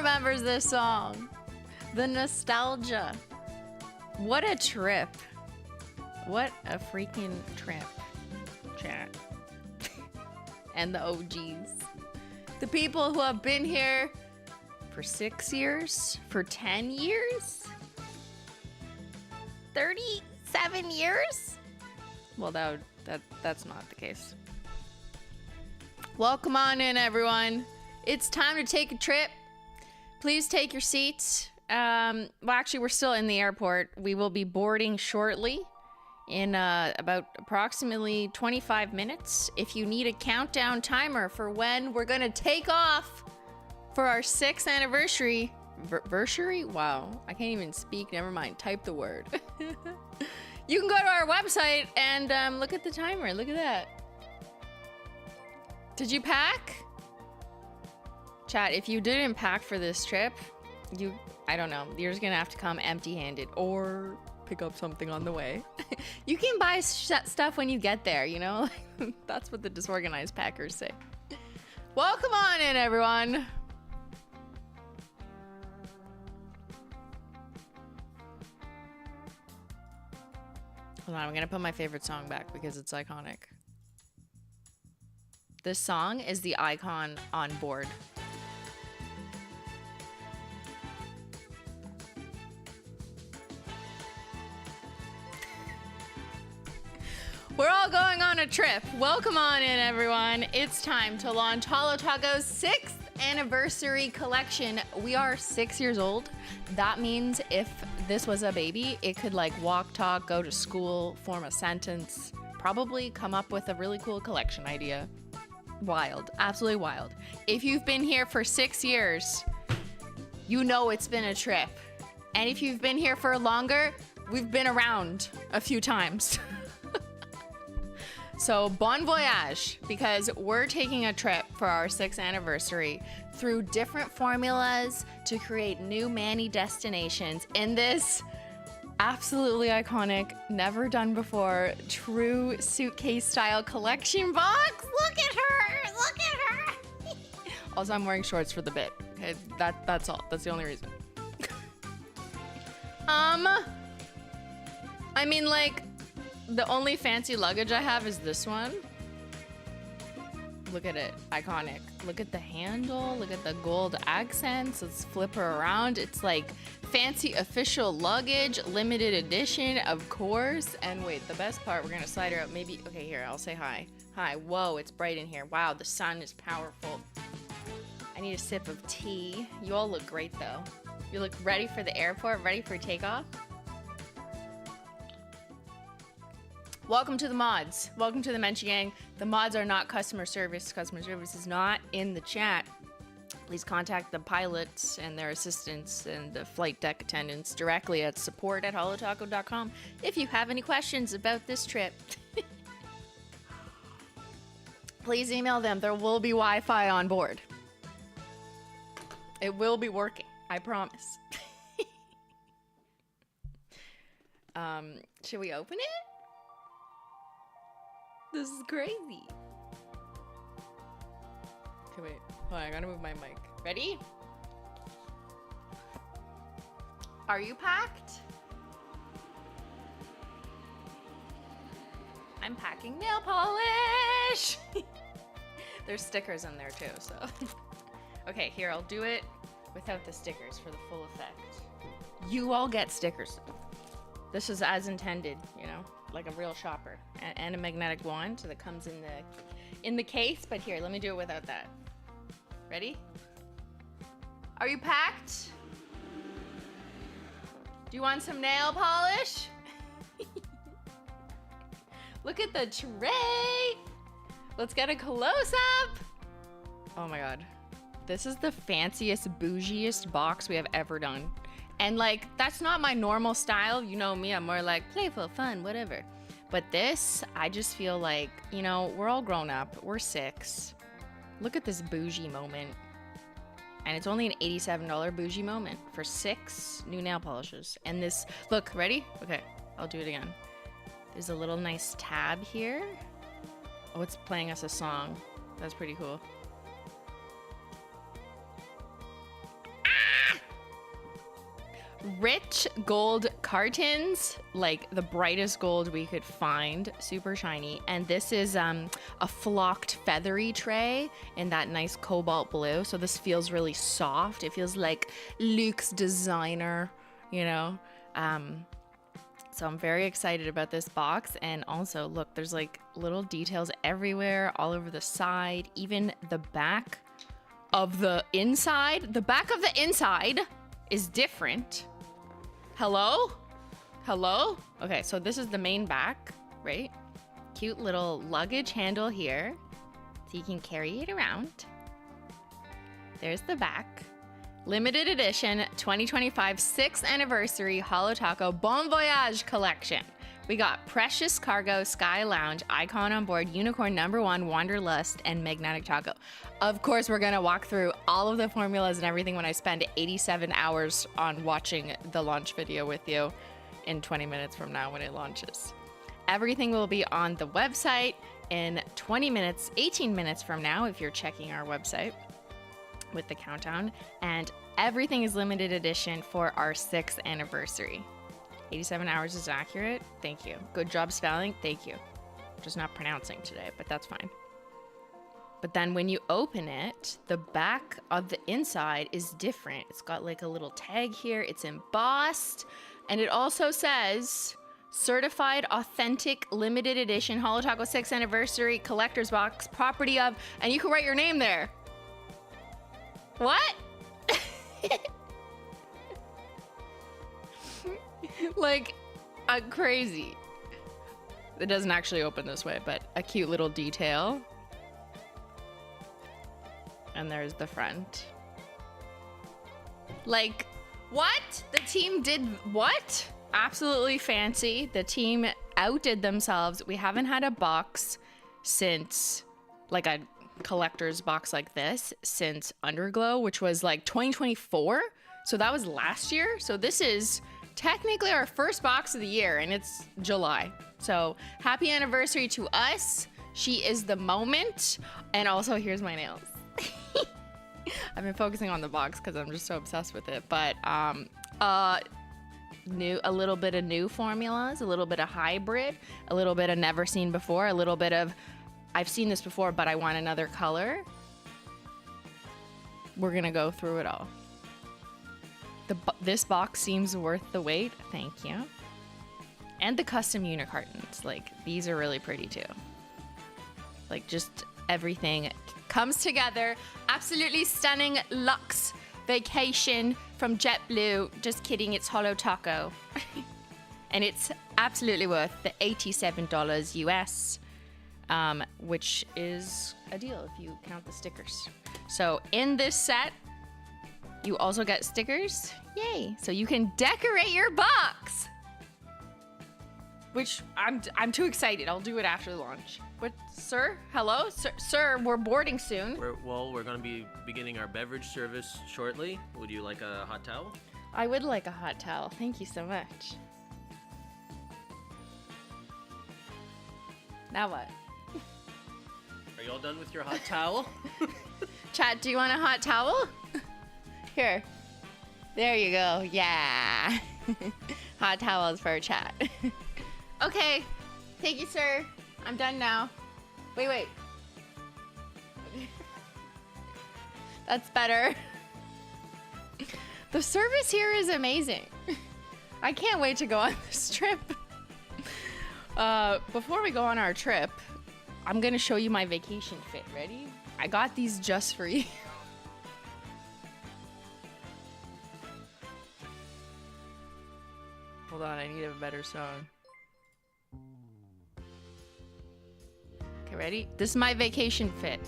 remembers this song? The nostalgia. What a trip. What a freaking trip. Chat. And the OGs. The people who have been here for 6 years, for 10 years, 37 years. Well, that's not the case. Welcome on in, everyone. It's time to take a trip. Please take your seats. Well, actually, we're still in the airport. We will be boarding shortly in about approximately 25 minutes. If you need a countdown timer for when we're gonna take off for our 6th anniversary. Versary? Wow, I can't even speak. Never mind. Type the word. You can go to our website and look at the timer. Look at that. Did you pack? Chat, if you didn't pack for this trip, I don't know, you're just gonna have to come empty-handed or pick up something on the way. You can buy stuff when you get there, you know? That's what the disorganized packers say. Welcome on in, everyone. Hold on, I'm gonna put my favorite song back because it's iconic. This song is the icon on board. We're all going on a trip. Welcome on in, everyone. It's time to launch HOLO THERE's 6th anniversary collection. We are 6 years old. That means if this was a baby, it could like walk, talk, go to school, form a sentence, probably come up with a really cool collection idea. Wild, absolutely wild. If you've been here for 6 years, you know it's been a trip. And if you've been here for longer, we've been around a few times. So Bon Voyage, because we're taking a trip for our 6th anniversary through different formulas to create new Manny destinations in this absolutely iconic, never done before, true suitcase style collection box. Look at her, look at her. Also, I'm wearing shorts for the bit. Okay, that's all. That's the only reason. I mean, like, the only fancy luggage I have is this one. Look at it, iconic. Look at the handle, look at the gold accents. Let's flip her around. It's like fancy official luggage, limited edition, of course. And wait, the best part, we're gonna slide her out. Maybe, okay, here, I'll say hi. Hi, whoa, it's bright in here. Wow, the sun is powerful. I need a sip of tea. You all look great though. You look ready for the airport, ready for takeoff. Welcome to the mods. Welcome to the Menchie Gang. The mods are not customer service. Customer service is not in the chat. Please contact the pilots and their assistants and the flight deck attendants directly at support@holotaco.com if you have any questions about this trip. Please email them. There will be Wi-Fi on board. It will be working. I promise. Should we open it? This is crazy. Okay, wait. Hold on, I gotta move my mic. Ready? Are you packed? I'm packing nail polish. There's stickers in there too, so. Okay, here, I'll do it without the stickers for the full effect. You all get stickers. This is as intended, you know? Like a real shopper, and a magnetic wand that comes in the case. But here, let me do it without that. Ready? Are you packed? Do you want some nail polish? Look at the tray. Let's get a close-up. Oh my god, this is the fanciest, bougiest box we have ever done. And like, that's not my normal style. You know me, I'm more like playful, fun, whatever. But this, I just feel like, you know, we're all grown up. We're 6. Look at this bougie moment. And it's only an $87 bougie moment for 6 new nail polishes. And this, look, ready? Okay, I'll do it again. There's a little nice tab here. Oh, it's playing us a song. That's pretty cool. rich gold cartons, like the brightest gold we could find, super shiny. And this is a flocked feathery tray in that nice cobalt blue. So this feels really soft. It feels like luxe designer, you know. So I'm very excited about this box. And also, look, there's like little details everywhere, all over the side, even the back of the inside. The back of the inside is different. Hello? Hello? Okay, so this is the main back, right? Cute little luggage handle here, so you can carry it around. There's the back. Limited edition 2025 6th anniversary Holo Taco Bon Voyage Collection. We got Precious Cargo, Sky Lounge, Icon on Board, Unicorn #1, Wanderlust, and Magnetic Taco. Of course, we're gonna walk through all of the formulas and everything when I spend 87 hours on watching the launch video with you in 20 minutes from now when it launches. Everything will be on the website in 20 minutes, 18 minutes from now if you're checking our website with the countdown, and everything is limited edition for our 6th anniversary. 87 hours is accurate. Thank you. Good job spelling. Thank you. Just not pronouncing today, but that's fine. But then when you open it, the back of the inside is different. It's got like a little tag here. It's embossed, and it also says certified authentic limited edition Holo Taco 6th anniversary collector's box, property of, and you can write your name there. What? Like, crazy. It doesn't actually open this way, but a cute little detail. And there's the front. Like, what? The team did what? Absolutely fancy. The team outdid themselves. We haven't had a box since, like a collector's box like this, since Underglow, which was like 2024. So that was last year. So this is technically our first box of the year, and it's July. So happy anniversary to us. She is the moment. And also, here's my nails. I've been focusing on the box because I'm just so obsessed with it. But a little bit of new formulas, a little bit of hybrid, a little bit of never seen before, a little bit of I've seen this before, but I want another color. We're gonna go through it all. This box seems worth the wait. Thank you. And the custom unicartons, like these are really pretty too. Like just everything comes together. Absolutely stunning luxe vacation from JetBlue. Just kidding, it's Holo Taco. And it's absolutely worth the $87 US, which is a deal if you count the stickers. So in this set, you also get stickers. Yay! So you can decorate your box. Which I'm too excited. I'll do it after the launch. What, sir? Hello? Sir, we're boarding soon. We're going to be beginning our beverage service shortly. Would you like a hot towel? I would like a hot towel. Thank you so much. Now what? Are you all done with your hot towel? Chat, do you want a hot towel? Here. There you go. Yeah. Hot towels for chat. Okay. Thank you, sir. I'm done now. Wait. That's better. The service here is amazing. I can't wait to go on this trip. Before we go on our trip, I'm gonna show you my vacation fit. Ready? I got these just for you. Hold on, I need a better song. Okay, ready? This is my vacation fit.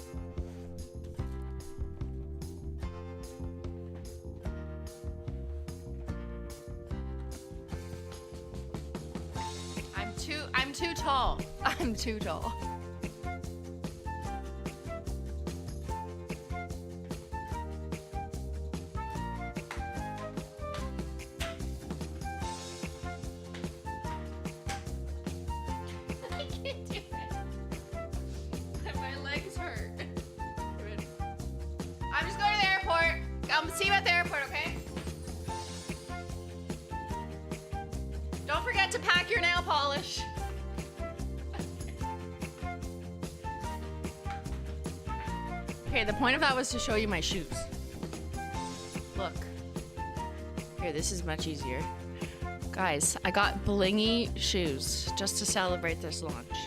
I'm too tall. I'm too tall. I can't do it. My legs hurt. I'm just going to the airport. I'll see you at the airport, okay? your nail polish. Okay, the point of that was to show you my shoes. Look. Here, this is much easier. Guys, I got blingy shoes just to celebrate this launch.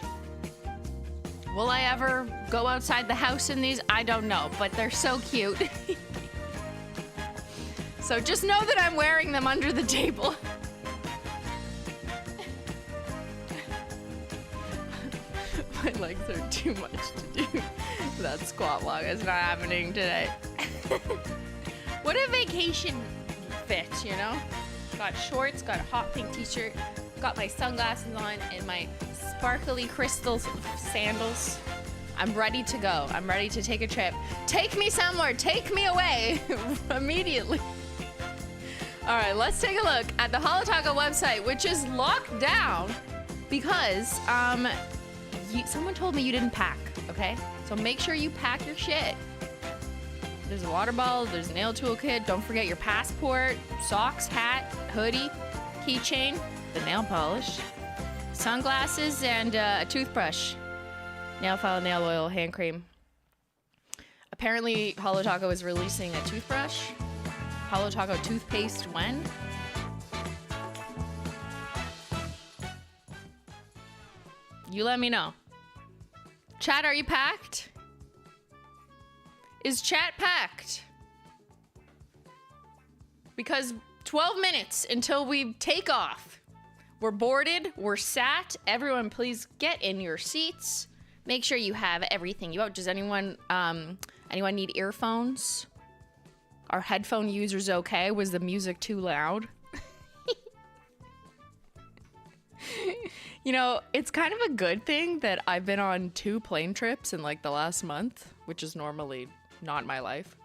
Will I ever go outside the house in these? I don't know, but they're so cute. So just know that I'm wearing them under the table. My legs are too much to do. That squat walk is not happening today. What a vacation fit, you know? Got shorts, got a hot pink t-shirt, got my sunglasses on and my sparkly crystal sandals. I'm ready to go. I'm ready to take a trip. Take me somewhere. Take me away immediately. All right, let's take a look at the HOLO THERE website, which is locked down because someone told me you didn't pack, okay? So make sure you pack your shit. There's a water bottle, there's a nail tool kit, don't forget your passport, socks, hat, hoodie, keychain, the nail polish, sunglasses, and a toothbrush, nail file, nail oil, hand cream. Apparently, HOLO THERE is releasing a toothbrush. HOLO THERE toothpaste when? You let me know. Chat, are you packed? Is chat packed? Because 12 minutes until we take off. We're boarded, we're sat. Everyone please get in your seats. Make sure you have everything you want. Does anyone need earphones? Are headphone users okay? Was the music too loud? You know, it's kind of a good thing that I've been on 2 plane trips in like the last month, which is normally not my life,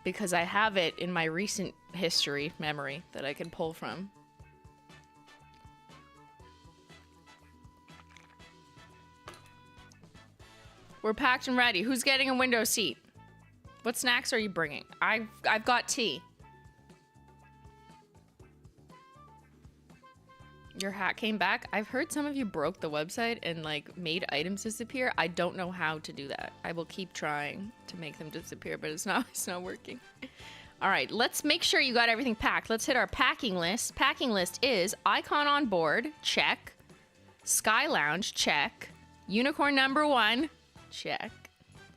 because I have it in my recent history memory that I can pull from. We're packed and ready. Who's getting a window seat? What snacks are you bringing? I've got tea. Your hat came back. I've heard some of you broke the website and like made items disappear. I don't know how to do that. I will keep trying to make them disappear, but it's not working. All right, let's make sure you got everything packed. Let's hit our packing list. Packing list is icon on board, check. Sky Lounge, check. Unicorn number 1, check.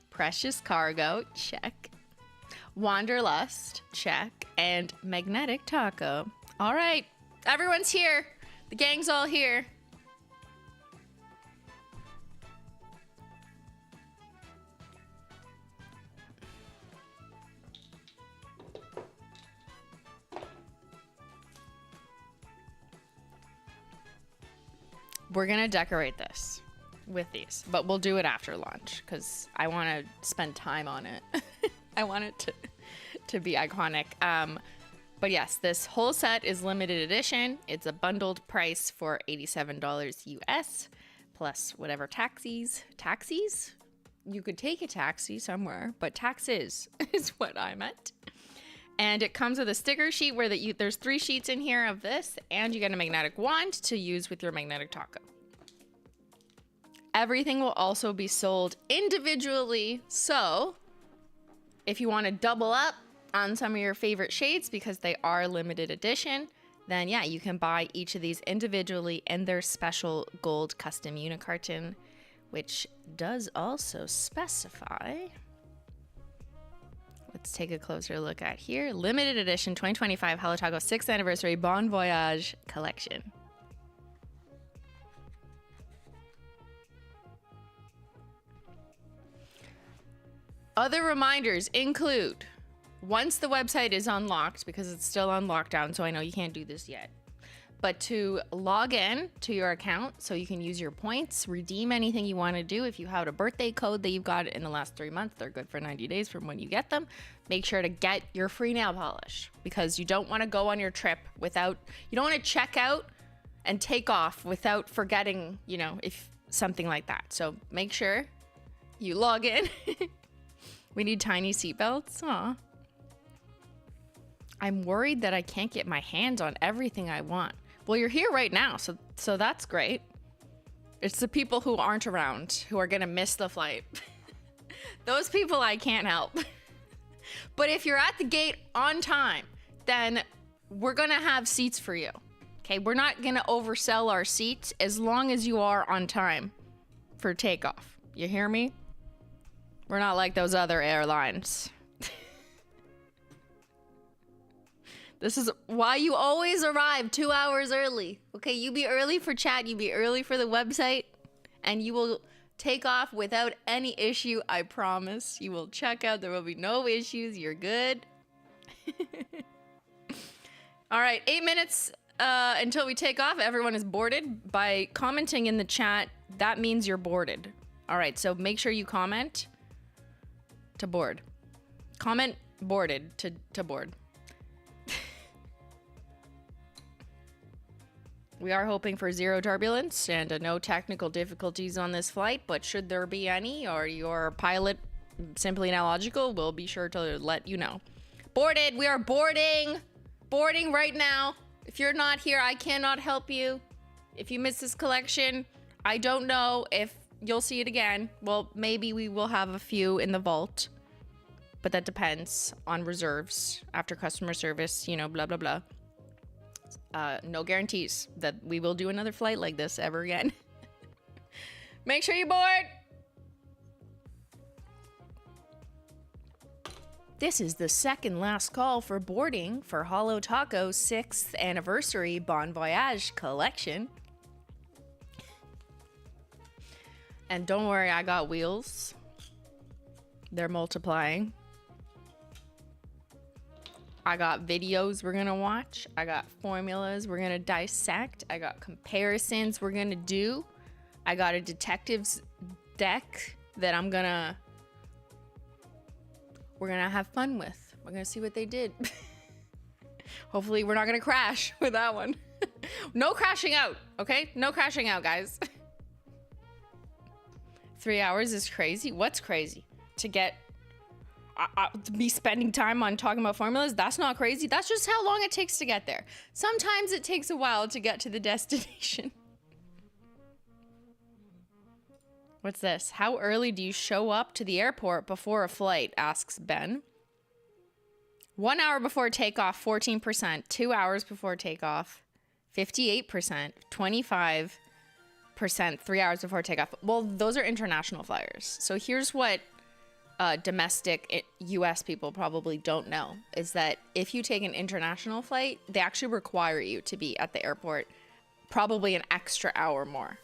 Precious cargo, check. Wanderlust, check. And magnetic taco. All right, everyone's here. The gang's all here. We're gonna decorate this with these, but we'll do it after lunch because I want to spend time on it. I want it to be iconic. But yes, this whole set is limited edition. It's a bundled price for $87 US plus whatever taxis. Taxis? You could take a taxi somewhere, but taxes is what I meant. And it comes with a sticker sheet where there's 3 sheets in here of this, and you get a magnetic wand to use with your magnetic taco. Everything will also be sold individually, so if you want to double up on some of your favorite shades because they are limited edition, then yeah, you can buy each of these individually in their special gold custom unicarton, which does also specify. Let's take a closer look at here. Limited edition 2025 HOLO THERE 6th anniversary Bon Voyage Collection. Other reminders include, once the website is unlocked, because it's still on lockdown, so I know you can't do this yet, but to log in to your account so you can use your points, redeem anything you want to do. If you have a birthday code that you've got in the last 3 months, they're good for 90 days from when you get them. Make sure to get your free nail polish because you don't want to go on your trip without, you don't want to check out and take off without forgetting, you know, if something like that. So make sure you log in. We need tiny seatbelts. Aw. I'm worried that I can't get my hands on everything I want. Well, you're here right now, so So that's great. It's the people who aren't around who are gonna miss the flight. Those people I can't help. But if you're at the gate on time, then we're gonna have seats for you. Okay, we're not gonna oversell our seats as long as you are on time for takeoff. You hear me? We're not like those other airlines. This is why you always arrive 2 hours early. Okay, you be early for chat, you be early for the website, and you will take off without any issue, I promise. You will check out, there will be no issues, you're good. All right, 8 minutes until we take off. Everyone is boarded. By commenting in the chat, that means you're boarded. All right, so make sure you comment to board. Comment boarded to board. We are hoping for zero turbulence and no technical difficulties on this flight, but should there be any, or your pilot, Simplynailogical, will be sure to let you know. Boarded, we are boarding. Boarding right now. If you're not here, I cannot help you. If you miss this collection, I don't know if you'll see it again. Well, maybe we will have a few in the vault, but that depends on reserves after customer service, you know, blah, blah, blah. No guarantees that we will do another flight like this ever again. Make sure you board. This is the second last call for boarding for HOLO Taco's 6th anniversary Bon Voyage Collection. And don't worry, I got wheels. They're multiplying. I got videos we're gonna watch. I got formulas we're gonna dissect. I got comparisons we're gonna do. I got a detective's deck that we're gonna have fun with. We're gonna see what they did. Hopefully we're not gonna crash with that one. No crashing out, okay? No crashing out, guys. 3 hours is crazy. What's crazy? To get me spending time on talking about formulas, that's not crazy. That's just how long it takes to get there. Sometimes it takes a while to get to the destination. What's this? How early do you show up to the airport before a flight? Asks Ben. 1 hour before takeoff, 14%. 2 hours before takeoff, 58%. 25%, 3 hours before takeoff. Well, those are international flyers. So here's what domestic US people probably don't know, is that if you take an international flight, they actually require you to be at the airport probably an extra hour more.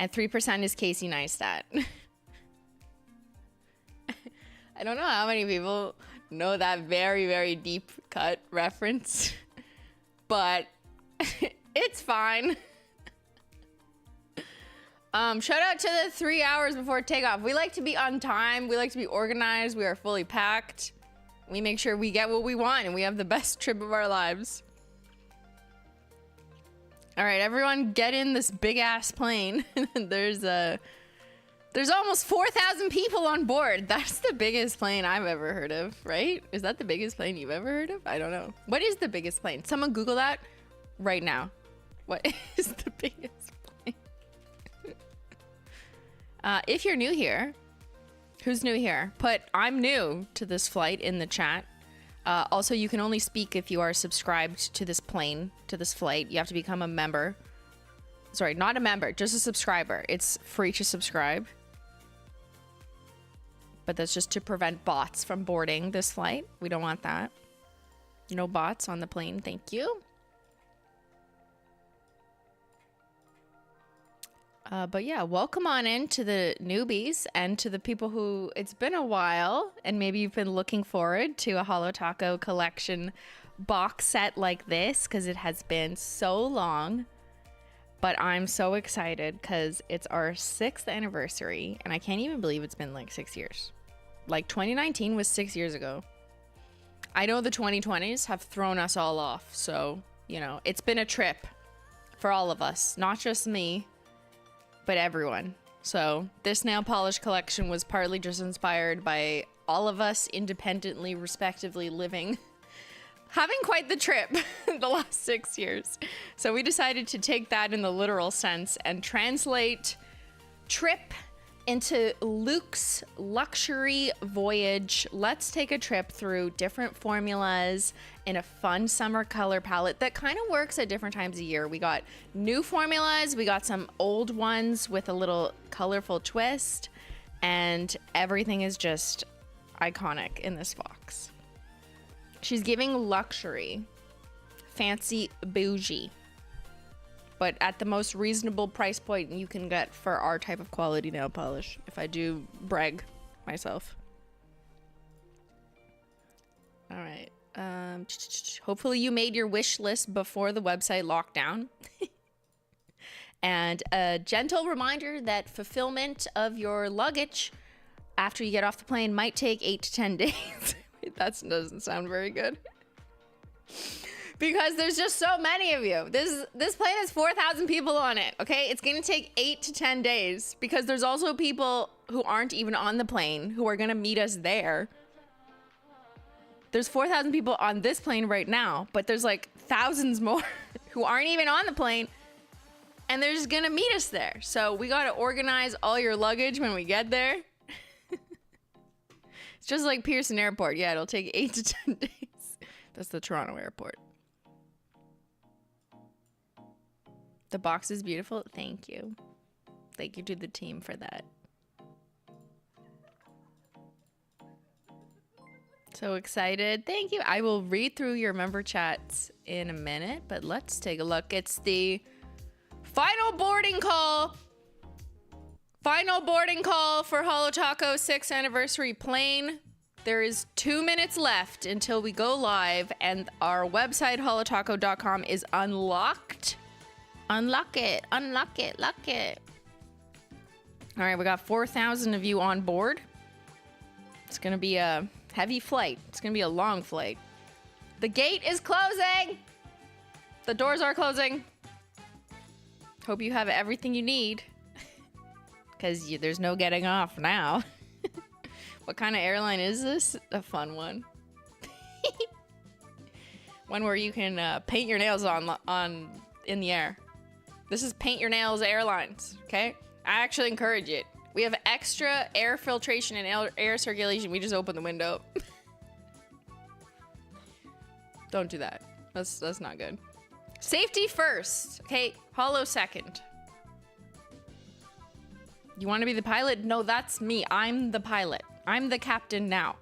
And 3% is Casey Neistat. I don't know how many people know that very, very deep cut reference, but it's fine. Shout out to the 3 hours before takeoff. We like to be on time. We like to be organized. We are fully packed. We make sure we get what we want and we have the best trip of our lives. All right, everyone get in this big ass plane. There's almost 4,000 people on board. That's the biggest plane I've ever heard of, right? Is that the biggest plane you've ever heard of? I don't know. What is the biggest plane? Someone Google that right now. What is the biggest plane? If you're new here, who's new here? Put I'm new to this flight in the chat. Also, you can only speak if you are subscribed to this plane, to this flight. You have to become a member. Sorry, not a member, just a subscriber. It's free to subscribe. But that's just to prevent bots from boarding this flight. We don't want that. No bots on the plane, thank you. But yeah, welcome on in to the newbies and to the people who, it's been a while and maybe you've been looking forward to a HOLO Taco collection box set like this because it has been so long. But I'm so excited because it's our 6th anniversary and I can't even believe it's been like 6 years. Like 2019 was 6 years ago. I know the 2020s have thrown us all off, so, you know, it's been a trip for all of us, not just me, but everyone. So this nail polish collection was partly just inspired by all of us independently, respectively living having quite the trip the last 6 years. So we decided to take that in the literal sense and translate trip into luxe, luxury voyage. Let's take a trip through different formulas in a fun summer color palette that kind of works at different times of year. We got new formulas, we got some old ones with a little colorful twist, and everything is just iconic in this box. She's giving luxury, fancy, bougie, but at the most reasonable price point you can get for our type of quality nail polish, if I do brag myself. All right. Hopefully you made your wish list before the website lockdown. And a gentle reminder that fulfillment of your luggage after you get off the plane might take 8 to 10 days. That doesn't sound very good. Because there's just so many of you. This plane has 4,000 people on it, okay? It's gonna take 8 to 10 days because there's also people who aren't even on the plane who are gonna meet us there. There's 4,000 people on this plane right now, but there's like thousands more who aren't even on the plane, and they're just gonna meet us there. So we gotta organize all your luggage when we get there. It's just like Pearson Airport. Yeah, it'll take 8 to 10 days. That's the Toronto airport. The box is beautiful. Thank you. Thank you to the team for that. So excited. Thank you. I will read through your member chats in a minute, but let's take a look. It's the final boarding call. Final boarding call for Holo Taco 6th anniversary plane. There is 2 minutes left until we go live, and our website, holotaco.com, is unlocked. Unlock it, unlock it, lock it. All right, we got 4,000 of you on board. It's gonna be a heavy flight. It's gonna be a long flight. The gate is closing. The doors are closing. Hope you have everything you need, because there's no getting off now. What kind of airline is this? A fun one. One where you can paint your nails on in the air. This is Paint Your Nails Airlines, okay? I actually encourage it. We have extra air filtration and air circulation. We just open the window. Don't do that. That's not good. Safety first, okay? Holo second. You want to be the pilot? No, that's me. I'm the pilot. I'm the captain now.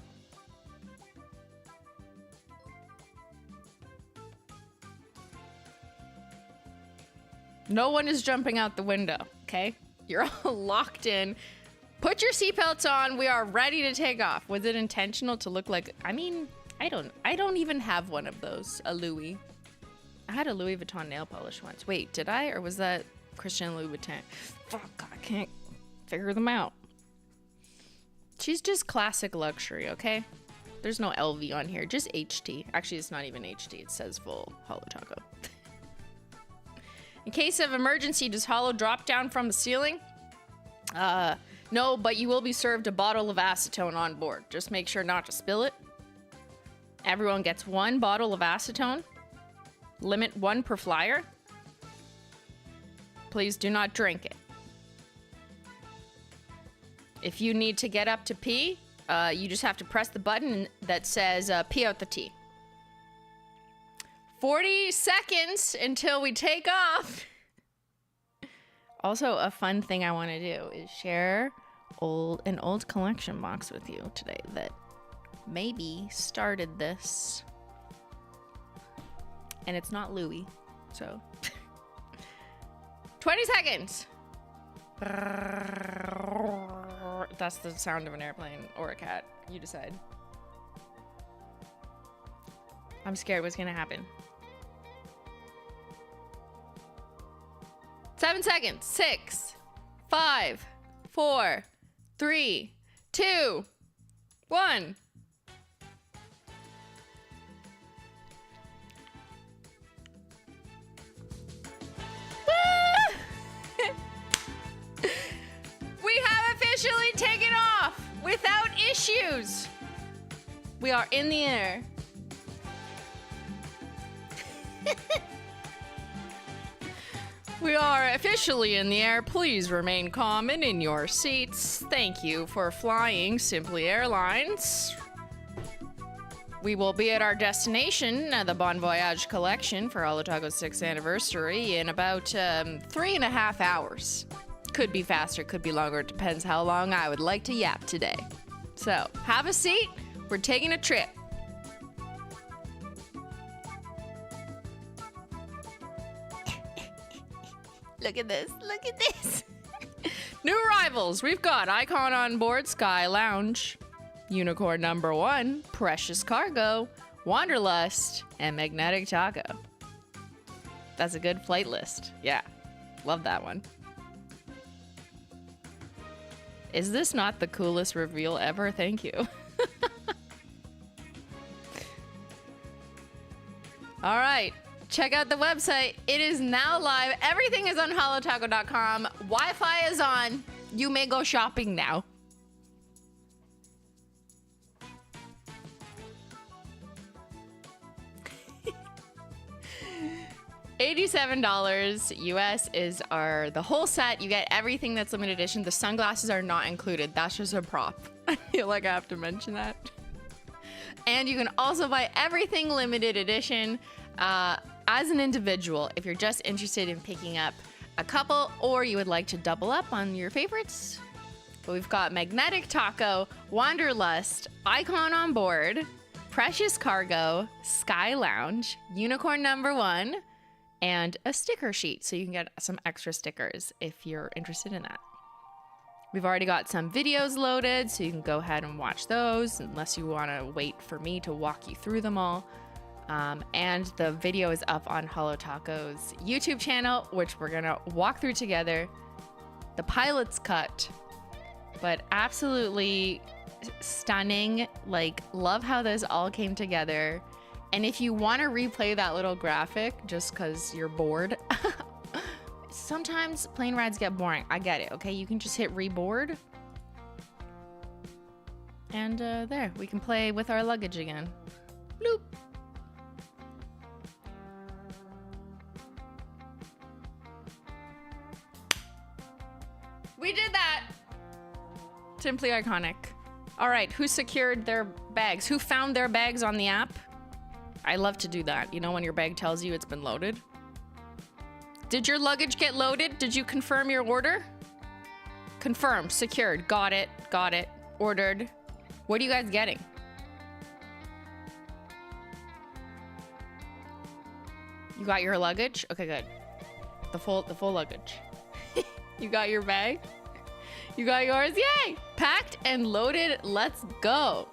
No one is jumping out the window, okay? You're all locked in. Put your seatbelts on. We are ready to take off. Was it intentional to look like... I mean, I don't even have one of those. A Louis. I had a Louis Vuitton nail polish once. Wait, did I? Or was that Christian Louis Vuitton? Fuck, I can't figure them out. She's just classic luxury, okay? There's no LV on here, just HT. Actually, it's not even HT. It says full Holo Taco. In case of emergency, does Holo drop down from the ceiling? No, but you will be served a bottle of acetone on board. Just make sure not to spill it. Everyone gets 1 bottle of acetone. Limit 1 per flyer. Please do not drink it. If you need to get up to pee, you just have to press the button that says pee out the tea. 40 seconds until we take off. Also, a fun thing I want to do is share an old collection box with you today that maybe started this. And it's not Louis, so. 20 seconds. That's the sound of an airplane or a cat. You decide. I'm scared what's gonna happen. 7 seconds. 6, 5, 4, 3, 2, 1. We have officially taken off without issues. We are in the air. We are officially in the air. Please remain calm and in your seats. Thank you for flying Simply Airlines. We will be at our destination, the Bon Voyage Collection, for HOLO THERE's 6th anniversary in about 3.5 hours. Could be faster, could be longer. It depends how long I would like to yap today. So, have a seat. We're taking a trip. Look at this. Look at this. New arrivals. We've got Icon on Board, Sky Lounge, Unicorn number 1, Precious Cargo, Wanderlust, and Magnetic Taco. That's a good flight list. Yeah. Love that one. Is this not the coolest reveal ever? Thank you. All right. Check out the website. It is now live. Everything is on holotaco.com. Wi-Fi is on. You may go shopping now. $87 US is the whole set. You get everything that's limited edition. The sunglasses are not included. That's just a prop. I feel like I have to mention that. And you can also buy everything limited edition as an individual if you're just interested in picking up a couple or you would like to double up on your favorites. But we've got Magnetic Taco, Wanderlust, Icon on Board, Precious Cargo, Sky Lounge, Unicorn number 1, and a sticker sheet, so you can get some extra stickers if you're interested in that. We've already got some videos loaded, so you can go ahead and watch those, unless you want to wait for me to walk you through them all. And the video is up on HOLO THERE's YouTube channel, which we're gonna walk through together. The pilot's cut, but absolutely stunning. Like, love how this all came together. And if you want to replay that little graphic just because you're bored, sometimes plane rides get boring. I get it, okay? You can just hit reboard. And there, we can play with our luggage again. Bloop. We did that! Simply iconic. All right, who secured their bags? Who found their bags on the app? I love to do that. You know, when your bag tells you it's been loaded. Did your luggage get loaded? Did you confirm your order? Confirmed, secured, got it, ordered. What are you guys getting? You got your luggage? Okay, good. The full luggage. You got your bag? You got yours? Yay! Packed and loaded. Let's go.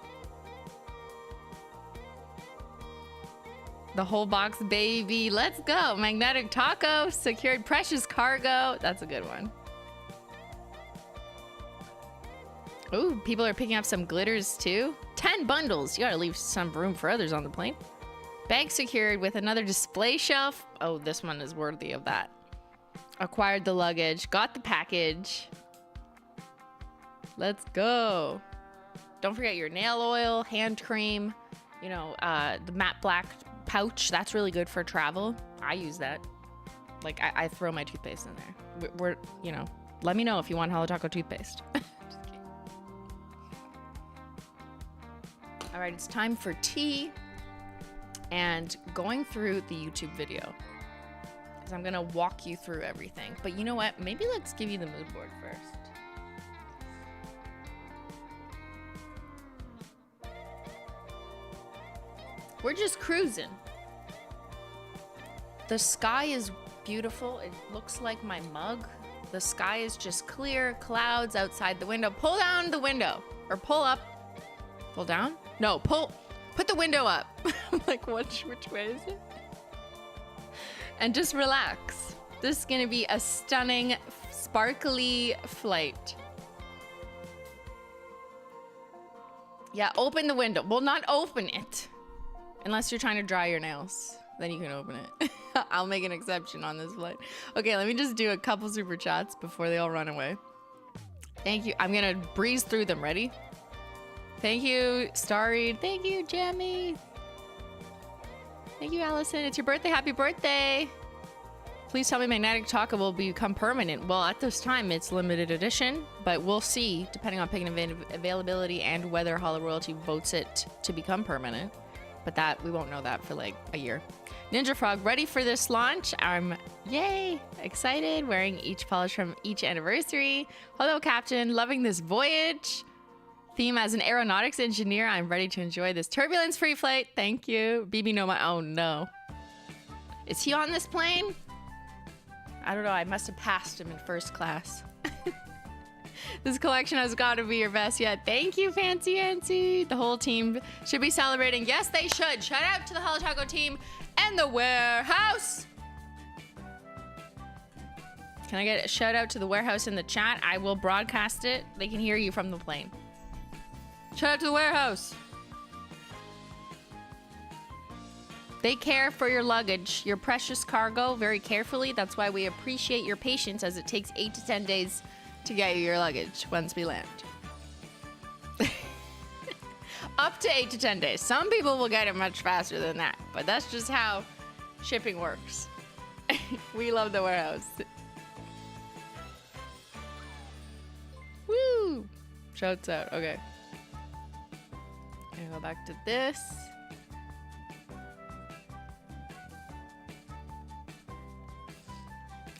The whole box, baby. Let's go. Magnetic Taco, secured Precious Cargo. That's a good one. Ooh, people are picking up some glitters too. 10 bundles. You gotta leave some room for others on the plane. Bag secured with another display shelf. Oh, this one is worthy of that. Acquired the luggage. Got the package. Let's go. Don't forget your nail oil, hand cream, you know, the matte black pouch. That's really good for travel. I use that. Like, I throw my toothpaste in there. We're you know, let me know if you want HOLO THERE toothpaste. Just kidding. All right, it's time for tea and going through the YouTube video. Because I'm gonna walk you through everything. But you know what? Maybe let's give you the mood board first. We're just cruising. The sky is beautiful. It looks like my mug. The sky is just clear, clouds outside the window. Pull down the window or pull up. Pull down? No, put the window up. I'm like, which way is it? And just relax. This is gonna be a stunning, sparkly flight. Yeah, open the window. Well, not open it. Unless you're trying to dry your nails, then you can open it. I'll make an exception on this flight. Okay, let me just do a couple super chats before they all run away. Thank you. I'm gonna breeze through them. Ready? Thank you, Starry. Thank you, Jamie. Thank you, Allison. It's your birthday. Happy birthday. Please tell me magnetic chocolate will become permanent. Well, at this time, it's limited edition, but we'll see, depending on picking availability and whether Hollow Royalty votes it to become permanent. But that, we won't know that for like a year. Ninja Frog, ready for this launch? I'm, yay, excited. Wearing each polish from each anniversary. Hello, Captain. Loving this voyage. Theme as an aeronautics engineer. I'm ready to enjoy this turbulence-free flight. Thank you. BB no my, oh no. Is he on this plane? I don't know. I must have passed him in first class. This collection has got to be your best yet. Thank you, Fancy Ancy. The whole team should be celebrating. Yes, they should. Shout out to the Holo Taco team and the warehouse. Can I get a shout out to the warehouse in the chat? I will broadcast it. They can hear you from the plane. Shout out to the warehouse. They care for your luggage, your precious cargo, very carefully. That's why we appreciate your patience, as it takes 8 to 10 days to get you your luggage once we land. Up to 8 to 10 days. Some people will get it much faster than that, but that's just how shipping works. We love the warehouse. Woo! Shouts out. Okay. Gonna go back to this.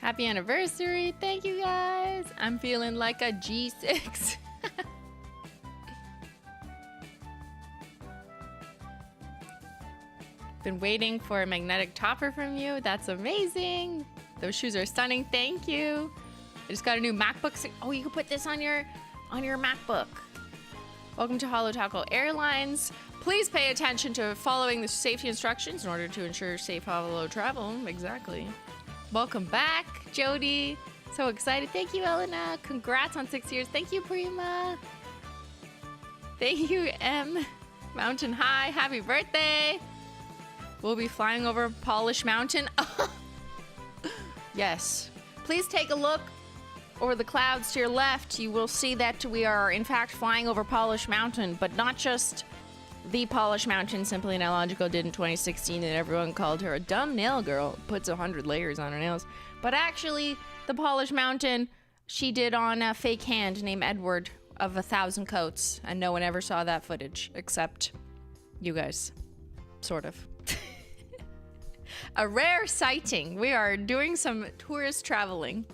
Happy anniversary. Thank you, guys. I'm feeling like a G6. Been waiting for a magnetic topper from you. That's amazing. Those shoes are stunning. Thank you. I just got a new MacBook. Oh, you can put this on your MacBook. Welcome to Holo Taco Airlines. Please pay attention to following the safety instructions in order to ensure safe holo travel. Exactly. Welcome back, Jody. So excited. Thank you, Elena. Congrats on 6 years. Thank you, Prima. Thank you, M. Mountain High. Happy birthday. We'll be flying over Polish Mountain. Yes. Please take a look over the clouds to your left. You will see that we are, in fact, flying over Polish Mountain, but not just the Polish Mountain Simplynailogical did in 2016 and everyone called her a dumb nail girl, puts 100 layers on her nails. But actually, the Polish Mountain she did on a fake hand named Edward of 1,000 coats, and no one ever saw that footage except you guys. Sort of. A rare sighting. We are doing some tourist traveling.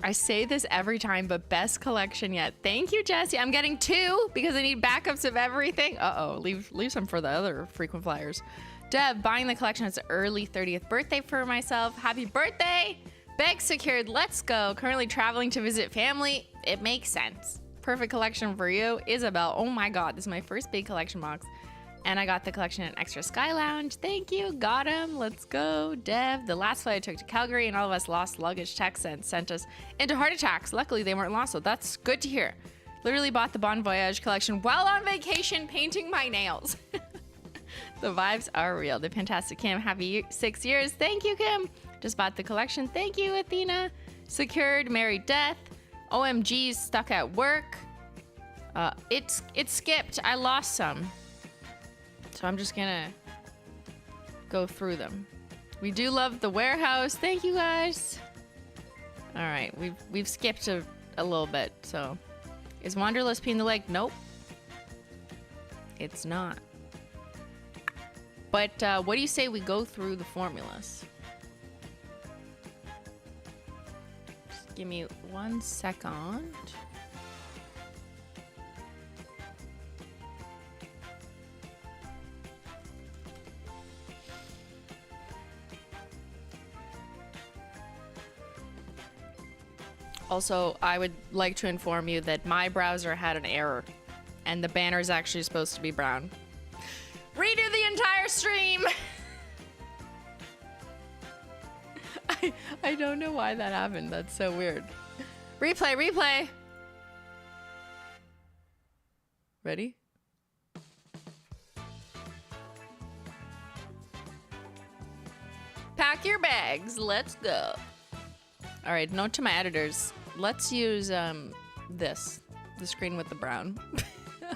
I say this every time, but best collection yet. Thank you, Jessie. I'm getting 2 because I need backups of everything. Uh-oh, leave some for the other frequent flyers. Deb, buying the collection. It's an early 30th birthday for myself. Happy birthday. Bag secured. Let's go. Currently traveling to visit family. It makes sense. Perfect collection for you. Isabel, oh my God, this is my first big collection box. And I got the collection at Extra Sky Lounge. Thank you. Got him. Let's go. Dev, the last flight I took to Calgary and all of us lost luggage texts and sent us into heart attacks. Luckily, they weren't lost, so that's good to hear. Literally bought the Bon Voyage Collection while on vacation painting my nails. The vibes are real. The fantastic Kim. Happy 6 years. Thank you, Kim. Just bought the collection. Thank you, Athena. Secured. Married Death. OMG's stuck at work. It skipped. I lost some. So I'm just gonna go through them. We do love the warehouse. Thank you, guys. All right, we've skipped a little bit. So is Wanderlust peeing the lake? Nope, it's not. But what do you say we go through the formulas? Just give me 1 second. Also, I would like to inform you that my browser had an error, and the banner is actually supposed to be brown. Redo the entire stream! I don't know why that happened. That's so weird. Replay, replay! Ready? Pack your bags. Let's go. All right, note to my editors. Let's use the screen with the brown.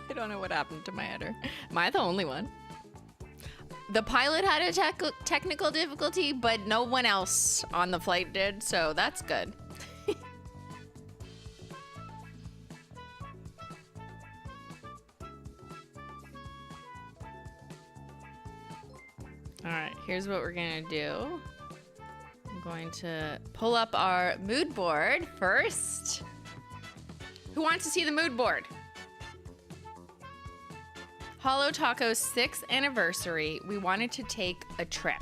I don't know what happened to my editor. Am I the only one? The pilot had a technical difficulty, but no one else on the flight did, so that's good. All right, here's what we're gonna do. I'm going to pull up our mood board first. Who wants to see the mood board? Holo Taco's 6th anniversary, we wanted to take a trip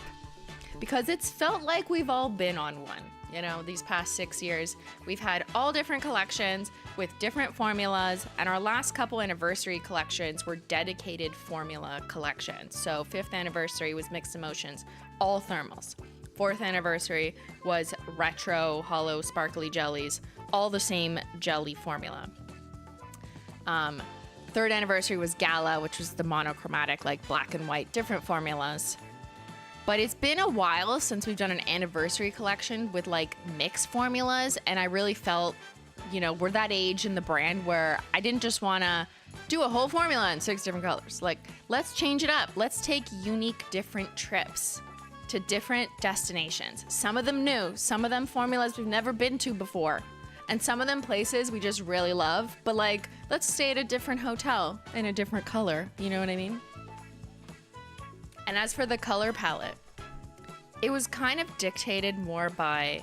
because it's felt like we've all been on one. You know, these past 6 years, we've had all different collections with different formulas, and our last couple anniversary collections were dedicated formula collections. So 5th anniversary was Mixed Emotions, all thermals. 4th anniversary was retro, hollow, sparkly jellies, all the same jelly formula. 3rd anniversary was Gala, which was the monochromatic, like black and white, different formulas. But it's been a while since we've done an anniversary collection with like mixed formulas, and I really felt, you know, we're that age in the brand where I didn't just want to do a whole formula in 6 different colors. Like, let's change it up. Let's take unique, different trips to different destinations. Some of them new, some of them formulas we've never been to before, and some of them places we just really love. But like, let's stay at a different hotel in a different color. You know what I mean? And as for the color palette, it was kind of dictated more by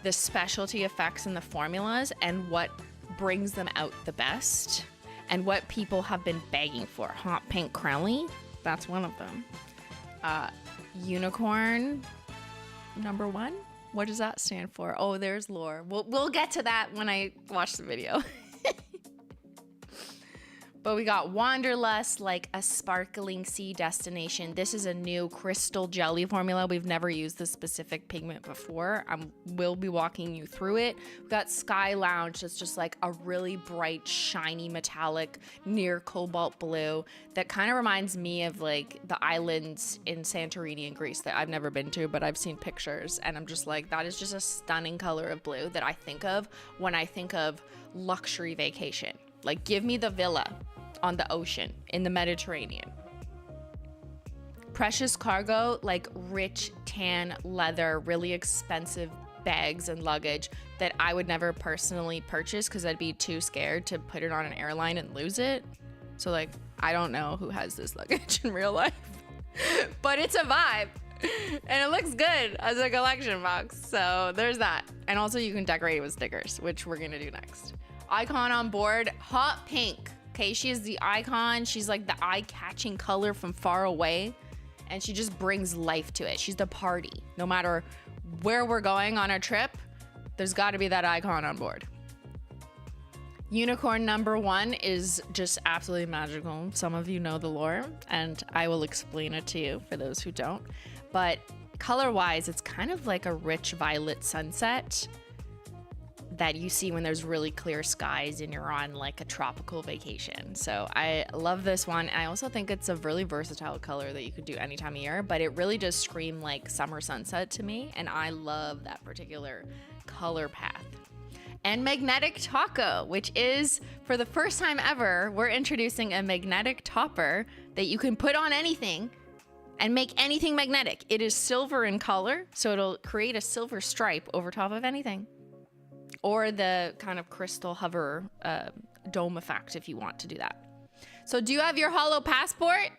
the specialty effects in the formulas and what brings them out the best and what people have been begging for. Hot Pink Crowley, that's one of them. Unicorn #1. What does that stand for? Oh, there's lore. We'll get to that when I watch the video. But we got Wanderlust, like a sparkling sea destination. This is a new crystal jelly formula. We've never used this specific pigment before. We'll be walking you through it. We got Sky Lounge. It's just like a really bright, shiny, metallic, near cobalt blue that kind of reminds me of like the islands in Santorini in Greece that I've never been to, but I've seen pictures. And I'm just like, that is just a stunning color of blue that I think of when I think of luxury vacation. Like, give me the villa on the ocean in the Mediterranean. Precious Cargo, like rich tan leather, really expensive bags and luggage that I would never personally purchase because I'd be too scared to put it on an airline and lose it. So like, I don't know who has this luggage in real life, but it's a vibe and it looks good as a collection box. So there's that. And also you can decorate it with stickers, which we're gonna do next. Icon on board, hot pink. Okay, she is the icon. She's like the eye-catching color from far away, and she just brings life to it. She's the party. No matter where we're going on our trip, there's got to be that icon on board. Unicorn #1 is just absolutely magical. Some of you know the lore, and I will explain it to you for those who don't. But color-wise, it's kind of like a rich violet sunset that you see when there's really clear skies and you're on like a tropical vacation. So I love this one. I also think it's a really versatile color that you could do any time of year, but it really does scream like summer sunset to me, and I love that particular color path. And Magnetic Taco, which is, for the first time ever, we're introducing a magnetic topper that you can put on anything and make anything magnetic. It is silver in color, so it'll create a silver stripe over top of anything. Or the kind of crystal hover dome effect if you want to do that. So do you have your Holo passport?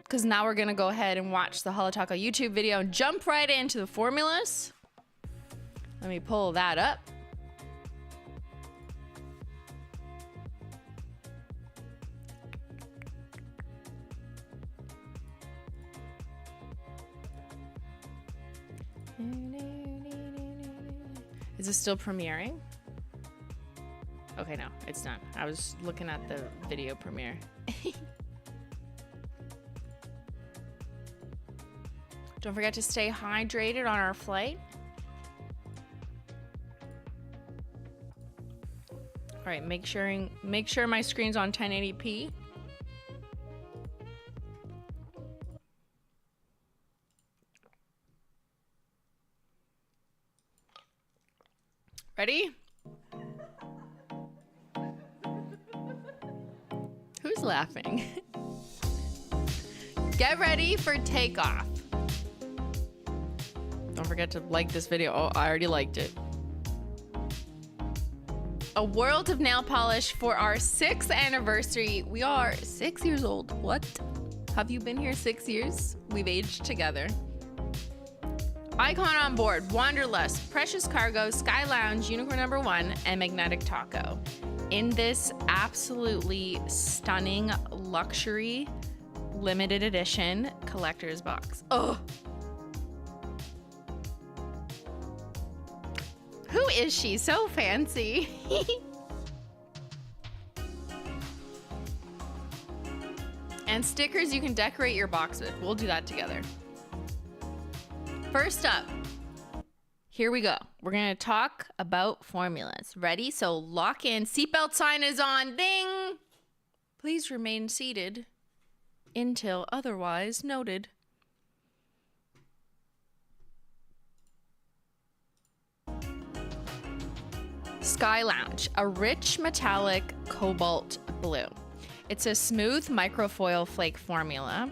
Because now we're gonna go ahead and watch the Holo Taco YouTube video and jump right into the formulas. Let me pull that up. Is it still premiering? Okay, no, it's done. I was looking at the video premiere. Don't forget to stay hydrated on our flight. All right, make sure my screen's on 1080p. Ready? Who's laughing? Get ready for takeoff. Don't forget to like this video. Oh, I already liked it. A world of nail polish for our 6th anniversary. We are 6 years old. What? Have you been here 6 years? We've aged together. Icon on board, Wanderlust, Precious Cargo, Sky Lounge, Unicorn #1, and Magnetic Taco. In this absolutely stunning luxury limited edition collector's box. Oh. Who is she? So fancy. And stickers you can decorate your box with. We'll do that together. First up, here we go. We're gonna talk about formulas. Ready? So lock in. Seatbelt sign is on. Ding! Please remain seated until otherwise noted. Sky Lounge, a rich metallic cobalt blue. It's a smooth microfoil flake formula,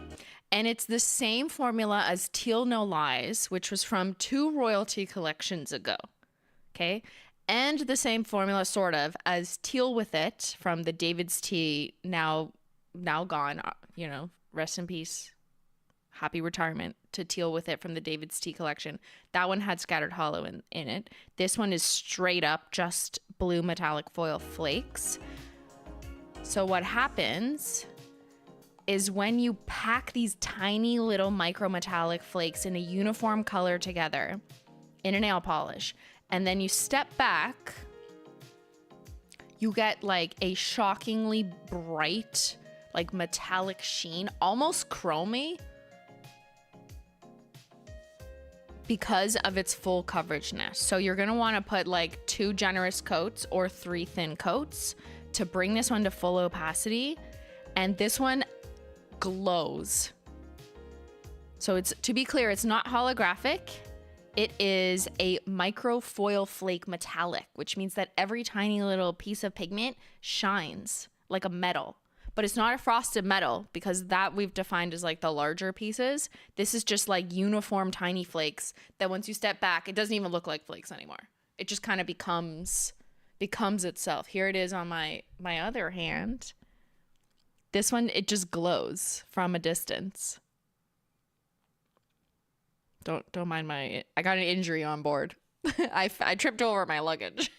and it's the same formula as Teal No Lies, which was from 2 royalty collections ago. Okay? And the same formula, sort of, as Teal With It from the David's Tea, now gone, you know, rest in peace. Happy retirement to Teal With It from the David's Tea collection. That one had scattered hollow in it. This one is straight up just blue metallic foil flakes. So what happens is when you pack these tiny little micro metallic flakes in a uniform color together in a nail polish, and then you step back, you get like a shockingly bright, like metallic sheen, almost chromy, because of its full coverageness. So you're gonna wanna put like 2 generous coats or 3 thin coats to bring this one to full opacity. And this one glows. So it's, to be clear, it's not holographic. It is a microfoil flake metallic, which means that every tiny little piece of pigment shines like a metal. But it's not a frosted metal, because that we've defined as like the larger pieces. This is just like uniform tiny flakes that once you step back, it doesn't even look like flakes anymore. It just kind of becomes itself. Here it is on my other hand. This one, it just glows from a distance. Don't mind I got an injury on board. I tripped over my luggage.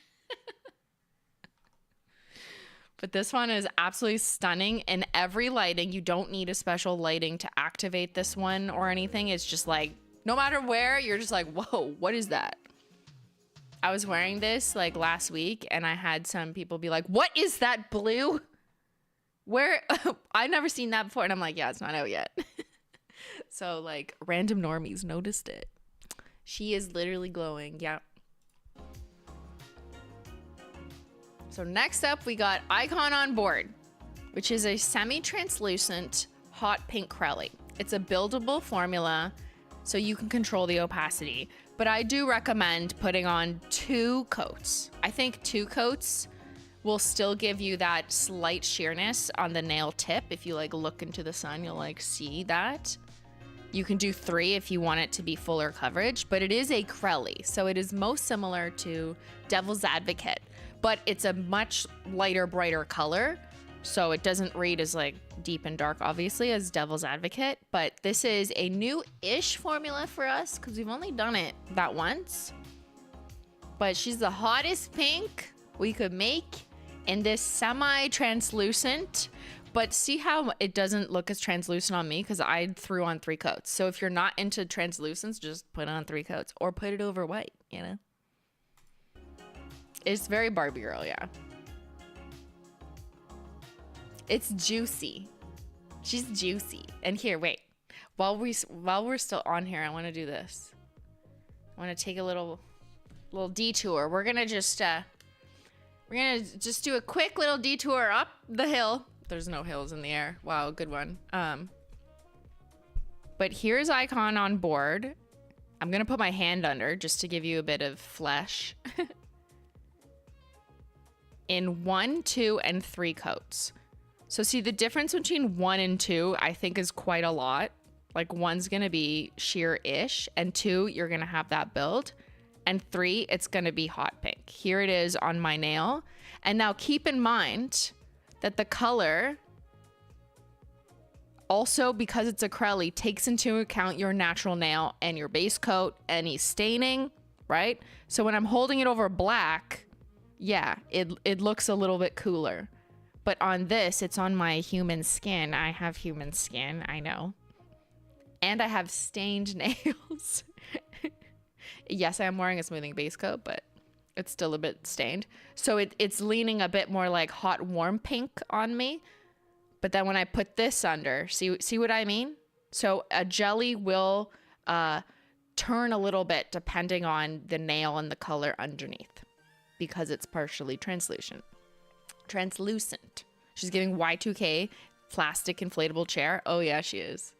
But this one is absolutely stunning in every lighting. You don't need a special lighting to activate this one or anything. It's just like, no matter where, you're just like, whoa, what is that? I was wearing this like last week, and I had some people be like, what is that blue? Where? I've never seen that before. And I'm like, yeah, it's not out yet. So like random normies noticed it. She is literally glowing. Yeah. So next up, we got Icon on board, which is a semi-translucent hot pink Crelly. It's a buildable formula, so you can control the opacity. But I do recommend putting on 2 coats. I think 2 coats will still give you that slight sheerness on the nail tip. If you like look into the sun, you'll like see that. You can do 3 if you want it to be fuller coverage, but it is a Crelly, so it is most similar to Devil's Advocate, but it's a much lighter, brighter color, so it doesn't read as like deep and dark, obviously, as Devil's Advocate. But this is a new-ish formula for us because we've only done it that once. But she's the hottest pink we could make in this semi-translucent. But see how it doesn't look as translucent on me because I threw on 3 coats. So if you're not into translucence, just put on 3 coats or put it over white, you know? It's very Barbie girl, yeah. It's juicy. She's juicy. And here, wait. While we're still on here, I want to do this. I want to take a little detour. We're gonna just do a quick little detour up the hill. There's no hills in the air. Wow, good one. But here's Icon on board. I'm gonna put my hand under just to give you a bit of flesh. In 1, 2, and 3 coats. So see, the difference between 1 and 2, I think, is quite a lot. Like 1's gonna be sheer-ish, and 2, you're gonna have that build, and 3, it's gonna be hot pink. Here it is on my nail. And now keep in mind that the color also, because it's acrylic, takes into account your natural nail and your base coat, any staining, right? So when I'm holding it over black, yeah, it looks a little bit cooler. But on this, it's on my human skin. I have human skin, I know. And I have stained nails. Yes, I am wearing a smoothing base coat, but it's still a bit stained. So it's leaning a bit more like hot warm pink on me. But then when I put this under, see what I mean? So a jelly will turn a little bit depending on the nail and the color underneath, because it's partially translucent. She's giving Y2K plastic inflatable chair. Oh yeah, she is.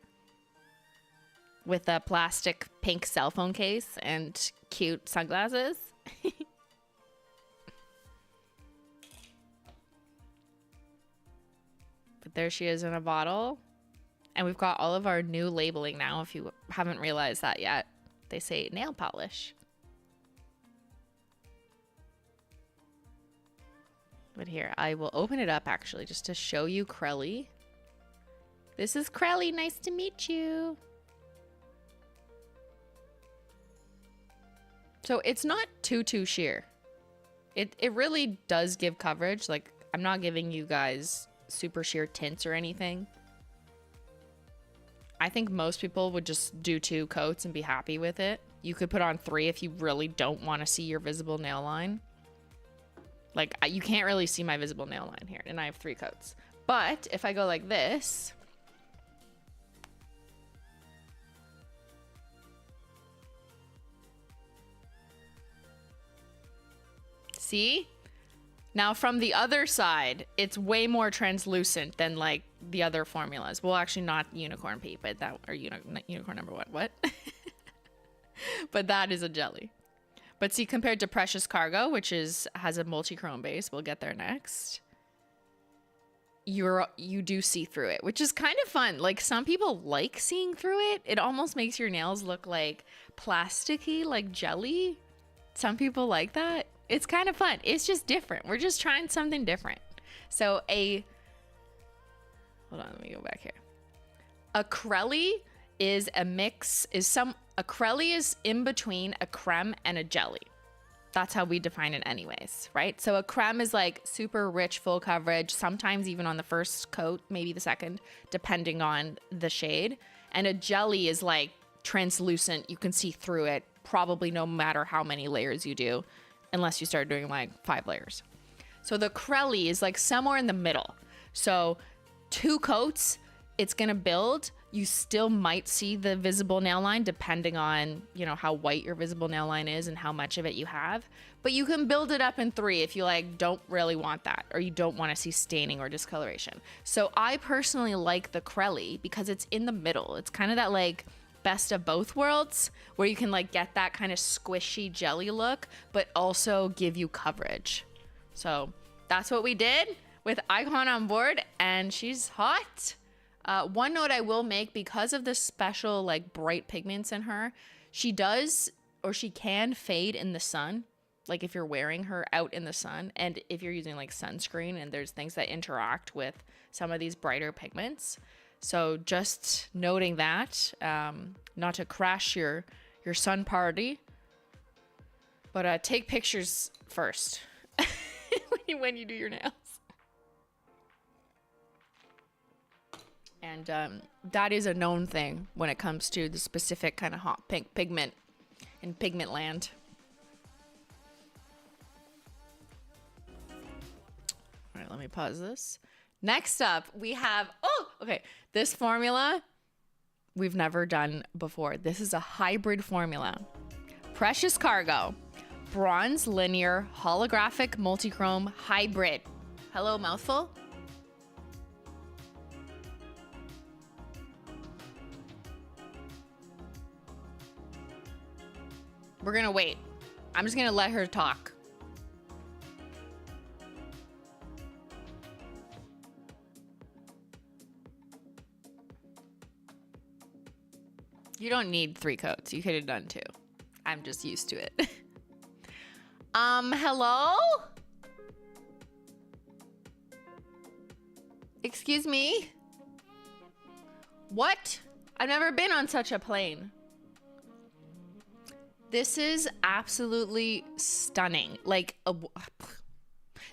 With a plastic pink cell phone case and cute sunglasses. But there she is in a bottle. And we've got all of our new labeling now, if you haven't realized that yet. They say nail polish. But here, I will open it up actually just to show you Crelly. This is Crelly, nice to meet you. So it's not too sheer. It really does give coverage. Like, I'm not giving you guys super sheer tints or anything. I think most people would just do 2 coats and be happy with it. You could put on 3 if you really don't want to see your visible nail line. Like, you can't really see my visible nail line here, and I have 3 coats. But if I go like this, see? Now from the other side, it's way more translucent than like the other formulas. Well, actually not Unicorn P, but that, or Unicorn number 1, what? But that is a jelly. But see, compared to Precious Cargo, which has a multi-chrome base, we'll get there next. You do see through it, which is kind of fun. Like, some people like seeing through it. It almost makes your nails look like plasticky, like jelly. Some people like that. It's kind of fun. It's just different. We're just trying something different. So hold on, let me go back here. A Crelly is a mix, a Crelly is in between a creme and a jelly. That's how we define it anyways, right? So a creme is like super rich, full coverage, sometimes even on the first coat, maybe the second, depending on the shade. And a jelly is like translucent. You can see through it, probably no matter how many layers you do, unless you start doing like 5 layers. So the Crelly is like somewhere in the middle. So 2 coats, it's gonna build. You still might see the visible nail line depending on, you know, how white your visible nail line is and how much of it you have. But you can build it up in 3 if you like don't really want that, or you don't want to see staining or discoloration. So I personally like the Crelly because it's in the middle. It's kind of that like best of both worlds, where you can like get that kind of squishy jelly look, but also give you coverage. So that's what we did with Icon on board, and she's hot. One note I will make, because of the special like bright pigments in her, she does, or she can fade in the sun. Like if you're wearing her out in the sun, and if you're using like sunscreen, and there's things that interact with some of these brighter pigments. So just noting that, not to crash your sun party, but take pictures first when you do your nails. And that is a known thing when it comes to the specific kind of hot pink pigment in pigment land. All right, let me pause this. Next up, we have, this formula we've never done before. This is a hybrid formula. Precious Cargo, bronze linear holographic multichrome hybrid. Hello, mouthful. We're gonna wait. I'm just gonna let her talk. You don't need 3 coats. You could have done 2. I'm just used to it. Hello? Excuse me? What? I've never been on such a plane. This is absolutely stunning. Like,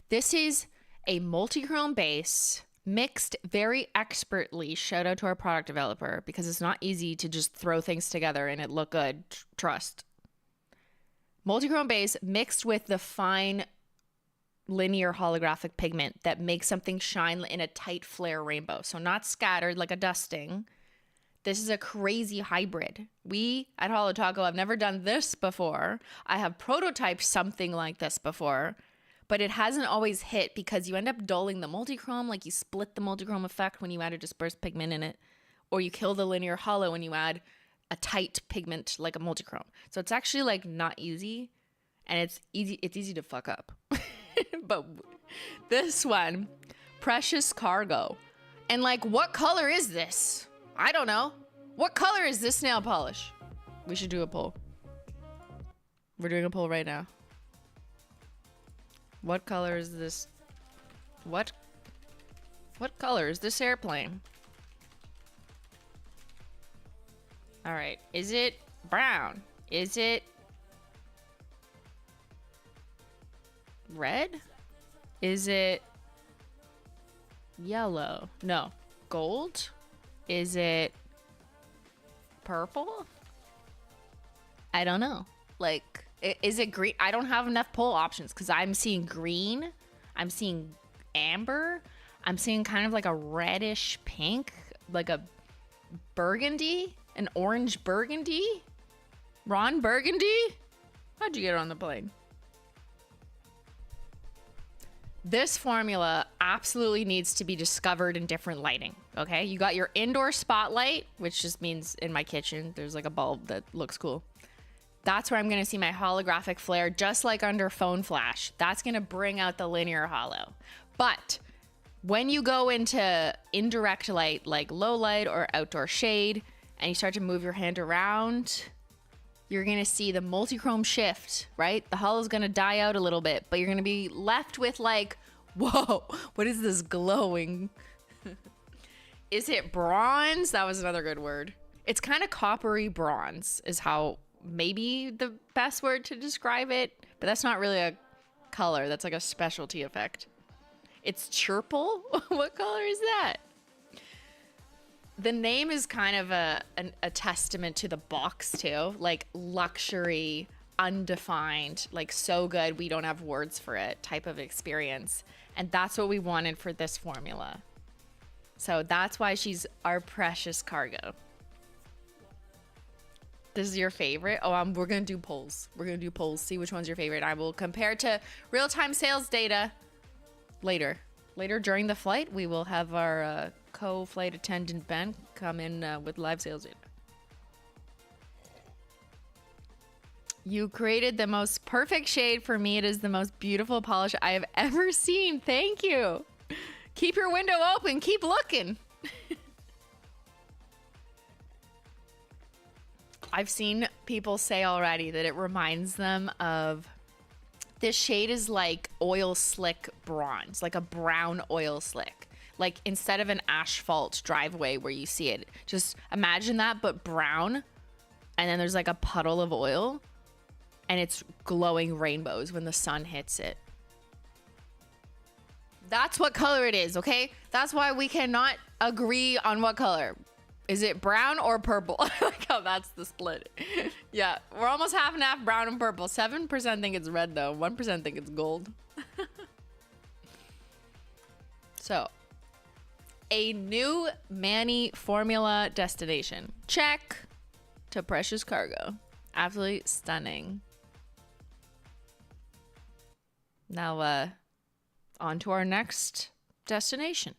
this is a multi-chrome base mixed very expertly. Shout out to our product developer, because it's not easy to just throw things together and it look good. Trust. Multi-chrome base mixed with the fine linear holographic pigment that makes something shine in a tight flare rainbow. So not scattered like a dusting. This is a crazy hybrid. We at HOLO THERE have never done this before. I have prototyped something like this before, but it hasn't always hit because you end up dulling the multichrome, like you split the multichrome effect when you add a dispersed pigment in it, or you kill the linear hollow when you add a tight pigment like a multichrome. So it's actually like not easy, and it's easy to fuck up. But this one, Precious Cargo. And like, what color is this? I don't know. What color is this nail polish? We should do a poll. We're doing a poll right now. What color is this? What color is this airplane? All right. Is it brown? Is it red? Is it yellow? No. Gold? Is it purple? I don't know. Like, is it green? I don't have enough poll options because I'm seeing green. I'm seeing amber. I'm seeing kind of like a reddish pink, like a burgundy, an orange burgundy. Ron Burgundy? How'd you get on the plane? This formula absolutely needs to be discovered in different lighting, okay? You got your indoor spotlight, which just means in my kitchen, there's like a bulb that looks cool. That's where I'm gonna see my holographic flare, just like under phone flash. That's gonna bring out the linear hollow. But when you go into indirect light, like low light or outdoor shade, and you start to move your hand around, you're gonna see the multi-chrome shift, right? The hollow's gonna die out a little bit, but you're gonna be left with like, whoa, what is this glowing? Is it bronze? That was another good word. It's kind of coppery bronze is how maybe the best word to describe it, but that's not really a color. That's like a specialty effect. It's chirple? What color is that? The name is kind of a testament to the box too, like luxury, undefined, like so good we don't have words for it type of experience. And that's what we wanted for this formula. So that's why she's our precious cargo. This is your favorite? Oh, we're going to do polls. We're going to do polls, see which one's your favorite. I will compare to real-time sales data later. Later during the flight, we will have our co-flight attendant Ben come in with live sales data. You created the most perfect shade for me. It is the most beautiful polish I have ever seen. Thank you. Keep your window open. Keep looking. I've seen people say already that it reminds them of, this shade is like oil slick bronze, like a brown oil slick. Like instead of an asphalt driveway where you see it, just imagine that, but brown. And then there's like a puddle of oil and it's glowing rainbows when the sun hits it. That's what color it is, okay? That's why we cannot agree on what color. Is it brown or purple? I like how that's the split. Yeah, we're almost half and half brown and purple. 7% think it's red though. 1% think it's gold. So, a new Manny formula destination. Check to precious cargo. Absolutely stunning. Now, on to our next destination.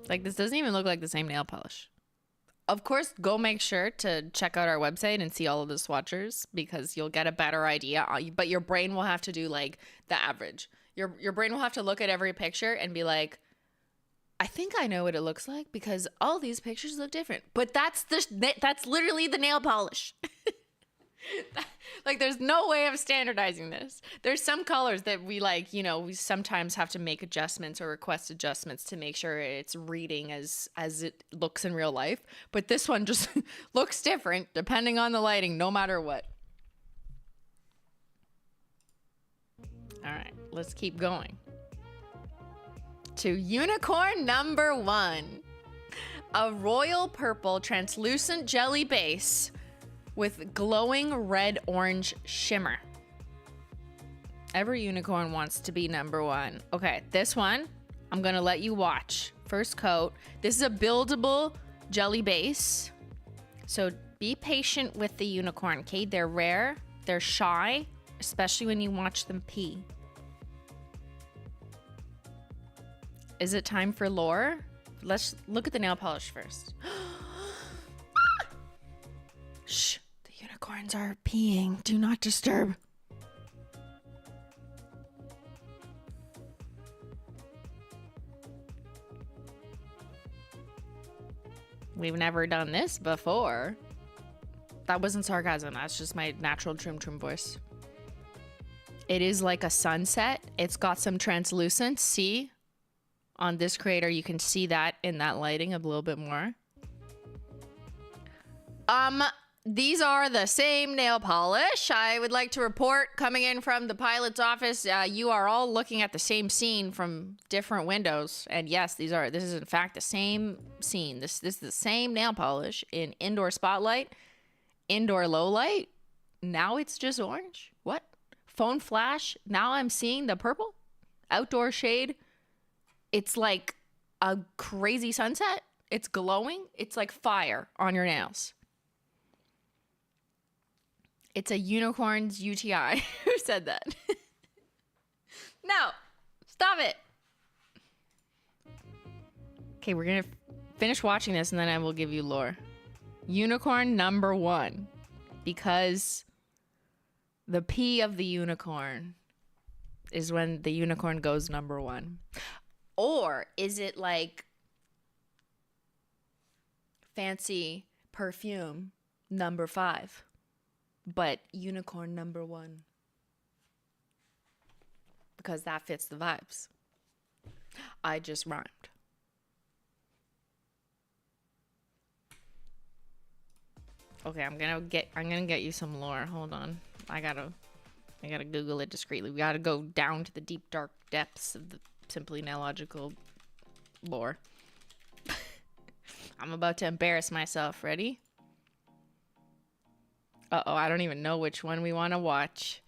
Like, this doesn't even look like the same nail polish. Of course, go make sure to check out our website and see all of the swatchers because you'll get a better idea. But your brain will have to do, like, the average. Your brain will have to look at every picture and be like, I think I know what it looks like because all these pictures look different. But that's literally the nail polish. Like, there's no way of standardizing this. There's some colors that we like, you know, we sometimes have to make adjustments or request adjustments to make sure it's reading as it looks in real life. But this one just looks different depending on the lighting, no matter what. All right, let's keep going. To unicorn number 1. A royal purple translucent jelly base with glowing red-orange shimmer. Every unicorn wants to be number 1. Okay, this one, I'm gonna let you watch. First coat. This is a buildable jelly base. So be patient with the unicorn, okay? They're rare, they're shy, especially when you watch them pee. Is it time for lore? Let's look at the nail polish first. Shh. Unicorns are peeing. Do not disturb. We've never done this before. That wasn't sarcasm. That's just my natural trim voice. It is like a sunset. It's got some translucence. See? On this creator, you can see that in that lighting a little bit more. These are the same nail polish. I would like to report, coming in from the pilot's office, you are all looking at the same scene from different windows. And yes, this is in fact the same scene. This is the same nail polish in indoor spotlight, indoor low light. Now it's just orange. What? Phone flash. Now I'm seeing the purple. Outdoor shade. It's like a crazy sunset. It's glowing. It's like fire on your nails. It's a unicorn's UTI. Who said that? No, stop it. Okay, we're gonna finish watching this and then I will give you lore. Unicorn number 1, because the P of the unicorn is when the unicorn goes number 1. Or is it like fancy perfume number 5? But unicorn number 1. Because that fits the vibes. I just rhymed. Okay, I'm gonna get you some lore. Hold on. I gotta Google it discreetly. We gotta go down to the deep dark depths of the Simplynailogical lore. I'm about to embarrass myself. Ready? Uh-oh, I don't even know which one we want to watch.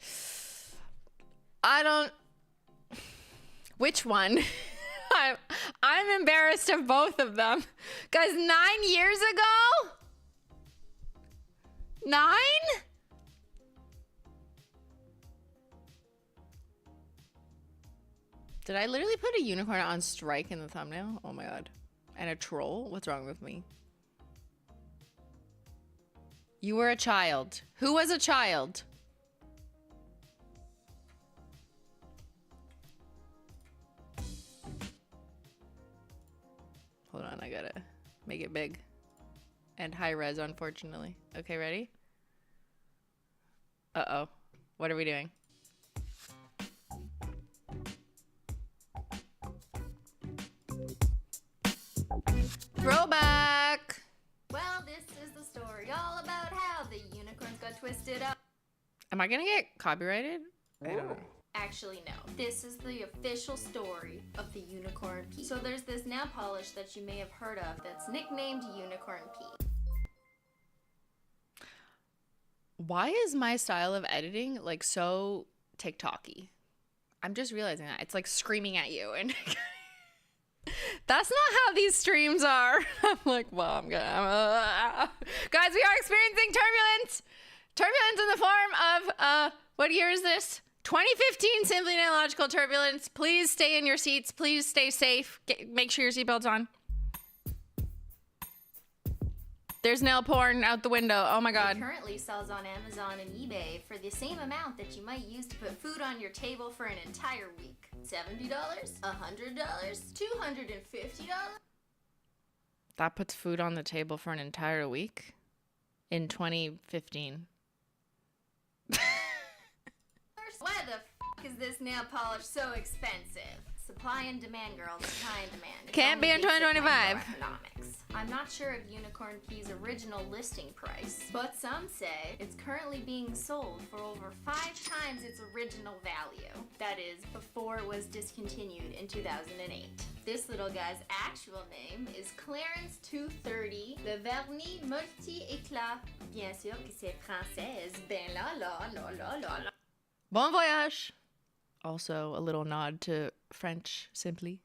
Which one? I'm embarrassed of both of them. Because 9 years ago? 9? Did I literally put a unicorn on strike in the thumbnail? Oh my god. And a troll? What's wrong with me? You were a child. Who was a child? Hold on, I gotta make it big. And high res, unfortunately. Okay, ready? Uh-oh. What are we doing? Throwback! Well, this is the story all about how the unicorns got twisted up. Am I gonna get copyrighted? I don't know. Actually, no. This is the official story of the unicorn pea. So there's this nail polish that you may have heard of that's nicknamed unicorn pea. Why is my style of editing like so TikTok-y? I'm just realizing that. It's like screaming at you and that's not how these streams are. I'm like, well, I'm gonna... Guys, we are experiencing turbulence. Turbulence in the form of, what year is this? 2015 Simplynailogical turbulence. Please stay in your seats. Please stay safe. Make sure your seatbelt's on. There's nail porn out the window. Oh my It god. currently sells on Amazon and eBay for the same amount that you might use to put food on your table for an entire week. $70? $100? $250? That puts food on the table for an entire week in 2015. Why the f is this nail polish so expensive? Supply and demand, girl. Supply and demand. It's Can't be only in basic 2025. microeconomics. I'm not sure of Unicorn Pea's original listing price, but some say it's currently being sold for over 5 times its original value. That is, before it was discontinued in 2008. This little guy's actual name is Clarence 230, le vernis multi-éclat. Bien sûr que c'est française. Ben la la la la la la. Bon Voyage. Also a little nod to French, simply.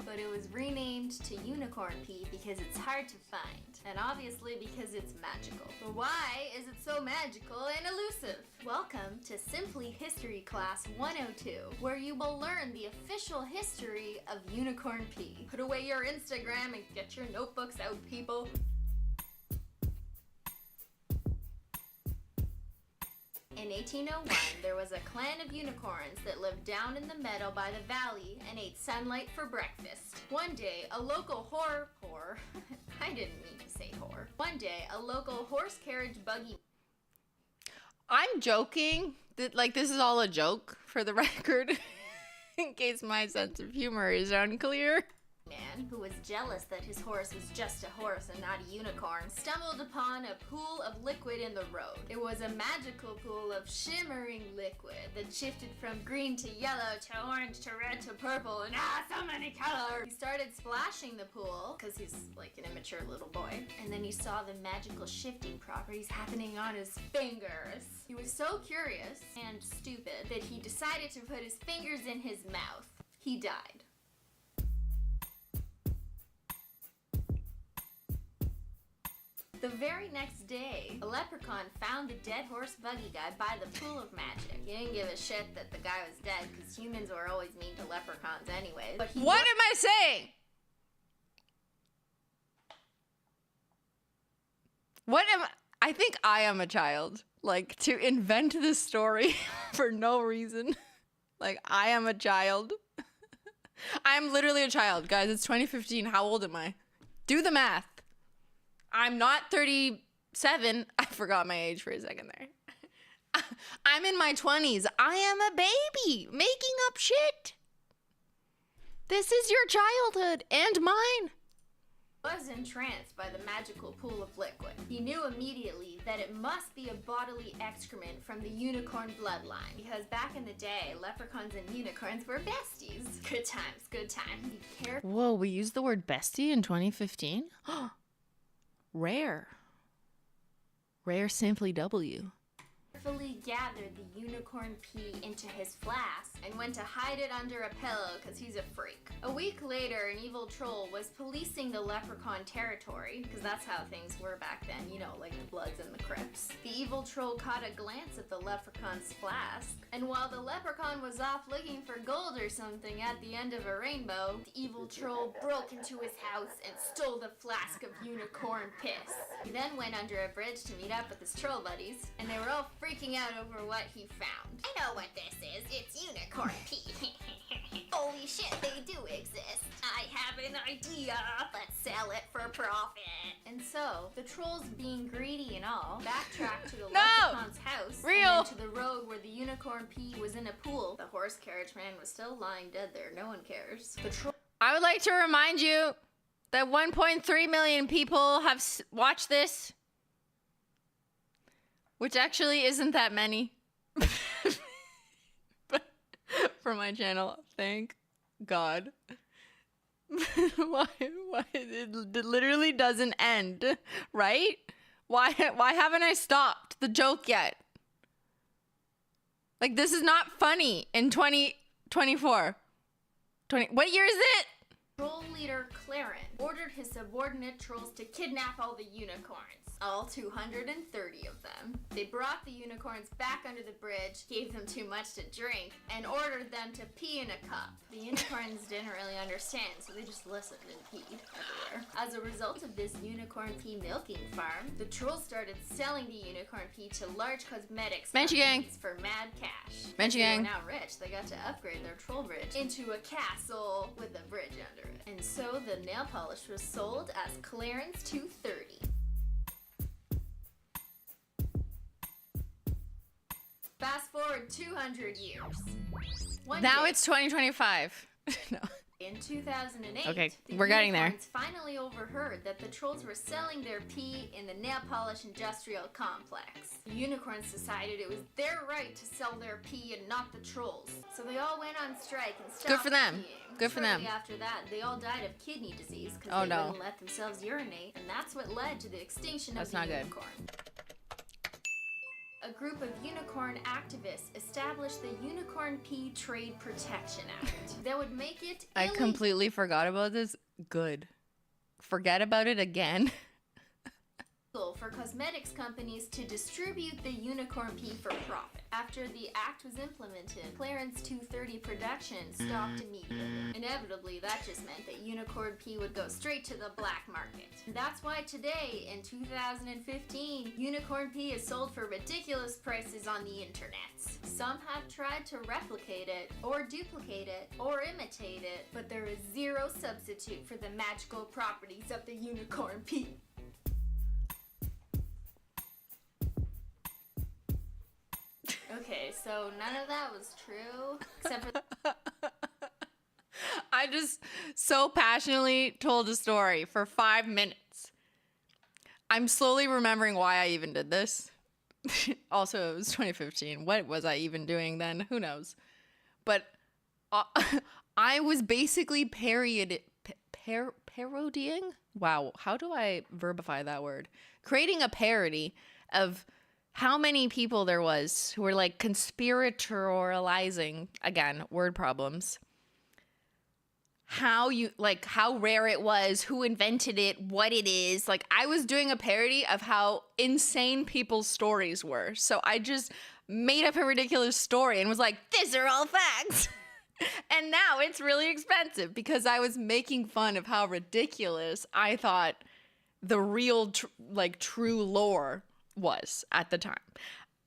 But it was renamed to Unicorn Pea because it's hard to find, and obviously because it's magical. But why is it so magical and elusive? Welcome to Simply History Class 102, where you will learn the official history of Unicorn Pea. Put away your Instagram and get your notebooks out, people. In 1801, there was a clan of unicorns that lived down in the meadow by the valley and ate sunlight for breakfast. One day, a local I didn't mean to say whore. One day, a local horse carriage buggy I'm joking. Like, this is all a joke, for the record. In case my sense of humor is unclear. man, who was jealous that his horse was just a horse and not a unicorn, stumbled upon a pool of liquid in the road. It was a magical pool of shimmering liquid that shifted from green to yellow to orange to red to purple and so many colors. He started splashing the pool because he's like an immature little boy, and then he saw the magical shifting properties happening on his fingers. He was so curious and stupid that he decided to put his fingers in his mouth. He died. The very next day, a leprechaun found the dead horse buggy guy by the pool of magic. He didn't give a shit that the guy was dead because humans were always mean to leprechauns anyways. But What am I saying? I think I am a child. Like, to invent this story for no reason. Like, I am a child. I'm literally a child. Guys, it's 2015. How old am I? Do the math. I'm not 37. I forgot my age for a second there. I'm in my 20s. I am a baby making up shit. This is your childhood and mine. Was entranced by the magical pool of liquid. He knew immediately that it must be a bodily excrement from the unicorn bloodline, because back in the day, leprechauns and unicorns were besties. Good times, good times. Be careful. Whoa, we used the word bestie in 2015? Rare. Rare simply W. Carefully gathered the unicorn pea into his flask and went to hide it under a pillow because he's a freak. A week later, an evil troll was policing the leprechaun territory, because that's how things were back then, you know, like the Bloods and the Crips. The evil troll caught a glance at the leprechaun's flask, and while the leprechaun was off looking for gold or something at the end of a rainbow, the evil troll broke into his house and stole the flask of unicorn piss. He then went under a bridge to meet up with his troll buddies, and they were all freaking out over what he found. I know what this is. It's unicorn pea. Holy shit, they do exist. I have an idea. Let's sell it for profit. And so, the trolls, being greedy and all, backtracked to the leprechaun's house Real. and then to the road where the unicorn pea was in a pool. The horse carriage man was still lying dead there. No one cares. The troll I would like to remind you that 1.3 million people have watched this. Which actually isn't that many. But for my channel, thank God. Why it literally doesn't end, right? Why haven't I stopped the joke yet? Like, this is not funny in 2024. What year is it? troll leader Clarence ordered his subordinate trolls to kidnap all the unicorns. all 230 of them. They brought the unicorns back under the bridge, gave them too much to drink, and ordered them to pee in a cup. The unicorns didn't really understand, so they just listened and peed everywhere. As a result of this unicorn pee milking farm, the trolls started selling the unicorn pee to large cosmetics companies for mad cash. They were now rich. They got to upgrade their troll bridge into a castle with a bridge under it. And so the nail polish was sold as Clarence 230. Fast forward 200 years. Now it's 2025. No. In 2008, okay, the we're getting there. unicorns finally overheard that the trolls were selling their pee in the nail polish industrial complex. The unicorns decided it was their right to sell their pee and not the trolls. So they all went on strike and stopped Good for them. peeing. Good for them. Shortly after that, they all died of kidney disease because Oh, they no. wouldn't let themselves urinate, and that's what led to the extinction That's of the not good. unicorn. A group of unicorn activists established the Unicorn Pee Trade Protection Act that would make it I illegal. completely forgot about this. Good. Forget about it again. For cosmetics companies to distribute the unicorn pee for profit. After the act was implemented, Clarence 230 production stopped immediately. Inevitably, that just meant that unicorn pee would go straight to the black market. That's why today, in 2015, unicorn pee is sold for ridiculous prices on the internet. Some have tried to replicate it, or duplicate it, or imitate it, but there is zero substitute for the magical properties of the unicorn pee. Okay, so none of that was true, except for I just so passionately told a story for 5 minutes. I'm slowly remembering why I even did this. Also, it was 2015. What was I even doing then? Who knows? But I was basically parodying. Wow, how do I verbify that word? Creating a parody of how many people there was who were like conspiratorializing, again, word problems, how rare it was, who invented it, what it is. Like, I was doing a parody of how insane people's stories were. So I just made up a ridiculous story and was like, these are all facts. And now it's really expensive because I was making fun of how ridiculous I thought the real true lore was at the time.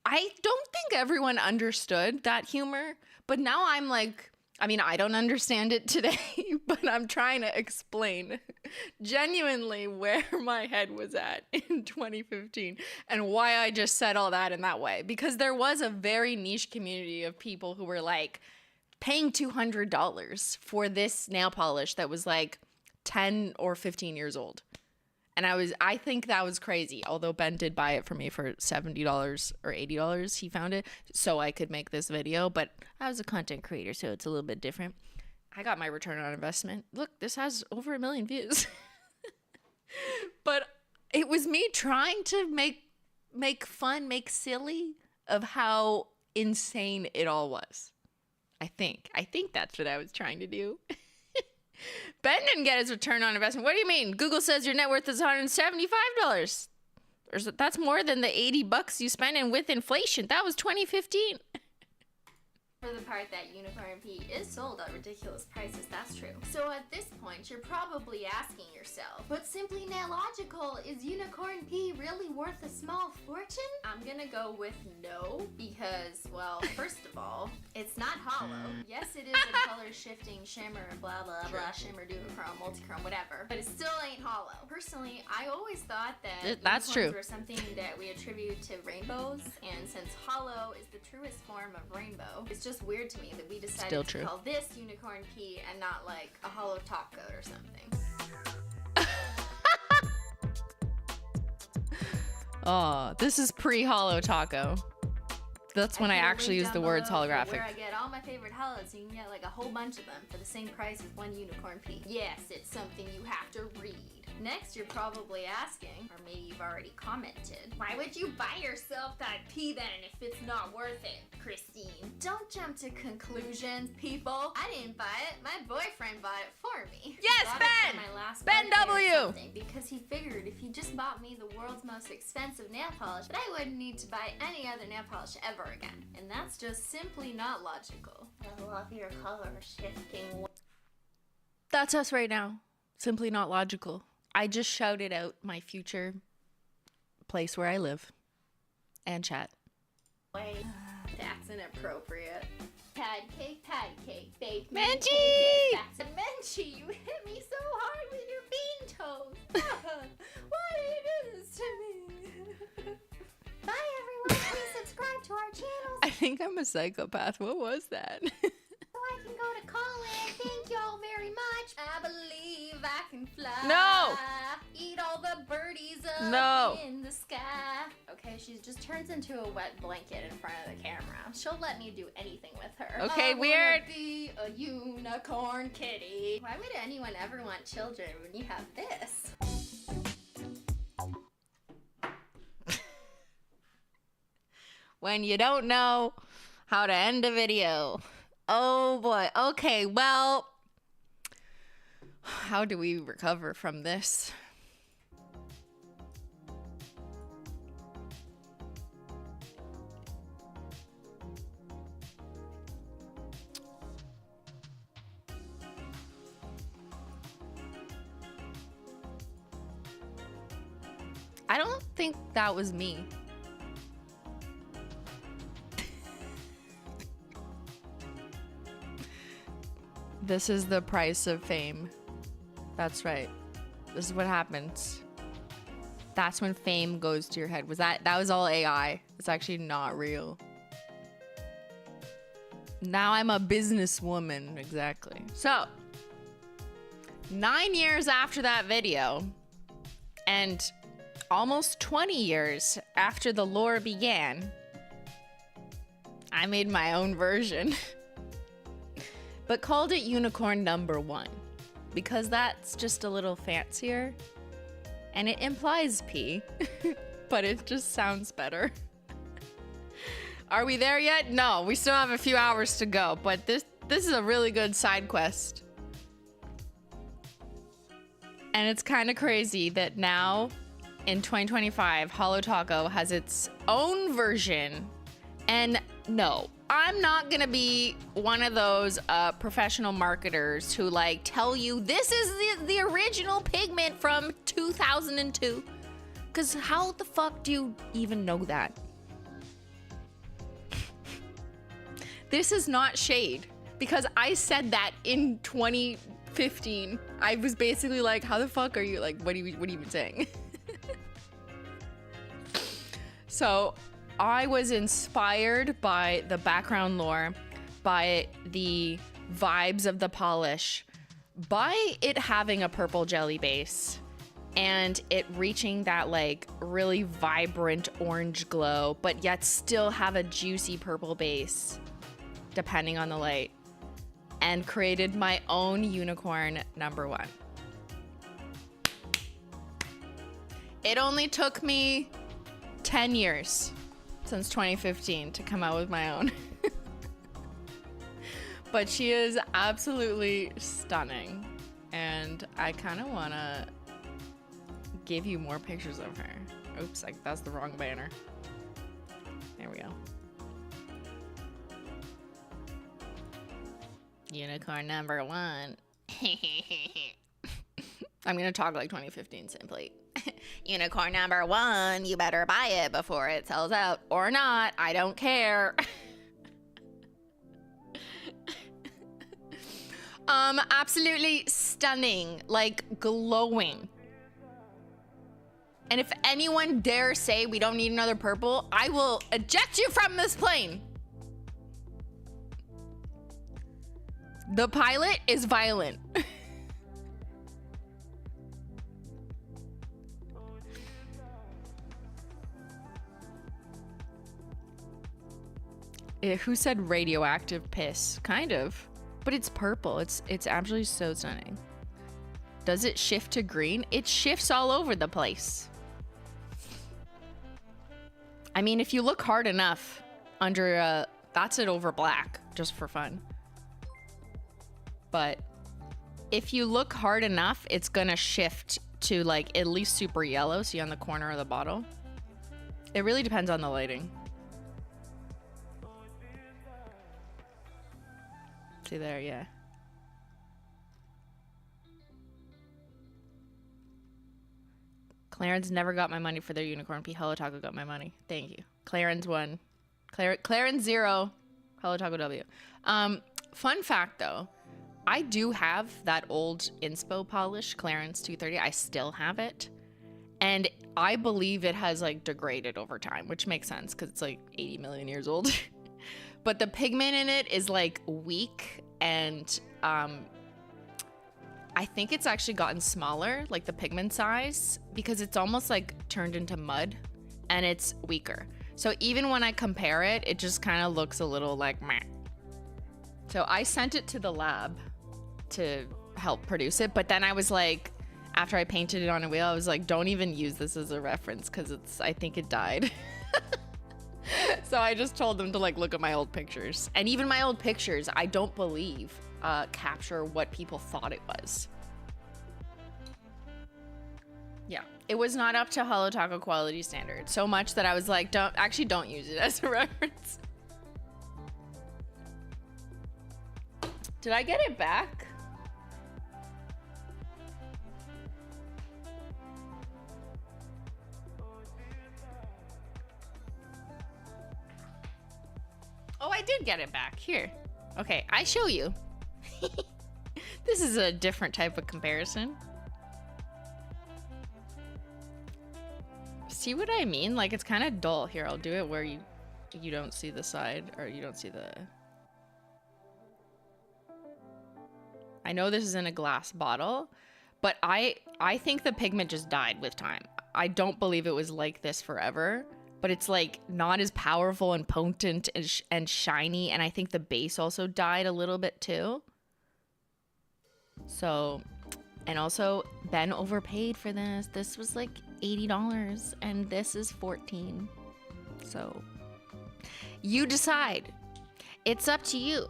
I don't think everyone understood that humor, but now I'm like, I mean, I don't understand it today, but I'm trying to explain genuinely where my head was at in 2015 and why I just said all that in that way. Because there was a very niche community of people who were like paying $200 for this nail polish that was like 10 or 15 years old. And I think that was crazy. Although Ben did buy it for me for $70 or $80. He found it so I could make this video. But I was a content creator, so it's a little bit different. I got my return on investment. Look, this has over 1 million views. But it was me trying to make fun, make silly of how insane it all was. I think that's what I was trying to do. Ben didn't get his return on investment. What do you mean? Google says your net worth is $175. That's more than the $80 you spent in with inflation. That was 2015. for the part that unicorn pee is sold at ridiculous prices, that's true. So at this point, you're probably asking yourself, but Simplynailogical, is unicorn pee really worth a small fortune? I'm gonna go with no, because, well, first of all, it's not hollow. Yes, it is a color shifting shimmer, blah, blah, blah, shimmer, duochrome, multichrome, whatever, but it still ain't hollow. Personally, I always thought that that's unicorns true. were something that we attribute to rainbows, and since hollow is the truest form of rainbow, it's just weird to me that we decided to call this unicorn pee and not like a hollow taco or something. Oh, this is pre-hollow taco. That's when I can actually link use the down words below holographic. Where I get all my favorite hollows, so you can get like a whole bunch of them for the same price as one unicorn pee. Yes, it's something you have to read. Next, you're probably asking, or maybe you've already commented, why would you buy yourself that pee then if it's not worth it, Christine? Don't jump to conclusions, people. I didn't buy it. My boyfriend bought it for me. Yes, Bought it Ben! for my last Ben birthday or W! something, because he figured if he just bought me the world's most expensive nail polish, that I wouldn't need to buy any other nail polish ever again. And that's just simply not logical. I love your color shifting. That's us right now. Simply not logical. I just shouted out my future place where I live and chat. Wait, that's inappropriate. Patty cake, baked Menchie! That's a Menchie. You hit me so hard with your bean toes. Why did you do this to me? Bye everyone. Please subscribe to our channel I think I'm a psychopath. What was that? so I can go to college. Thank y'all very much. I believe I can fly. No! Eat all the birdies up No. in the sky. Okay, she just turns into a wet blanket in front of the camera. She'll let me do anything with her. Okay, I weird. wanna be a unicorn kitty. Why would anyone ever want children when you have this? When you don't know how to end a video. Oh boy. Okay, well, how do we recover from this? I don't think that was me. This is the price of fame. That's right. This is what happens. That's when fame goes to your head. That was all AI. It's actually not real. Now I'm a businesswoman. Exactly. So, 9 years after that video, and almost 20 years after the lore began, I made my own version. But called it Unicorn Number 1 because that's just a little fancier and it implies P, but it just sounds better. Are we there yet? No, we still have a few hours to go, but this is a really good side quest. And it's kind of crazy that now in 2025, Holo Taco has its own version. And no, I'm not gonna be one of those professional marketers who like tell you this is the original pigment from 2002. Cause how the fuck do you even know that? This is not shade because I said that in 2015. I was basically like, how the fuck are you like, what are you even saying? So I was inspired by the background lore, by the vibes of the polish, by it having a purple jelly base and it reaching that like really vibrant orange glow, but yet still have a juicy purple base, depending on the light, and created my own Unicorn Number 1. It only took me 10 years since 2015 to come out with my own. But she is absolutely stunning. And I kind of want to give you more pictures of her. Oops, that's the wrong banner. There we go. Unicorn Number 1. I'm going to talk like 2015 simply. Unicorn Number 1, you better buy it before it sells out. Or not, I don't care. Absolutely stunning, like glowing. And if anyone dare say we don't need another purple, I will eject you from this plane. The pilot is violent. Who said radioactive piss? Kind of. But it's purple. It's actually so stunning. Does it shift to green? It shifts all over the place. I mean, if you look hard enough under, that's it over black, just for fun. But if you look hard enough, it's gonna shift to like at least super yellow, see on the corner of the bottle. It really depends on the lighting. See there, yeah. Clarence never got my money for their unicorn pea. Hello Taco got my money. Thank you. Clarence won. Clarence 0. Hello Taco W. Fun fact though, I do have that old inspo polish, Clarence 230. I still have it. And I believe it has like degraded over time, which makes sense because it's like 80 million years old. But the pigment in it is like weak, and I think it's actually gotten smaller, like the pigment size, because it's almost like turned into mud and it's weaker. So even when I compare it, it just kind of looks a little like meh. So I sent it to the lab to help produce it, but then I was like, after I painted it on a wheel, I was like, don't even use this as a reference because I think it died. So I just told them to like look at my old pictures. And even my old pictures, I don't believe capture what people thought it was. Yeah, it was not up to Holo Taco quality standard. So much that I was like, don't use it as a reference. Did I get it back? Oh, I did get it back. Here. Okay, I show you. This is a different type of comparison. See what I mean? Like, it's kind of dull. Here, I'll do it where you don't see the side, or you don't see the... I know this is in a glass bottle, but I think the pigment just died with time. I don't believe it was like this forever. But it's like not as powerful and potent and shiny. And I think the base also died a little bit too. So, and also Ben overpaid for this. This was like $80 and this is $14. So you decide. It's up to you.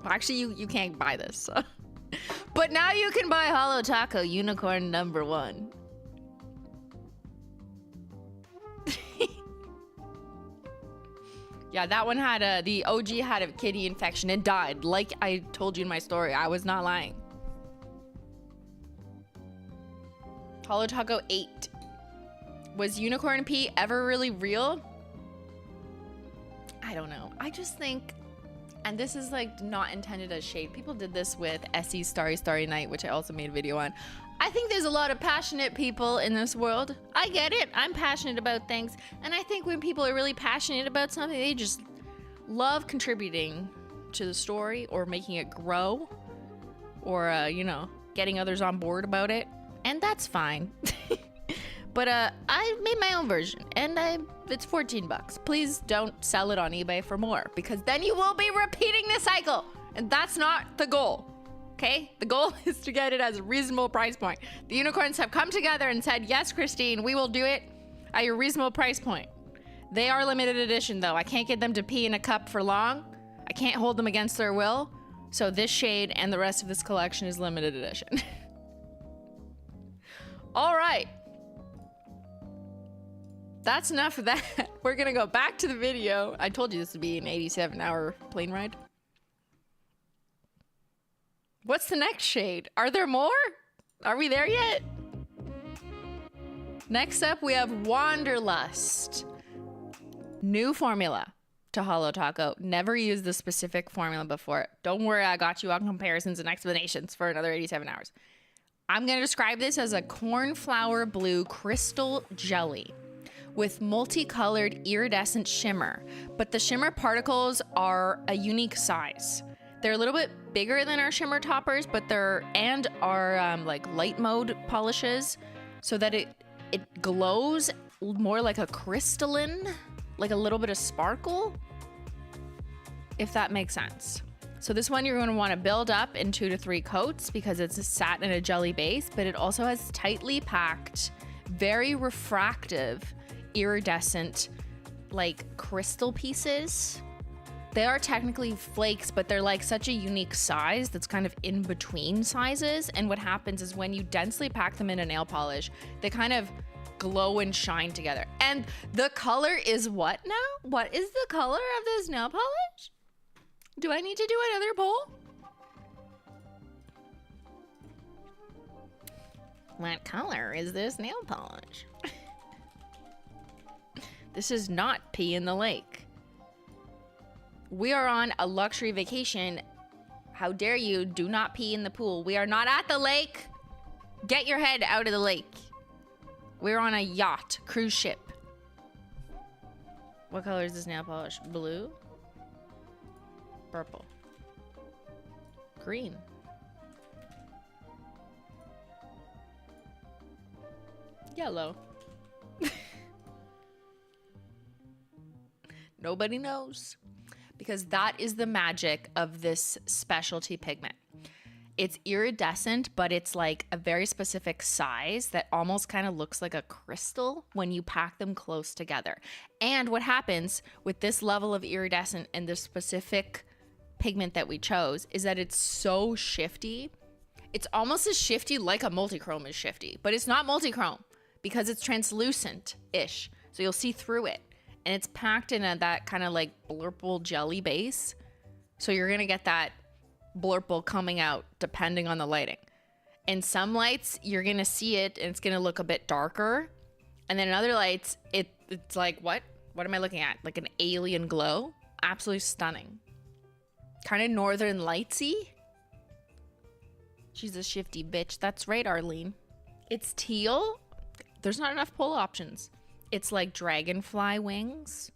Actually, you can't buy this. So. But now you can buy Holo Taco Unicorn #1. Yeah, that one had the OG had a kitty infection and died. Like I told you in my story, I was not lying. Holo Taco 8. Was unicorn pea ever really real? I don't know. I just think, and this is like not intended as shade. People did this with Essie's Starry Starry Night, which I also made a video on. I think there's a lot of passionate people in this world. I get it. I'm passionate about things. And I think when people are really passionate about something, they just love contributing to the story or making it grow or, you know, getting others on board about it. And that's fine. But I made my own version and it's $14. Please don't sell it on eBay for more because then you will be repeating the cycle. And that's not the goal. Okay, the goal is to get it as a reasonable price point. The unicorns have come together and said, yes, Christine, we will do it at your reasonable price point. They are limited edition though. I can't get them to pee in a cup for long. I can't hold them against their will. So this shade and the rest of this collection is limited edition. All right. That's enough of that. We're gonna go back to the video. I told you this would be an 87-hour plane ride. What's the next shade? Are there more? Are we there yet? Next up, we have Wanderlust. New formula to Holo Taco. Never used the specific formula before. Don't worry, I got you on comparisons and explanations for another 87 hours. I'm going to describe this as a cornflower blue crystal jelly with multicolored iridescent shimmer, but the shimmer particles are a unique size. They're a little bit bigger than our shimmer toppers, but are like light mode polishes so that it glows more like a crystalline, like a little bit of sparkle, if that makes sense. So this one you're going to want to build up in 2 to 3 coats because it's sat in a jelly base, but it also has tightly packed, very refractive, iridescent, like crystal pieces. They are technically flakes, but they're like such a unique size that's kind of in between sizes. And what happens is when you densely pack them in a nail polish, they kind of glow and shine together. And the color is what now? What is the color of this nail polish? Do I need to do another poll? What color is this nail polish? This is not pee in the lake. We are on a luxury vacation. How dare you? Do not pee in the pool. We are not at the lake. Get your head out of the lake. We're on a yacht, cruise ship. What color is this nail polish? Blue? Purple? Green? Yellow? Nobody knows. Because that is the magic of this specialty pigment. It's iridescent, but it's like a very specific size that almost kind of looks like a crystal when you pack them close together. And what happens with this level of iridescent and this specific pigment that we chose is that it's so shifty. It's almost as shifty like a multichrome is shifty, but it's not multichrome because it's translucent-ish. So you'll see through it. And it's packed in that kind of like blurple jelly base. So you're going to get that blurple coming out depending on the lighting. In some lights, you're going to see it and it's going to look a bit darker. And then in other lights, it's like, what? What am I looking at? Like an alien glow? Absolutely stunning. Kind of Northern Lightsy. She's a shifty bitch. That's right, Arlene. It's teal. There's not enough pull options. It's like dragonfly wings.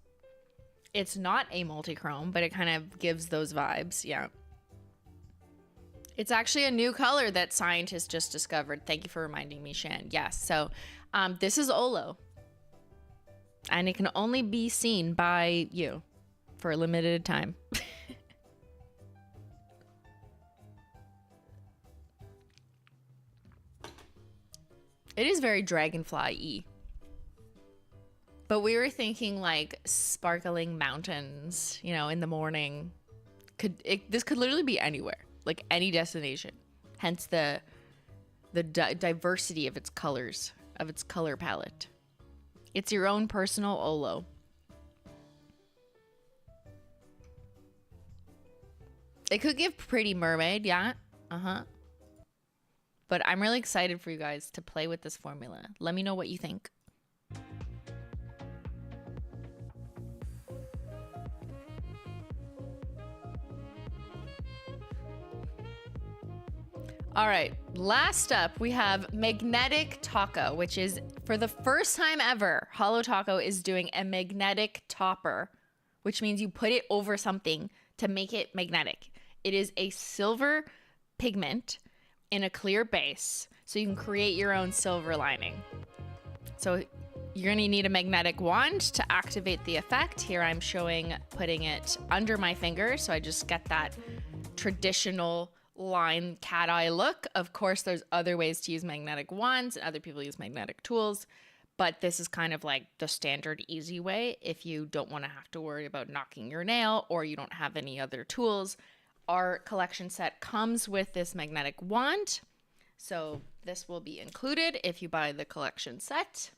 It's not a multichrome, but it kind of gives those vibes. Yeah. It's actually a new color that scientists just discovered. Thank you for reminding me, Shan. Yes. So this is HOLO. And it can only be seen by you for a limited time. It is very dragonfly-y. But we were thinking like sparkling mountains, you know, in the morning. This could literally be anywhere, like any destination. Hence the diversity of its colors, of its color palette. It's your own personal HOLO. It could give Pretty Mermaid, yeah. But I'm really excited for you guys to play with this formula. Let me know what you think. All right, last up, we have Magnetic Taco, which is, for the first time ever, HOLO Taco is doing a magnetic topper, which means you put it over something to make it magnetic. It is a silver pigment in a clear base, so you can create your own silver lining. So you're gonna need a magnetic wand to activate the effect. Here I'm showing putting it under my finger, so I just get that traditional line cat eye look. Of course, there's other ways to use magnetic wands and other people use magnetic tools, but this is kind of like the standard easy way if you don't want to have to worry about knocking your nail or you don't have any other tools. Our collection set comes with this magnetic wand, so this will be included if you buy the collection set.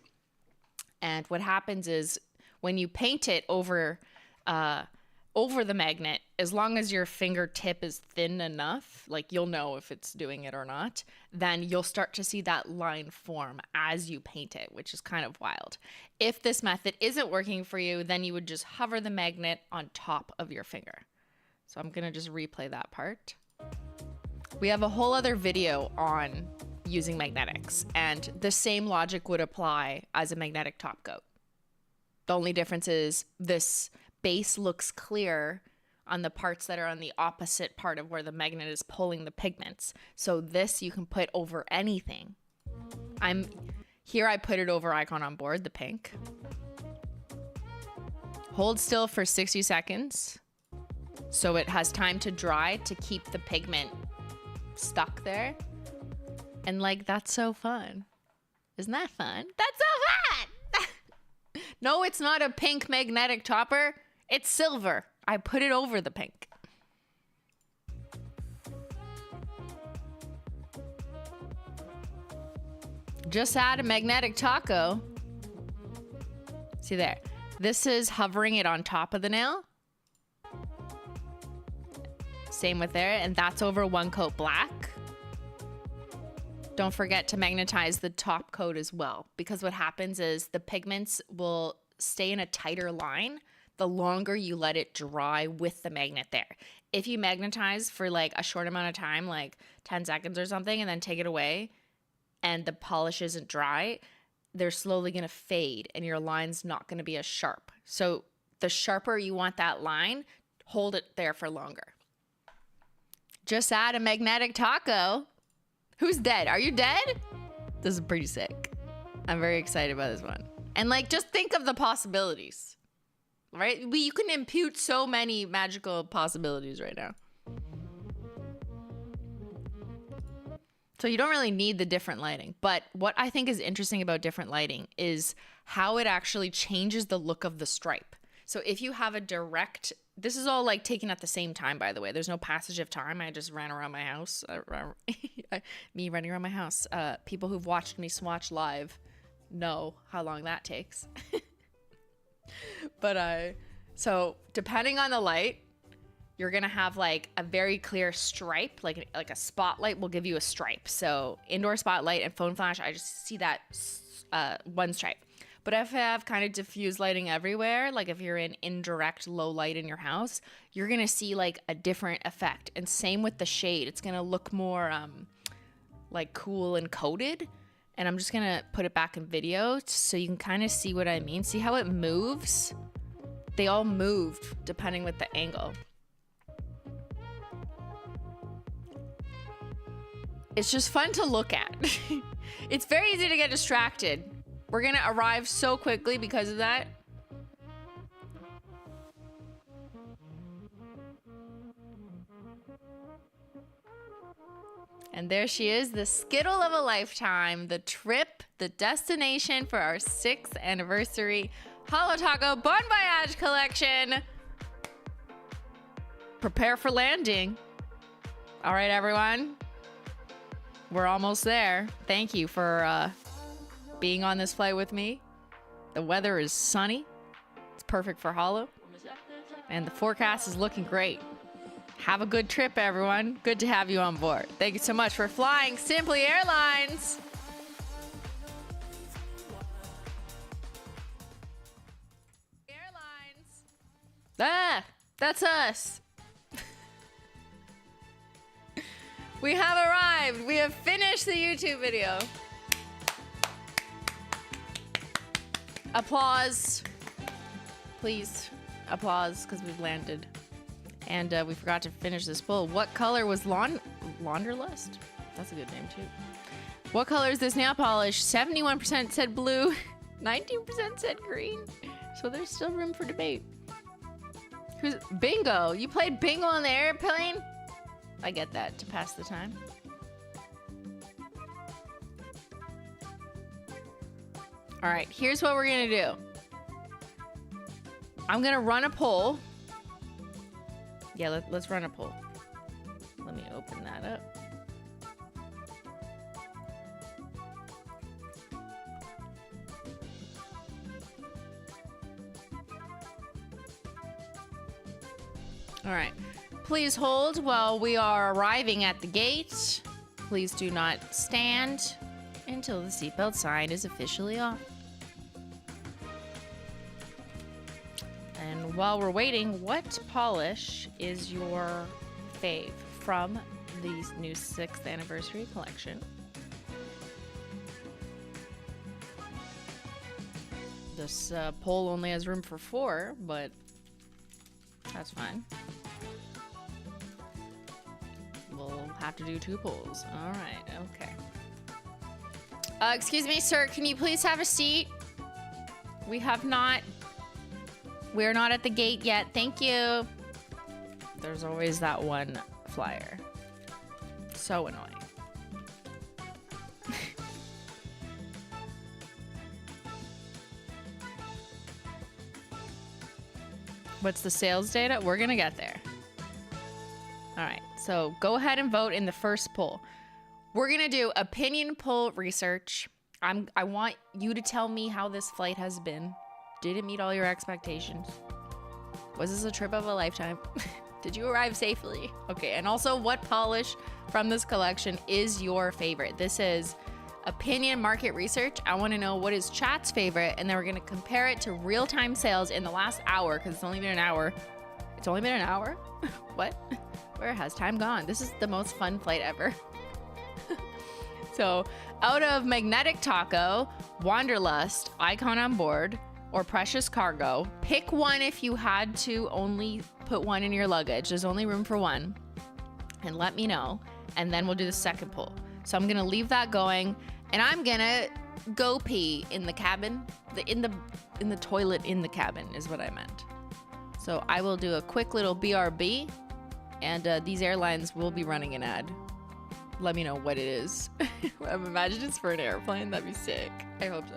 And what happens is when you paint it over the magnet, as long as your fingertip is thin enough, like you'll know if it's doing it or not, then you'll start to see that line form as you paint it, which is kind of wild. If this method isn't working for you, then you would just hover the magnet on top of your finger. So I'm gonna just replay that part. We have a whole other video on using magnetics, and the same logic would apply as a magnetic top coat. The only difference is this base looks clear on the parts that are on the opposite part of where the magnet is pulling the pigments. So this you can put over anything. I put it over Icon on Board, the pink. Hold still for 60 seconds. so it has time to dry to keep the pigment stuck there. And like, that's so fun. Isn't that fun? That's so fun! No, it's not a pink magnetic topper. It's silver. I put it over the pink. Just add a magnetic taco. See there. This is hovering it on top of the nail. Same with there, and that's over one coat black. Don't forget to magnetize the top coat as well, because what happens is the pigments will stay in a tighter line the longer you let it dry with the magnet there. If you magnetize for like a short amount of time, like 10 seconds or something, and then take it away and the polish isn't dry, they're slowly going to fade and your line's not going to be as sharp. So the sharper you want that line, hold it there for longer. Just add a magnetic taco. Who's dead? Are you dead? This is pretty sick. I'm very excited about this one. And like, just think of the possibilities, right? You can impute so many magical possibilities right now. So you don't really need the different lighting. But what I think is interesting about different lighting is how it actually changes the look of the stripe. So if you have a direct, this is all like taken at the same time, by the way. There's no passage of time. I just ran around my house. Me running around my house. People who've watched me swatch live know how long that takes. But so depending on the light, you're gonna have like a very clear stripe, like a spotlight will give you a stripe. So indoor spotlight and phone flash, I just see that one stripe. But if I have kind of diffuse lighting everywhere, like if you're in indirect low light in your house, you're gonna see like a different effect. And same with the shade, it's gonna look more like cool and coated. And I'm just gonna put it back in video so you can kind of see what I mean. See how it moves? They all moved depending with the angle. It's just fun to look at. It's very easy to get distracted. We're gonna arrive so quickly because of that. And there she is, the Skittle of a lifetime, the trip, the destination for our 6th anniversary Holo Taco Bon Voyage Collection. Prepare for landing. All right, everyone. We're almost there. Thank you for being on this flight with me. The weather is sunny. It's perfect for holo. And the forecast is looking great. Have a good trip, everyone. Good to have you on board. Thank you so much for flying Simply Airlines. Airlines. Ah, that's us. We have arrived. We have finished the YouTube video. Applause. Please, applause, because we've landed. And we forgot to finish this poll. What color was Wanderlust? That's a good name, too. What color is this nail polish? 71% said blue. 19% said green. So there's still room for debate. Who's bingo? You played bingo on the airplane? I get that, to pass the time. All right, here's what we're gonna do. I'm gonna run a poll. Yeah, let's run a poll. Let me open that up. All right. Please hold while we are arriving at the gate. Please do not stand until the seatbelt sign is officially off. And while we're waiting, what polish is your fave from the new 6th anniversary collection? This poll only has room for 4, but that's fine. We'll have to do 2 polls. All right, okay. Excuse me, sir, can you please have a seat? We're not at the gate yet. Thank you. There's always that one flyer. So annoying. What's the sales data? We're gonna get there. All right, so go ahead and vote in the first poll. We're gonna do opinion poll research. I want you to tell me how this flight has been. Did it meet all your expectations? Was this a trip of a lifetime? Did you arrive safely? Okay, and also what polish from this collection is your favorite? This is opinion market research. I want to know what is chat's favorite, and then we're going to compare it to real-time sales in the last hour, because it's only been an hour. It's only been an hour? What? Where has time gone? This is the most fun flight ever. So out of Magnetic Taco, Wanderlust, Icon on Board, or Precious Cargo, pick one if you had to only put one in your luggage. There's only room for one. And let me know, and then we'll do the second poll. So I'm gonna leave that going, and I'm gonna go pee in the cabin. In the toilet in the cabin is what I meant. So I will do a quick little BRB, and these airlines will be running an ad. Let me know what it is. Imagine it's for an airplane. That'd be sick. I hope so.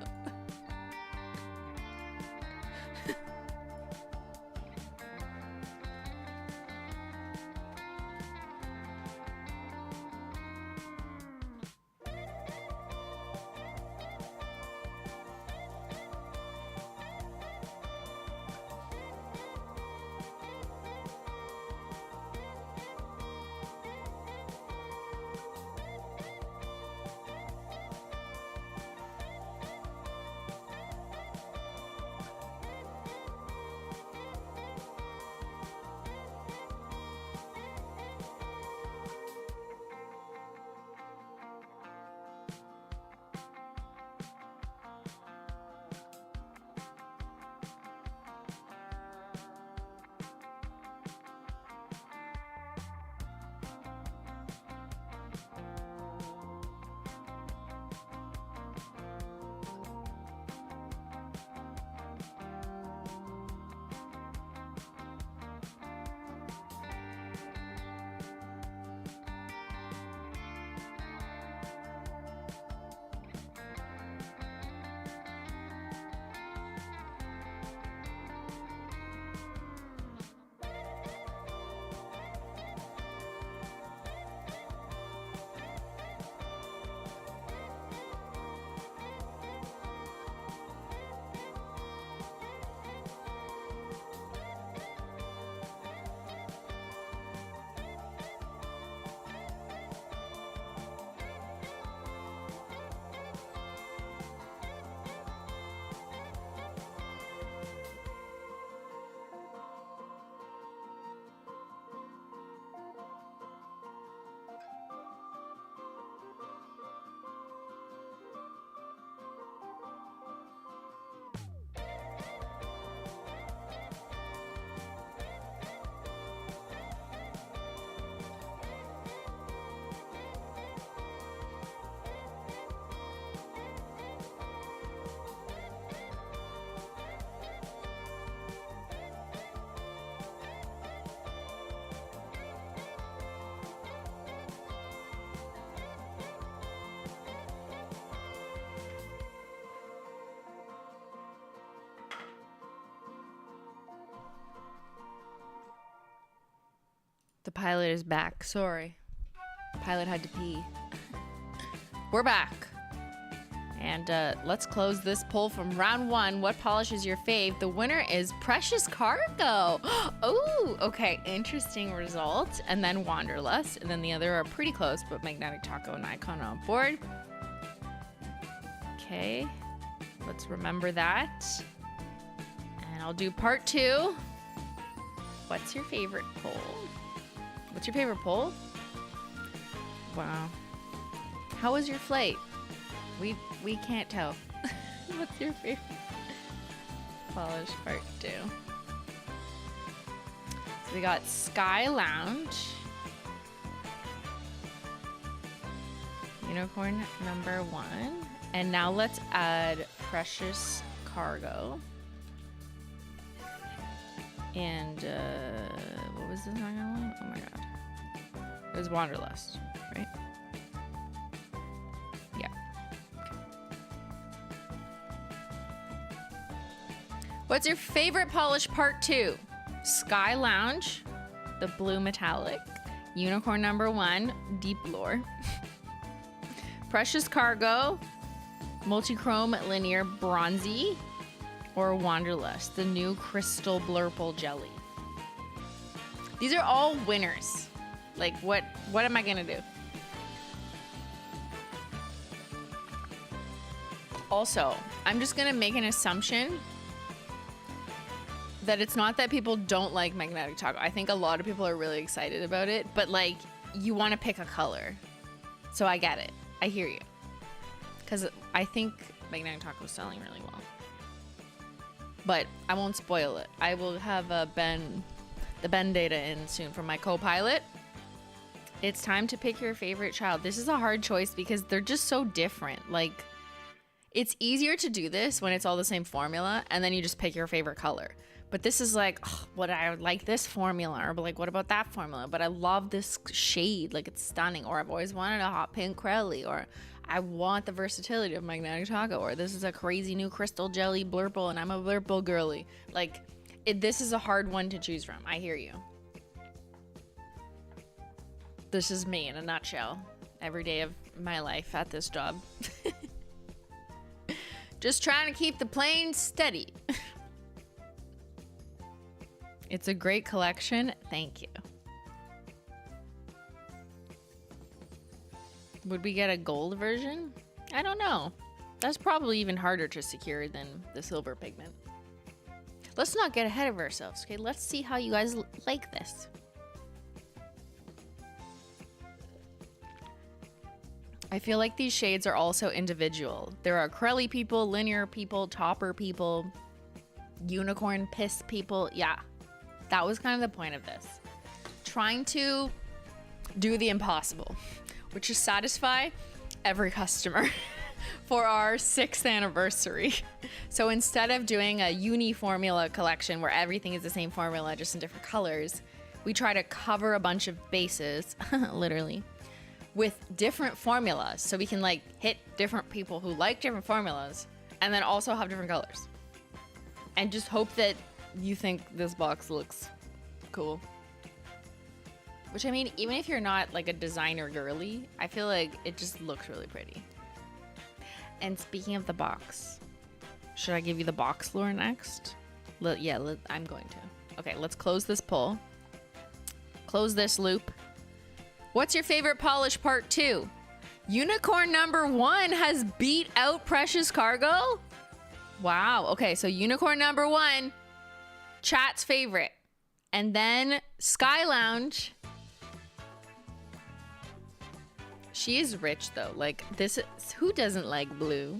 The pilot is back. Sorry. Pilot had to pee. We're back. And let's close this poll from round one. What polish is your fave? The winner is Precious Cargo. Oh, okay. Interesting results. And then Wanderlust. And then the other are pretty close, but Magnetic Taco and Icon on Board. Okay. Let's remember that. And I'll do part two. What's your favorite poll? What's your favorite poll? Wow. How was your flight? We can't tell. What's your favorite? Polish part two. So we got Sky Lounge. Unicorn number 1. And now let's add Precious Cargo. And what Was the second one? Oh my god. It was Wanderlust, right? Yeah. Okay. What's your favorite polish part 2? Sky Lounge, the blue metallic, Unicorn number 1, deep lore, Precious Cargo, multichrome linear bronzy, or Wanderlust, the new crystal blurple jelly. These are all winners. Like, what am I gonna do? Also, I'm just gonna make an assumption that it's not that people don't like magnetic taco. I think a lot of people are really excited about it, but like, you want to pick a color. So I get it. I hear you. Because I think magnetic taco is selling really well. But I won't spoil it. I will have the Ben data in soon from my co-pilot. It's time to pick your favorite child. This is a hard choice because they're just so different. Like, it's easier to do this when it's all the same formula and then you just pick your favorite color. But this is like, oh, what I would like this formula, or like, what about that formula? But I love this shade, like it's stunning. Or I've always wanted a hot pink Crowley, or I want the versatility of magnetic taco, or this is a crazy new crystal jelly blurple, and I'm a blurple girly. Like, this is a hard one to choose from. I hear you. This is me in a nutshell. Every day of my life at this job. Just trying to keep the plane steady. It's a great collection. Thank you. Would we get a gold version? I don't know. That's probably even harder to secure than the silver pigment. Let's not get ahead of ourselves, okay? Let's see how you guys like this. I feel like these shades are also individual. There are Crelly people, linear people, topper people, unicorn piss people. Yeah. That was kind of the point of this. Trying to do the impossible, which is satisfy every customer for our 6th anniversary. So instead of doing a uni-formula collection where everything is the same formula, just in different colors, we try to cover a bunch of bases, literally, with different formulas. So we can like hit different people who like different formulas and then also have different colors. And just hope that you think this box looks cool. Which, I mean, even if you're not like a designer girly, I feel like it just looks really pretty. And speaking of the box, should I give you the box lore next? I'm going to. Okay, let's close this pull. Close this loop. What's your favorite polish part 2? Unicorn number 1 has beat out Precious Cargo? Wow. Okay, so Unicorn number 1, chat's favorite. And then Sky Lounge. She is rich though. Like, this is, who doesn't like blue?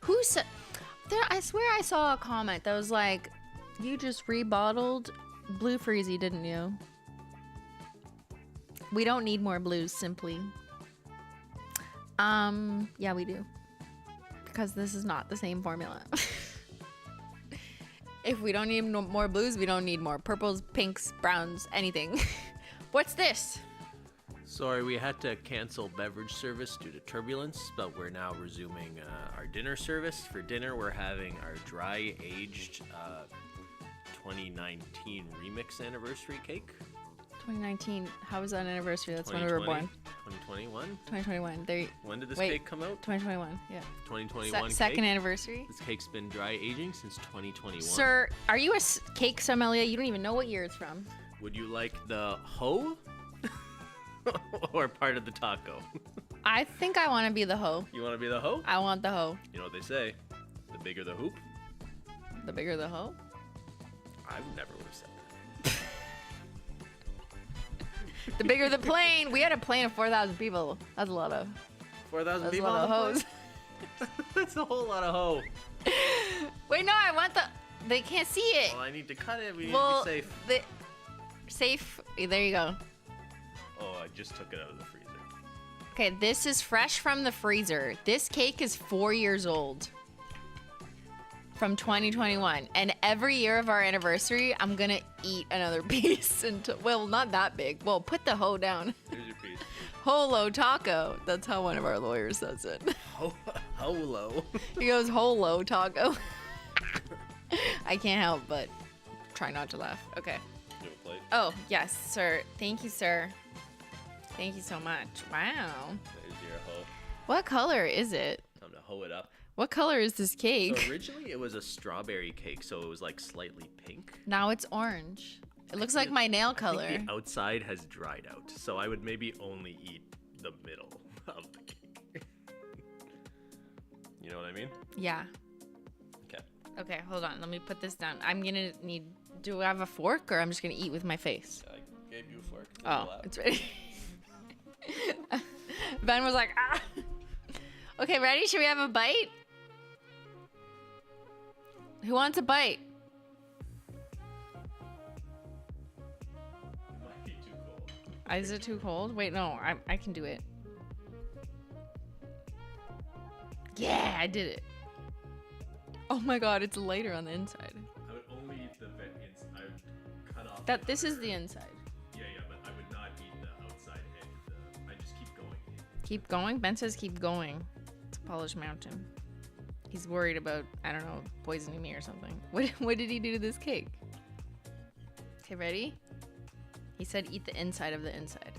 Who said there? I swear I saw a comment that was like, you just rebottled Blue Freezy, didn't you? We don't need more blues, simply. Yeah, we do. Because this is not the same formula. If we don't need more blues, we don't need more purples, pinks, browns, anything. What's this? Sorry, we had to cancel beverage service due to turbulence, but we're now resuming our dinner service. For dinner, we're having our dry-aged 2019 remix anniversary cake. 2019. How was that anniversary? That's when we were born. 2021? 2021. When did this cake come out? 2021, yeah. 2021 Second anniversary. This cake's been dry aging since 2021. Sir, are you a cake sommelier? You don't even know what year it's from. Would you like the hoe? Or part of the taco? I think I want to be the hoe. You want to be the hoe? I want the hoe. You know what they say? The bigger the hoop. The bigger the hoe? I never would have said that. The bigger the plane. We had a plane of 4,000 people. That's a lot of 4,000 that's people a lot on of the hoes. That's a whole lot of hoe. Wait, no, I want the... They can't see it. Well, I need to cut it. We need Well, to be safe. Safe. There you go. Oh, I just took it out of the freezer. Okay, this is fresh from the freezer. This cake is 4 years old. from 2021. And every year of our anniversary, I'm gonna eat another piece until, well, not that big. Well, put the hoe down. Here's your piece. Holo taco. That's how one of our lawyers says it. Holo. He goes, holo taco. I can't help but try not to laugh. Okay. You have a plate? Oh, yes, sir. Thank you, sir. Thank you so much. Wow. There's your hoe. What color is it? Time to hoe it up. What color is this cake? So originally it was a strawberry cake, so it was like slightly pink. Now it's orange. It looks like my nail I color. think the outside has dried out, so I would maybe only eat the middle of the cake. You know what I mean? Yeah. Okay. Okay, hold on. Let me put this down. I'm gonna need. Do I have a fork, or I'm just gonna eat with my face? I gave you a fork. Oh, it's ready. Ben was like, ah. Okay, ready? Should we have a bite? Who wants a bite? Might be too cold. Is it too cold? Wait, no, I can do it. Yeah, I did it. Oh my god, it's lighter on the inside. I would only eat the I would cut off. That this is the inside. Yeah, but I would not eat the outside end. I just keep going. Keep going? Ben says keep going. It's a polished mountain. He's worried about, I don't know, poisoning me or something. What did he do to this cake? Okay, ready? He said eat the inside of the inside.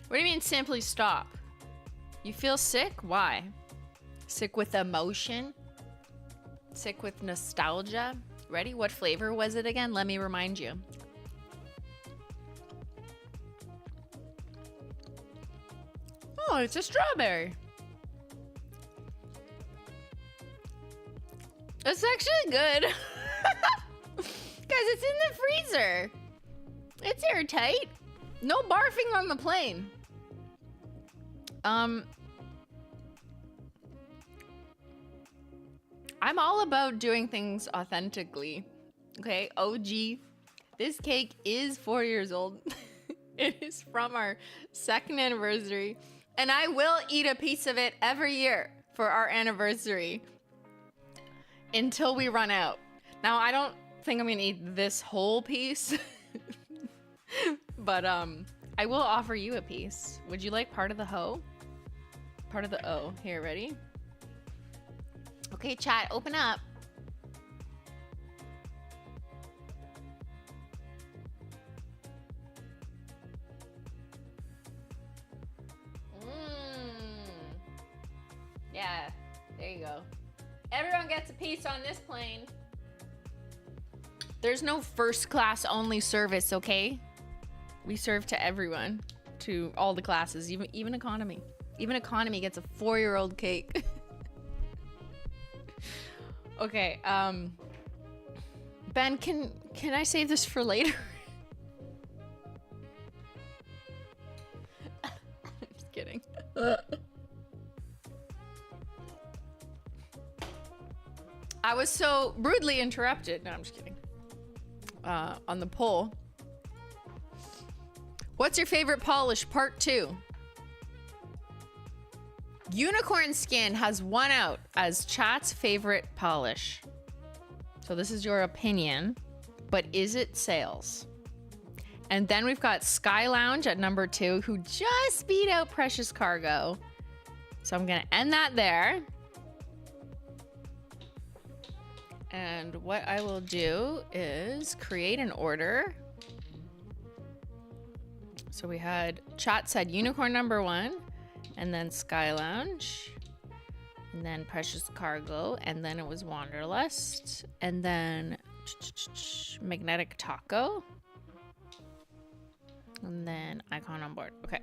What do you mean simply stop? You feel sick? Why? Sick with emotion? Sick with nostalgia? Ready? What flavor was it again? Let me remind you. Oh, it's a strawberry. It's actually good. Guys, it's in the freezer. It's airtight. No barfing on the plane. I'm all about doing things authentically. Okay, OG. This cake is 4 years old. It is from our 2nd anniversary. And I will eat a piece of it every year for our anniversary until we run out. Now, I don't think I'm gonna eat this whole piece, but I will offer you a piece. Would you like part of the hoe? Part of the O. Here, ready? Okay, chat, open up. Yeah, there you go. Everyone gets a piece on this plane. There's no first class only service, okay? We serve to everyone, to all the classes, even economy. Even economy gets a 4-year-old cake. Okay, Ben, can I save this for later? Just kidding. I was so rudely interrupted. No, I'm just kidding. On the poll. What's your favorite polish? Part 2. Unicorn Skin has won out as chat's favorite polish. So this is your opinion, but is it sales? And then we've got Sky Lounge at number 2, who just beat out Precious Cargo. So I'm gonna end that there. And what I will do is create an order. So we had, chat said Unicorn number 1, and then Sky Lounge, and then Precious Cargo, and then it was Wanderlust, and then Magnetic Taco, and then Icon on board. Okay.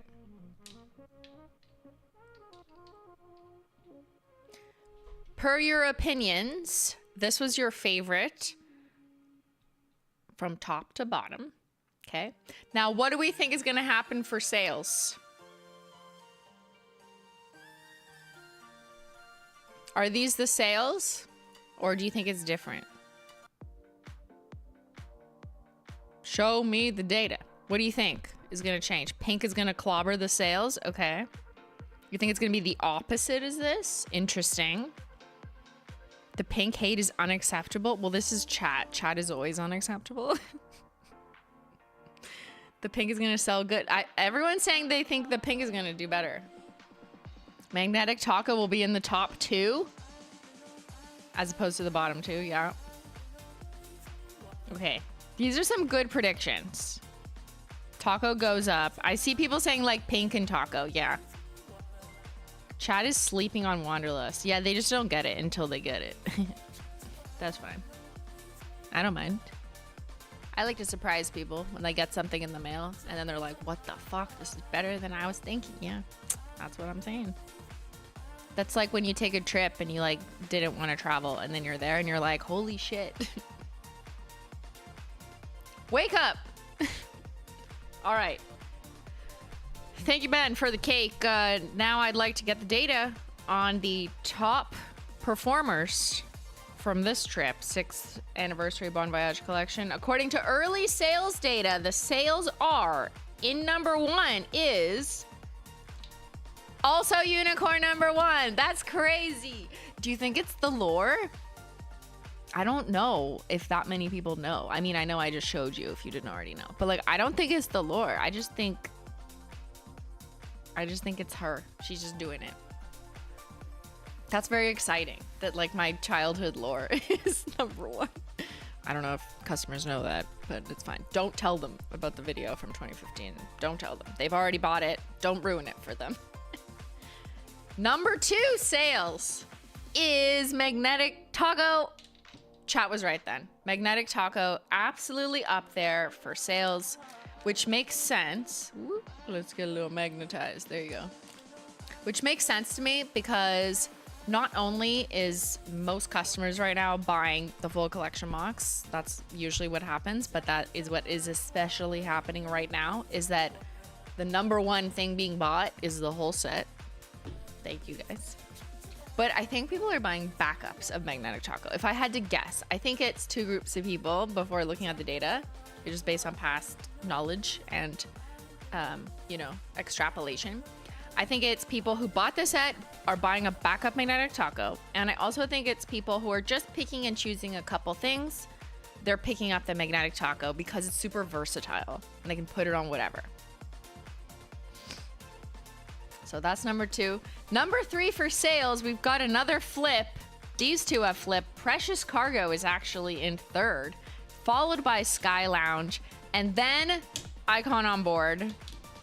Per your opinions, this was your favorite from top to bottom. Okay. Now, what do we think is going to happen for sales? Are these the sales, or do you think it's different? Show me the data. What do you think? is gonna change? Pink is gonna clobber the sales? Okay. You think it's gonna be the opposite as this? Interesting. The pink hate is unacceptable. Well, this is chat. Chat is always unacceptable. The pink is gonna sell good. Everyone's saying they think the pink is gonna do better. Magnetic taco will be in the top 2 as opposed to the bottom 2. Yeah. Okay. These are some good predictions. Taco goes up. I see people saying like pink and taco. Yeah. Chat is sleeping on Wanderlust. Yeah, they just don't get it until they get it. That's fine. I don't mind. I like to surprise people when they get something in the mail and then they're like, what the fuck? This is better than I was thinking. Yeah, that's what I'm saying. That's like when you take a trip and you like didn't want to travel and then you're there and you're like, holy shit. Wake up. All right. Thank you, Ben, for the cake. Now I'd like to get the data on the top performers from this trip, 6th anniversary Bon Voyage Collection. According to early sales data, the sales are in number 1 is also unicorn number 1. That's crazy. Do you think it's the lore? I don't know if that many people know. I mean, I know I just showed you if you didn't already know. But like, I don't think it's the lore. I just think it's her. She's just doing it. That's very exciting that like my childhood lore is number 1. I don't know if customers know that, but it's fine. Don't tell them about the video from 2015. Don't tell them. They've already bought it. Don't ruin it for them. Number 2 sales is Magnetic Taco. Chat was right then. Magnetic Taco absolutely up there for sales, which makes sense. Whoop, let's get a little magnetized. There you go. Which makes sense to me because not only is most customers right now buying the full collection box, that's usually what happens, but that is what is especially happening right now, is that the number 1 thing being bought is the whole set. Thank you guys. But I think people are buying backups of Magnetic Taco. If I had to guess, I think it's 2 groups of people before looking at the data. It's just based on past knowledge and, extrapolation. I think it's people who bought the set are buying a backup Magnetic Taco. And I also think it's people who are just picking and choosing a couple things. They're picking up the Magnetic Taco because it's super versatile and they can put it on whatever. So that's number 2. Number 3 for sales, we've got another flip. These 2 have flipped. Precious Cargo is actually in 3rd, followed by Sky Lounge, and then Icon on Board,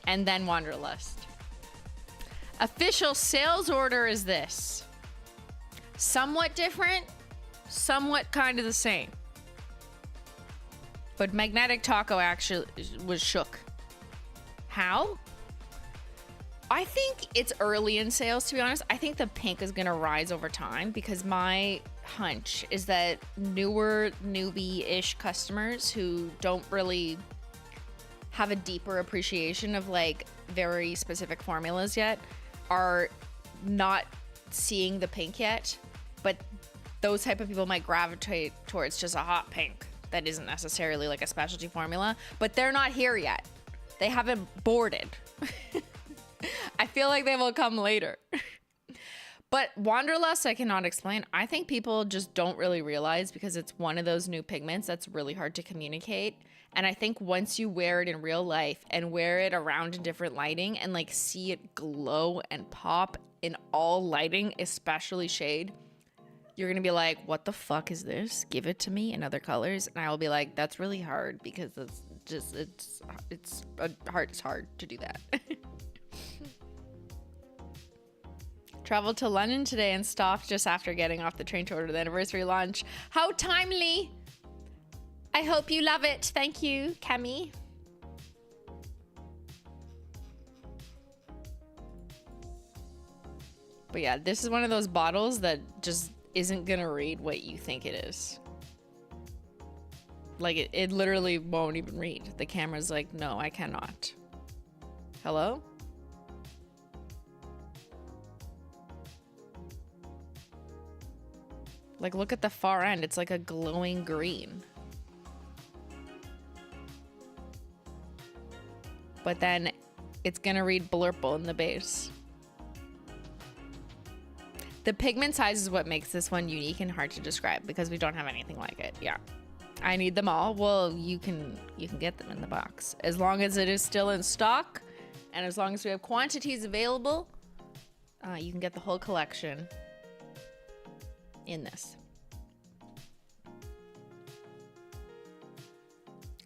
and then Wanderlust. Official sales order is this. Somewhat different, somewhat kind of the same. But Magnetic Taco actually was shook. How? I think it's early in sales, to be honest. I think the pink is going to rise over time because my hunch is that newer, newbie-ish customers who don't really have a deeper appreciation of like very specific formulas yet are not seeing the pink yet. But those type of people might gravitate towards just a hot pink that isn't necessarily like a specialty formula. But they're not here yet. They haven't boarded. I feel like they will come later. But Wanderlust, I cannot explain. I think people just don't really realize because it's one of those new pigments that's really hard to communicate. And I think once you wear it in real life and wear it around in different lighting and like see it glow and pop in all lighting, especially shade, you're gonna be like, what the fuck is this? Give it to me in other colors. And I will be like, that's really hard because it's hard to do that. Traveled to London today and stopped just after getting off the train to order the anniversary launch. How timely! I hope you love it. Thank you, Kemi. But yeah, this is one of those bottles that just isn't gonna read what you think it is. Like, it literally won't even read. The camera's like, no, I cannot. Hello? Like, look at the far end. It's like a glowing green. but then it's gonna read blurple in the base. The pigment size is what makes this one unique and hard to describe because we don't have anything like it. Yeah. I need them all. Well, you can get them in the box as long as it is still in stock, and as long as we have quantities available, you can get the whole collection in this.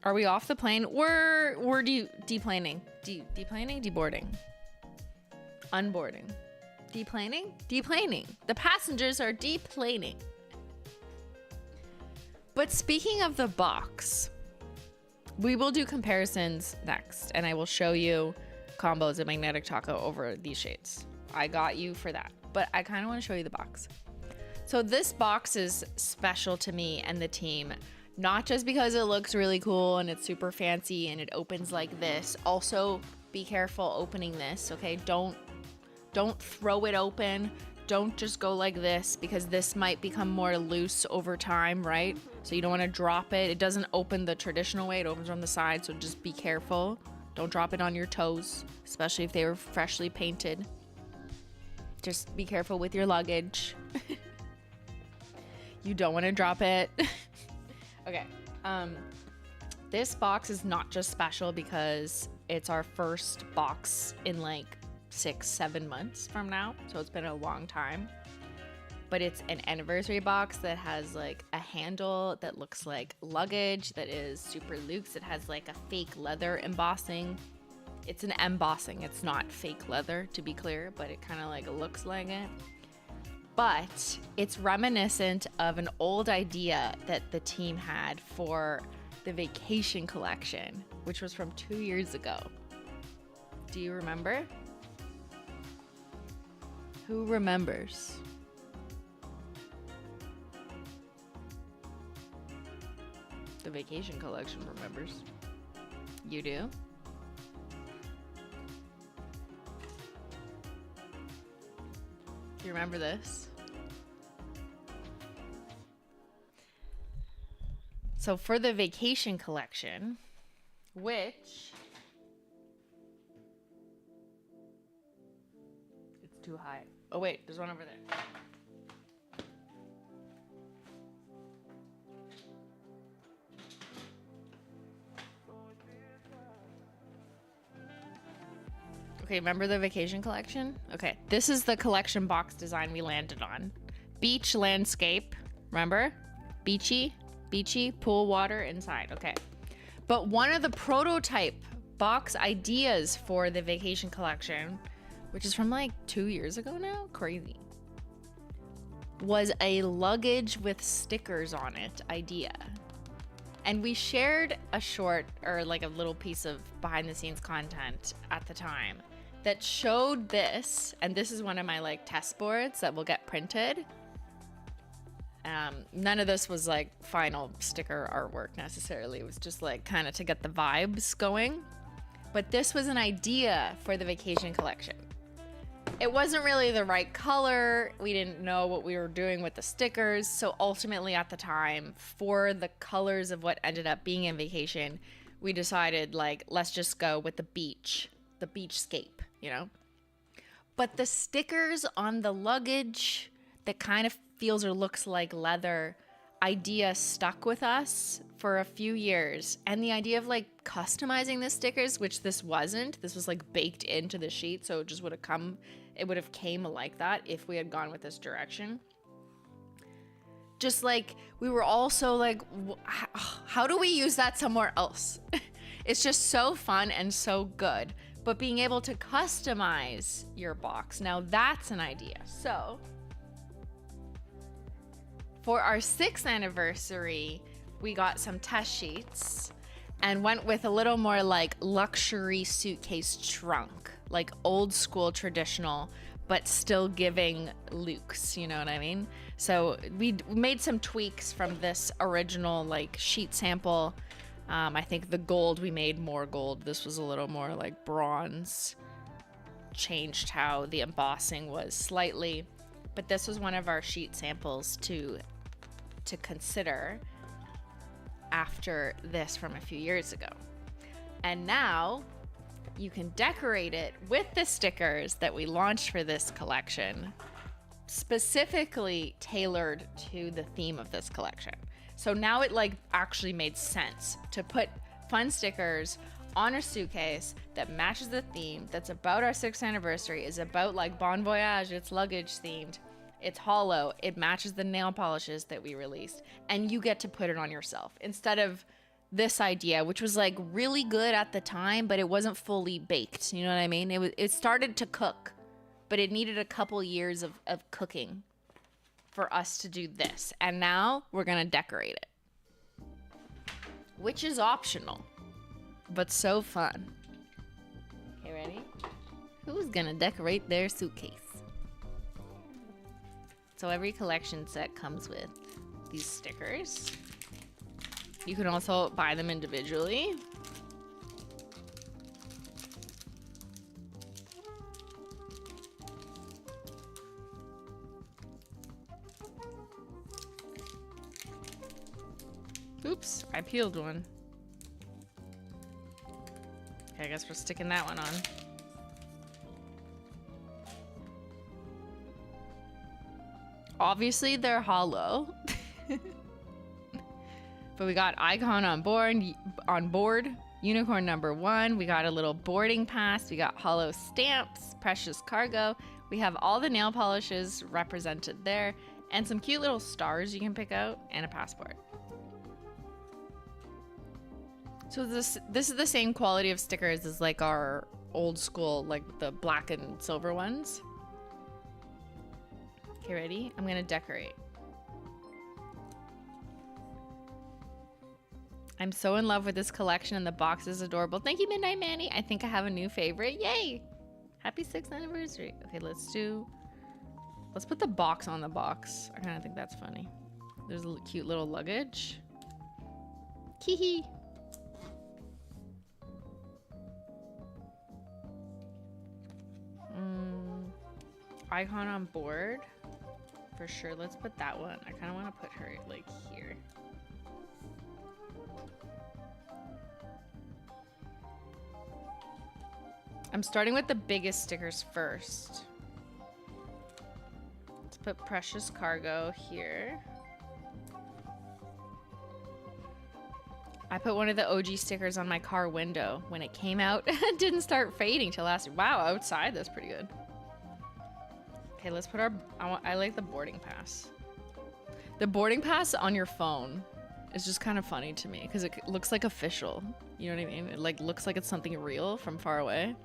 Are we off the plane? We're deplaning, deboarding, unboarding, deplaning. The passengers are deplaning. But speaking of the box, we will do comparisons next, and I will show you combos of magnetic taco over these shades. I got you for that, but I kind of want to show you the box. So this box is special to me and the team, not just because it looks really cool and it's super fancy and it opens like this. Also, be careful opening this, okay? Don't throw it open. Don't just go like this because this might become more loose over time, right? So you don't want to drop it. It doesn't open the traditional way. It opens from the side, so just be careful. Don't drop it on your toes, especially if they were freshly painted. Just be careful with your luggage. You don't want to drop it. Okay. This box is not just special because it's our first box in like 6-7 months from now, so it's been a long time, but it's an anniversary box that has like a handle that looks like luggage, that is super luxe. It has like a fake leather embossing. It's an embossing, it's not fake leather, to be clear, but it kind of like looks like it. But it's reminiscent of an old idea that the team had for the vacation collection, which was from 2 years ago. Do you remember? Who remembers? The vacation collection remembers. You do? Do you remember this? So for the vacation collection, which it's too high. Oh wait, there's one over there. Okay, remember the vacation collection? Okay, this is the collection box design we landed on. Beach landscape, remember? Beachy, pool water inside, okay. But one of the prototype box ideas for the vacation collection, which is from like 2 years ago now, crazy, was a luggage with stickers on it idea. And we shared a short, or like a little piece of behind the scenes content at the time that showed this, and this is one of my like test boards that will get printed. None of this was like final sticker artwork necessarily. It was just like kind of to get the vibes going. But this was an idea for the vacation collection. It wasn't really the right color. We didn't know what we were doing with the stickers. So ultimately at the time, for the colors of what ended up being in vacation, we decided like, let's just go with the beachscape, you know? But the stickers on the luggage that kind of feels or looks like leather idea stuck with us for a few years. And the idea of like customizing the stickers, which this wasn't, this was like baked into the sheet. So it just would have came like that if we had gone with this direction. Just like, we were also like, how do we use that somewhere else? It's just so fun and so good. But being able to customize your box, now that's an idea. So for our 6th anniversary, we got some test sheets and went with a little more like luxury suitcase trunk, like old school traditional, but still giving luxe, you know what I mean? So we made some tweaks from this original like sheet sample. I think the gold, we made more gold. This was a little more like bronze. Changed how the embossing was slightly. But this was one of our sheet samples to consider after this from a few years ago. And now you can decorate it with the stickers that we launched for this collection, specifically tailored to the theme of this collection. So now it like actually made sense to put fun stickers on a suitcase that matches the theme, that's about our 6th anniversary, is about like Bon Voyage, it's luggage themed, it's hollow, it matches the nail polishes that we released, and you get to put it on yourself instead of this idea, which was like really good at the time, but it wasn't fully baked. You know what I mean? It started to cook, but it needed a couple years of cooking for us to do this. And now we're gonna decorate it, which is optional, but so fun. Okay, ready? Who's gonna decorate their suitcase? So every collection set comes with these stickers. You can also buy them individually. Oops, I peeled one. Okay, I guess we're sticking that one on. Obviously, they're hollow. But we got icon on board, unicorn number 1. We got a little boarding pass. We got hollow stamps, precious cargo. We have all the nail polishes represented there, and some cute little stars you can pick out, and a passport. So this is the same quality of stickers as like our old school, like the black and silver ones. Okay, ready? I'm gonna decorate. I'm so in love with this collection and the box is adorable. Thank you, Midnight Manny. I think I have a new favorite. Yay! Happy 6th anniversary. Okay, let's put the box on the box. I kind of think that's funny. There's a cute little luggage. Hee. Icon on board. For sure, let's put that one. I kind of want to put her like here. I'm starting with the biggest stickers first. Let's put precious cargo here. I put one of the OG stickers on my car window when it came out. It didn't start fading till last year. Wow, outside that's pretty good. Okay, let's put our, I like the boarding pass. The boarding pass on your phone is just kind of funny to me because it looks like official. You know what I mean? It like looks like it's something real from far away.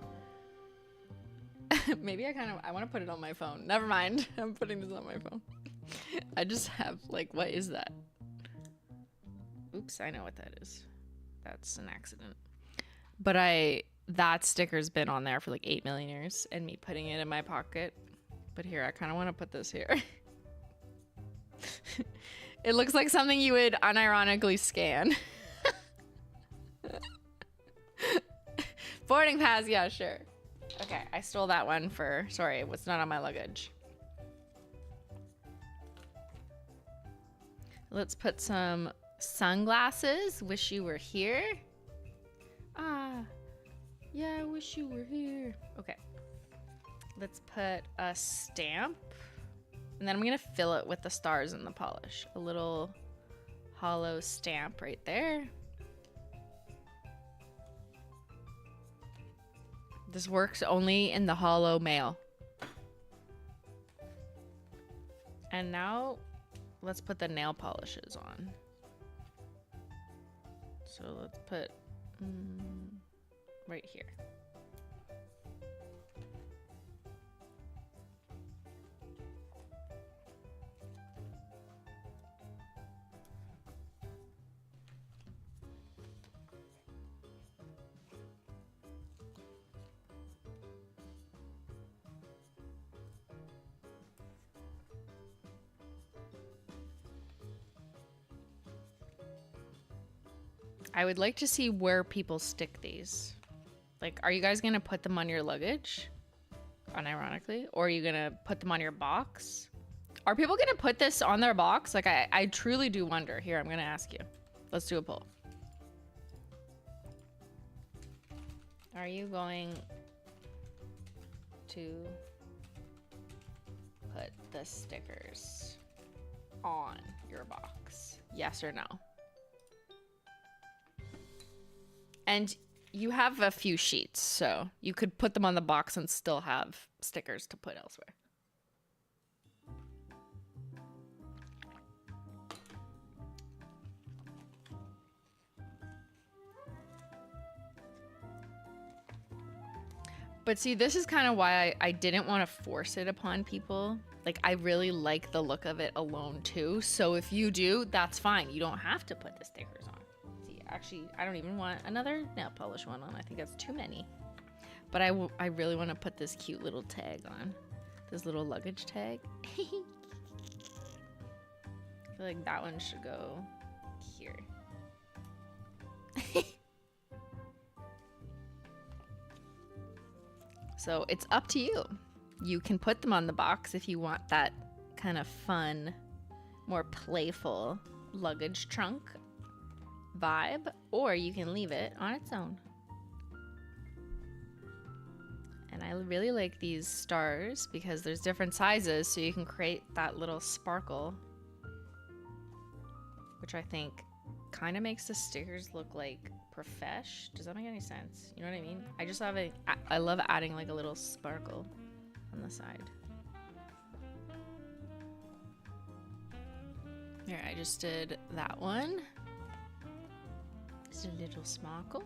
Maybe I want to put it on my phone. Never mind. I'm putting this on my phone. I just have like, what is that? Oops, I know what that is. That's an accident. But that sticker's been on there for like 8 million years and me putting it in my pocket. But here, I kind of want to put this here. It looks like something you would unironically scan. Boarding pass, yeah, sure. Okay, I stole that one for, sorry, it was not on my luggage. Let's put some sunglasses. Wish you were here. Ah, yeah, I wish you were here. Okay. Let's put a stamp. And then I'm gonna fill it with the stars and the polish. A little hollow stamp right there. This works only in the hollow mail. And now let's put the nail polishes on. So let's put right here. I would like to see where people stick these. Like, are you guys gonna put them on your luggage? Unironically? Or are you gonna put them on your box? Are people gonna put this on their box? Like, I truly do wonder. Here, I'm gonna ask you. Let's do a poll. Are you going to put the stickers on your box? Yes or no? And you have a few sheets, so you could put them on the box and still have stickers to put elsewhere. But see, this is kind of why I didn't want to force it upon people. Like, I really like the look of it alone too. So if you do, that's fine. You don't have to put the stickers on. See, actually, I don't even want another nail polish one on. I think that's too many. But I really want to put this cute little tag on. This little luggage tag. I feel like that one should go here. So it's up to you. You can put them on the box if you want that kind of fun, more playful luggage trunk vibe, or you can leave it on its own. And I really like these stars because there's different sizes, so you can create that little sparkle, which I think kind of makes the stickers look like profesh. Does that make any sense? You know what I mean? I just have I love adding like a little sparkle on the side. Here, I just did that one. Just a little sparkle.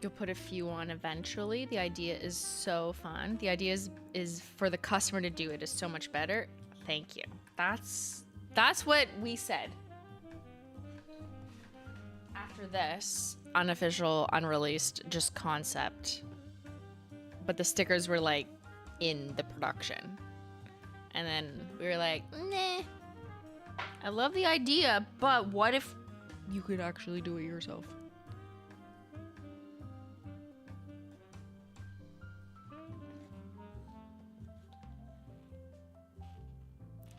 You'll put a few on eventually. The idea is so fun. The idea is for the customer to do it is so much better. Thank you. That's what we said. After this, unofficial, unreleased, just concept. But the stickers were like in the production. And then we were like, nah. I love the idea, but what if you could actually do it yourself?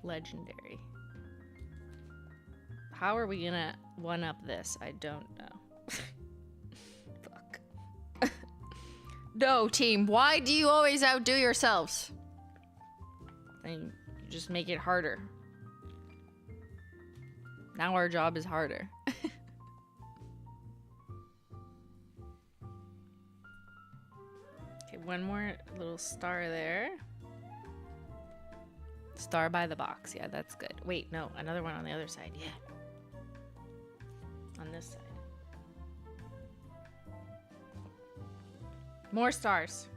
Legendary. How are we gonna one-up this? I don't know. Fuck. No, team, why do you always outdo yourselves? And you just make it harder. Now our job is harder. Okay, one more little star there. Star by the box. Yeah, that's good. Wait, no, another one on the other side. Yeah. On this side. More stars.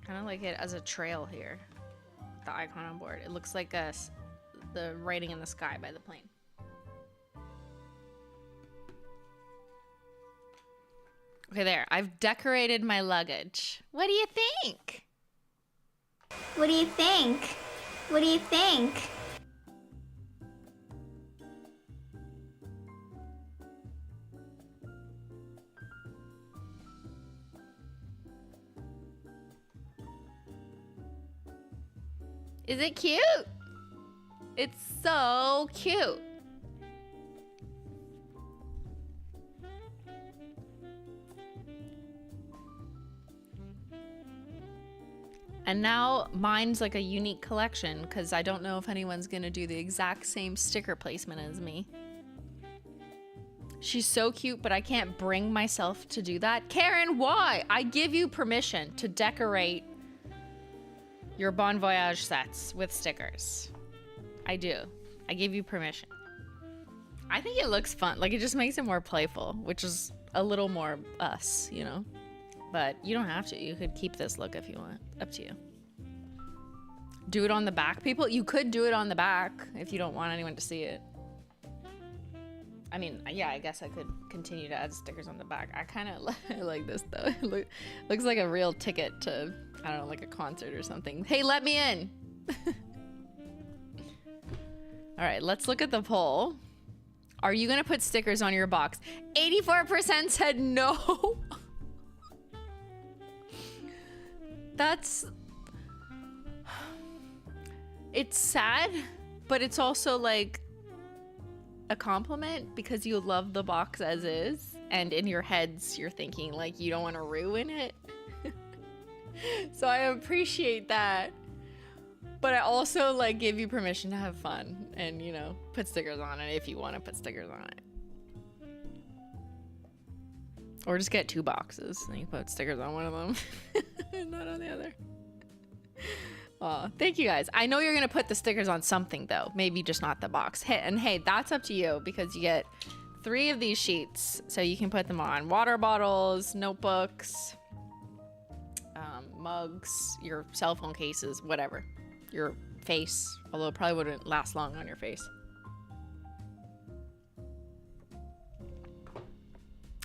Kind of like it as a trail here. The icon on board. It looks like the writing in the sky by the plane. Okay, there. I've decorated my luggage. What do you think? What do you think? What do you think? Is it cute? It's so cute. And now mine's like a unique collection because I don't know if anyone's gonna do the exact same sticker placement as me. She's so cute, but I can't bring myself to do that. Karen, why? I give you permission to decorate your Bon Voyage sets with stickers. I do. I give you permission. I think it looks fun. Like, it just makes it more playful, which is a little more us, you know? But you don't have to. You could keep this look if you want. Up to you. Do it on the back, people. You could do it on the back if you don't want anyone to see it. I mean, yeah, I guess I could continue to add stickers on the back. I kind of like this, though. It looks like a real ticket to, I don't know, like a concert or something. Hey, let me in. All right, let's look at the poll. Are you going to put stickers on your box? 84% said no. it's sad, but it's also like a compliment because you love the box as is, and in your heads you're thinking like you don't want to ruin it. So I appreciate that, but I also like give you permission to have fun and, you know, put stickers on it if you want to put stickers on it, or just get 2 boxes and you put stickers on one of them and not on the other. Thank you guys. I know you're gonna put the stickers on something though, maybe just not the box. And hey, that's up to you because you get 3 of these sheets, so you can put them on water bottles, notebooks, mugs, your cell phone cases, whatever. Your face, although it probably wouldn't last long on your face.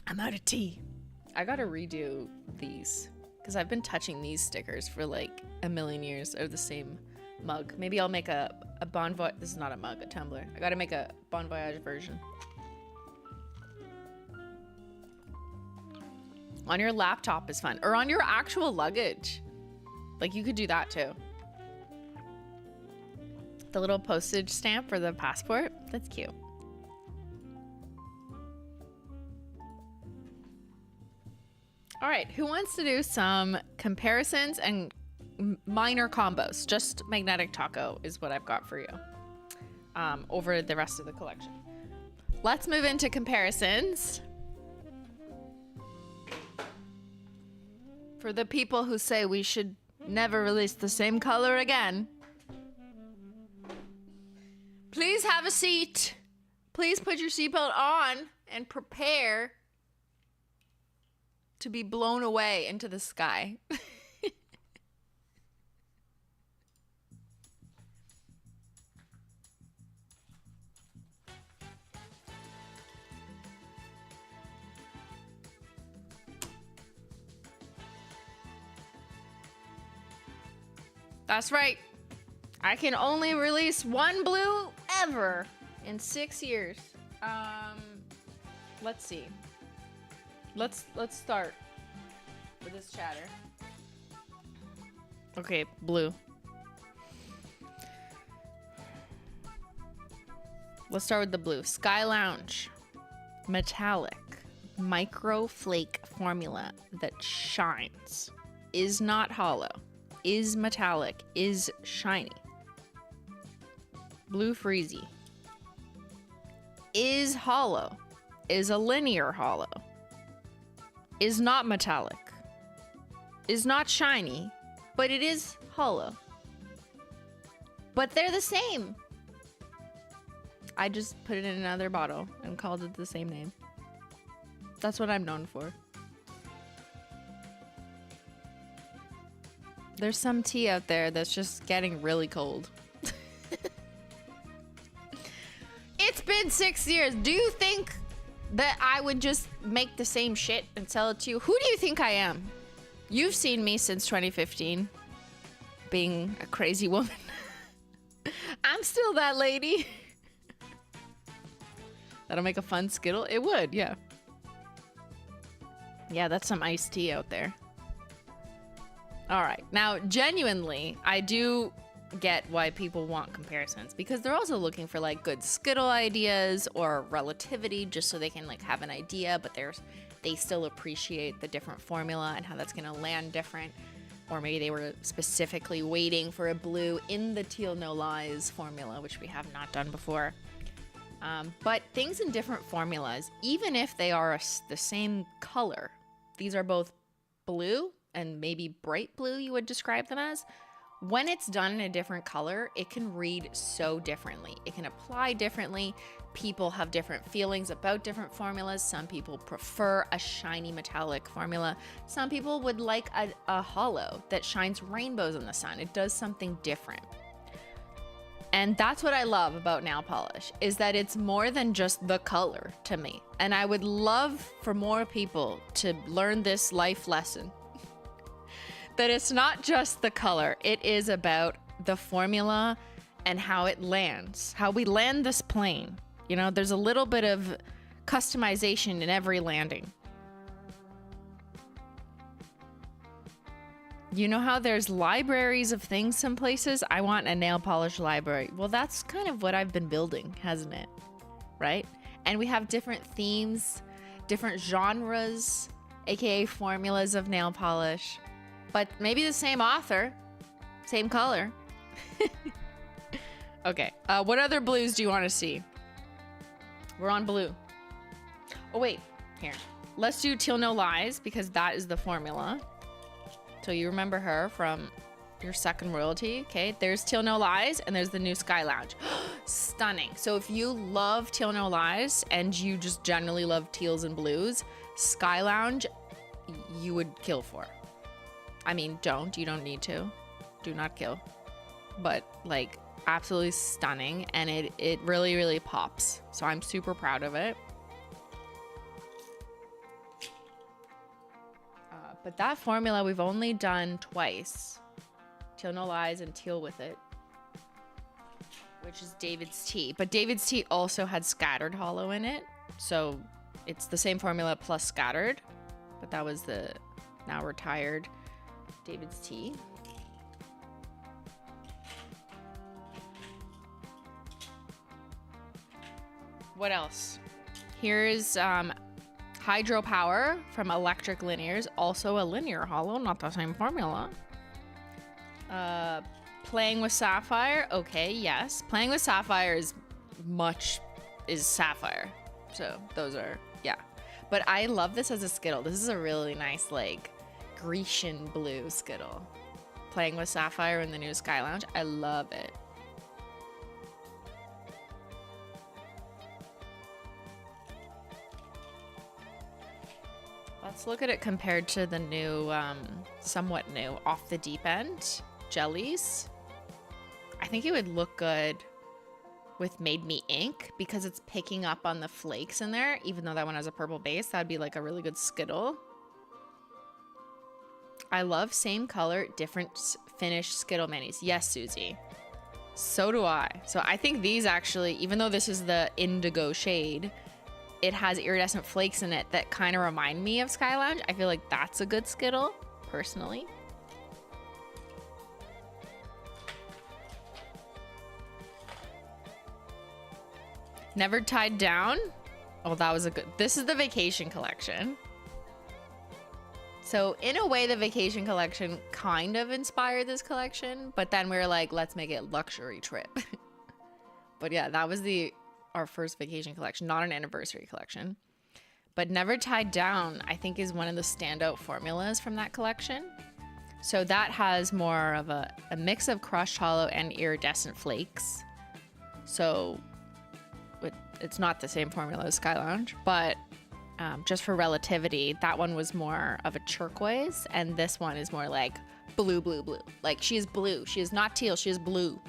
I'm out of tea. I gotta redo these because I've been touching these stickers for like a million years of the same mug. Maybe I'll make a Bon Voyage. This is not a mug, a tumbler. I gotta make a Bon Voyage version. On your laptop is fun, or on your actual luggage. Like you could do that too. The little postage stamp for the passport. That's cute. All right, who wants to do some comparisons and minor combos? Just magnetic taco is what I've got for you over the rest of the collection. Let's move into comparisons. For the people who say we should never release the same color again, please have a seat. Please put your seatbelt on and prepare to be blown away into the sky. That's right. I can only release 1 blue ever in 6 years. Let's see. Let's start with this chatter. Okay, blue. Let's start with the blue. Sky Lounge. Metallic. Micro flake formula that shines. Is not hollow. Is metallic. Is shiny. Blue Freezy. Is hollow. Is a linear hollow. Is not metallic. Is not shiny, but it is hollow. But they're the same. I just put it in another bottle and called it the same name. That's what I'm known for. There's some tea out there that's just getting really cold. It's been 6 years. Do you think that I would just make the same shit and sell it to you? Who do you think I am? You've seen me since 2015 being a crazy woman. I'm still that lady. That'll make a fun Skittle. It would, yeah. Yeah, that's some iced tea out there. All right. Now, genuinely, I do get why people want comparisons, because they're also looking for like good Skittle ideas or relativity, just so they can like have an idea, but they still appreciate the different formula and how that's going to land different. Or maybe they were specifically waiting for a blue in the Teal No Lies formula, which we have not done before. But things in different formulas, even if they are the same color, these are both blue and maybe bright blue, you would describe them as. When it's done in a different color, it can read so differently. It can apply differently. People have different feelings about different formulas. Some people prefer a shiny metallic formula. Some people would like a hollow that shines rainbows in the sun. It does something different. And that's what I love about nail polish, is that it's more than just the color to me. And I would love for more people to learn this life lesson. That it's not just the color, it is about the formula and how it lands, how we land this plane. You know, there's a little bit of customization in every landing. You know how there's libraries of things some places? I want a nail polish library. Well, that's kind of what I've been building, hasn't it? Right? And we have different themes, different genres, aka formulas of nail polish, but maybe the same author, same color. Okay, what other blues do you want to see? We're on blue. Oh wait, here. Let's do Teal No Lies because that is the formula. So you remember her from your second royalty. Okay, there's Teal No Lies and there's the new Sky Lounge. Stunning. So if you love Teal No Lies and you just generally love teals and blues, Sky Lounge you would kill for. I mean, you don't need to. Do not kill. But like absolutely stunning, and it really, really pops. So I'm super proud of it. But that formula we've only done twice. Teal No Lies and Teal With It, which is David's Tea. But David's Tea also had scattered hollow in it. So it's the same formula plus scattered. But that was the now retired David's Tea. What else? Here's Hydropower from Electric Linears, also a linear hollow, not the same formula. Playing with Sapphire, okay, yes. Playing with Sapphire is Sapphire. So those are, yeah. But I love this as a Skittle. This is a really nice, like, Grecian blue Skittle. Playing with Sapphire in the new Sky Lounge, I love it. Let's look at it compared to the new, somewhat new, Off the Deep End jellies. I think it would look good with Made Me Ink because it's picking up on the flakes in there, even though that one has a purple base. That'd be like a really good Skittle. I love same color, different finish Skittle minis. Yes, Susie. So do I. So I think these actually, even though this is the indigo shade, it has iridescent flakes in it that kind of remind me of Sky Lounge. I feel like that's a good Skittle, personally. Never Tied Down. Oh, that was a good... This is the Vacation Collection. So in a way, the Vacation Collection kind of inspired this collection, but then we were like, let's make it Luxury Trip. But yeah, that was our first vacation collection, not an anniversary collection. But Never Tied Down, I think, is one of the standout formulas from that collection. So that has more of a mix of crushed hollow and iridescent flakes. So it's not the same formula as Sky Lounge, but just for relativity, that one was more of a turquoise, and this one is more like blue, blue, blue. Like, she is blue. She is not teal. She is blue.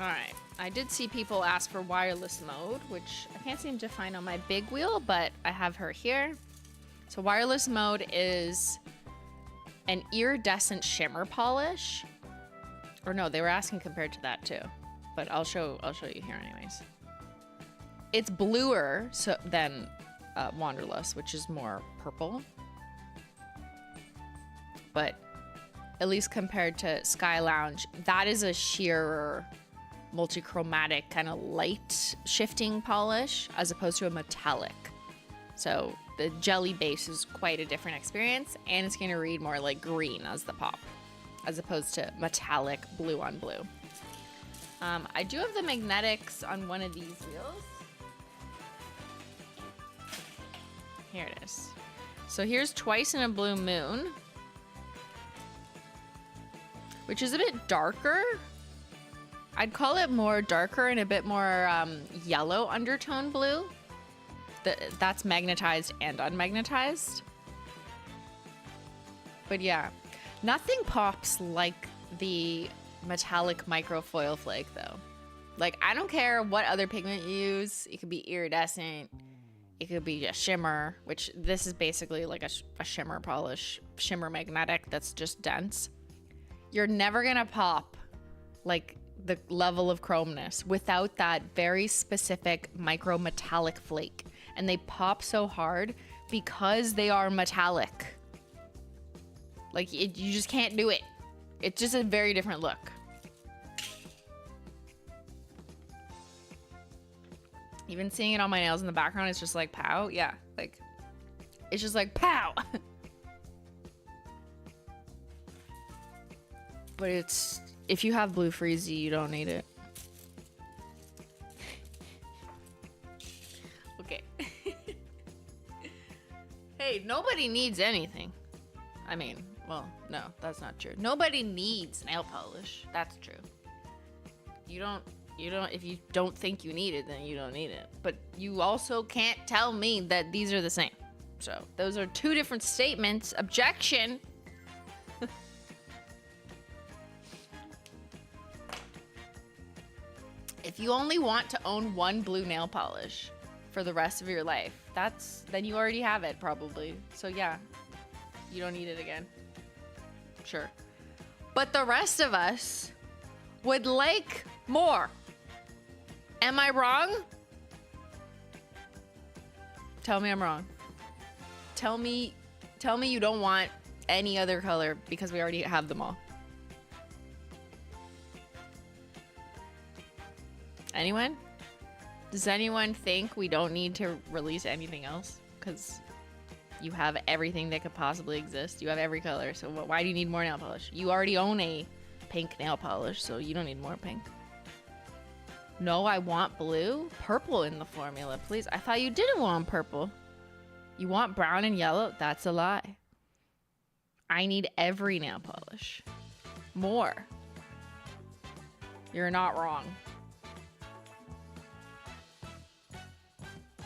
All right, I did see people ask for wireless mode, which I can't seem to find on my big wheel, but I have her here. So wireless mode is an iridescent shimmer polish. Or no, they were asking compared to that too, but I'll show you here anyways. It's bluer than Wanderlust, which is more purple. But at least compared to Sky Lounge, that is a sheerer, multi-chromatic kind of light shifting polish as opposed to a metallic. So the jelly base is quite a different experience, and it's going to read more like green as the pop as opposed to metallic blue on blue. I do have the magnetics on one of these wheels. Here it is. So here's Twice in a Blue Moon, which is a bit darker. I'd call it more darker and a bit more yellow undertone blue. That's magnetized and unmagnetized. But yeah, nothing pops like the metallic microfoil flake though. Like, I don't care what other pigment you use. It could be iridescent. It could be a shimmer, which this is basically like a shimmer polish, shimmer magnetic that's just dense. You're never gonna pop like the level of chromeness without that very specific micro metallic flake. And they pop so hard because they are metallic. Like, you just can't do it. It's just a very different look. Even seeing it on my nails in the background, it's just like, pow. Yeah, like, it's just like, pow. But it's, if you have blue freezy, you don't need it. Okay. Hey, nobody needs anything. I mean, well, no, that's not true. Nobody needs nail polish. That's true. You don't, if you don't think you need it, then you don't need it. But you also can't tell me that these are the same. So those are two different statements. Objection. If you only want to own one blue nail polish for the rest of your life, then you already have it probably. So yeah, you don't need it again. Sure. But the rest of us would like more. Am I wrong? Tell me I'm wrong. Tell me you don't want any other color because we already have them all. Anyone? Does anyone think we don't need to release anything else? Because you have everything that could possibly exist. You have every color, so why do you need more nail polish? You already own a pink nail polish, so you don't need more pink. No, I want blue. Purple in the formula, please. I thought you didn't want purple. You want brown and yellow? That's a lie. I need every nail polish. More. You're not wrong.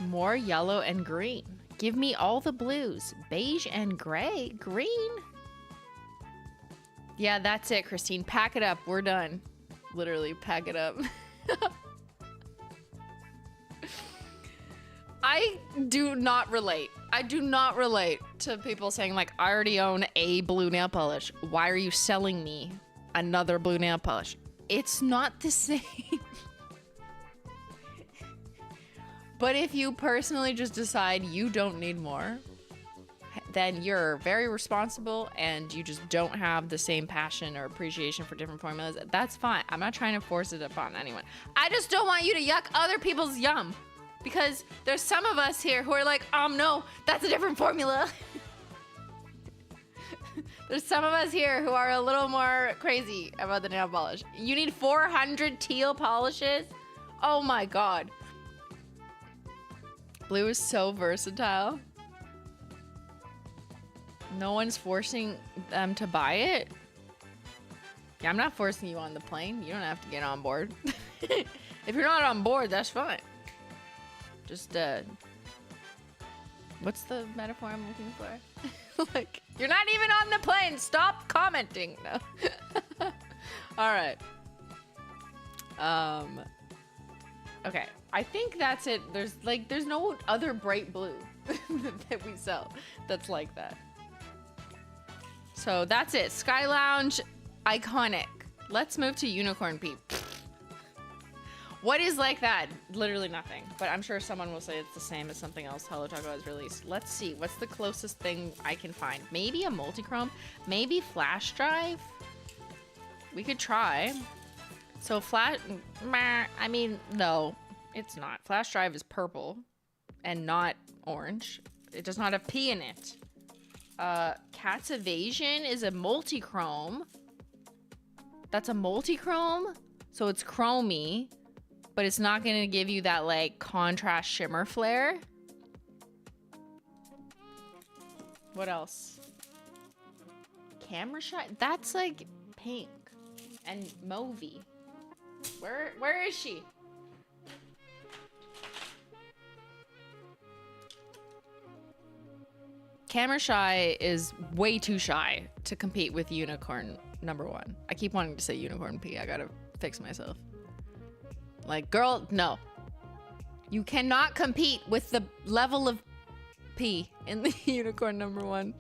More yellow and green. Give me all the blues. Beige and gray. Green? Yeah, that's it, Christine. Pack it up. We're done. Literally, pack it up. I do not relate. I do not relate to people saying, like, I already own a blue nail polish. Why are you selling me another blue nail polish? It's not the same. But if you personally just decide you don't need more, then you're very responsible and you just don't have the same passion or appreciation for different formulas. That's fine. I'm not trying to force it upon anyone. I just don't want you to yuck other people's yum. Because there's some of us here who are like, no, that's a different formula. There's some of us here who are a little more crazy about the nail polish. You need 400 teal polishes? Oh my God. Blue is so versatile. No one's forcing them to buy it. Yeah, I'm not forcing you on the plane. You don't have to get on board. If you're not on board, that's fine. Just, what's the metaphor I'm looking for? Like, you're not even on the plane. Stop commenting. No. All right. Okay. I think that's it. There's no other bright blue that we sell that's like that. So that's it. Sky Lounge, iconic. Let's move to Unicorn Peep. What is like that? Literally nothing. But I'm sure someone will say it's the same as something else HOLO THERE has released. Let's see. What's the closest thing I can find? Maybe a multi-chrome? Maybe flash drive? We could try. So I mean, no, it's not. Flash drive is purple and not orange. It does not have P in it. Cat's Evasion is a multi-chrome. That's a multi-chrome? So it's chromey, but it's not gonna give you that like contrast shimmer flare. What else? Camera Shy? That's like pink and mauvey. Where is she? Camera Shy is way too shy to compete with Unicorn #1. I keep wanting to say Unicorn P. I gotta fix myself. Like, girl, no. You cannot compete with the level of P in the unicorn number 1.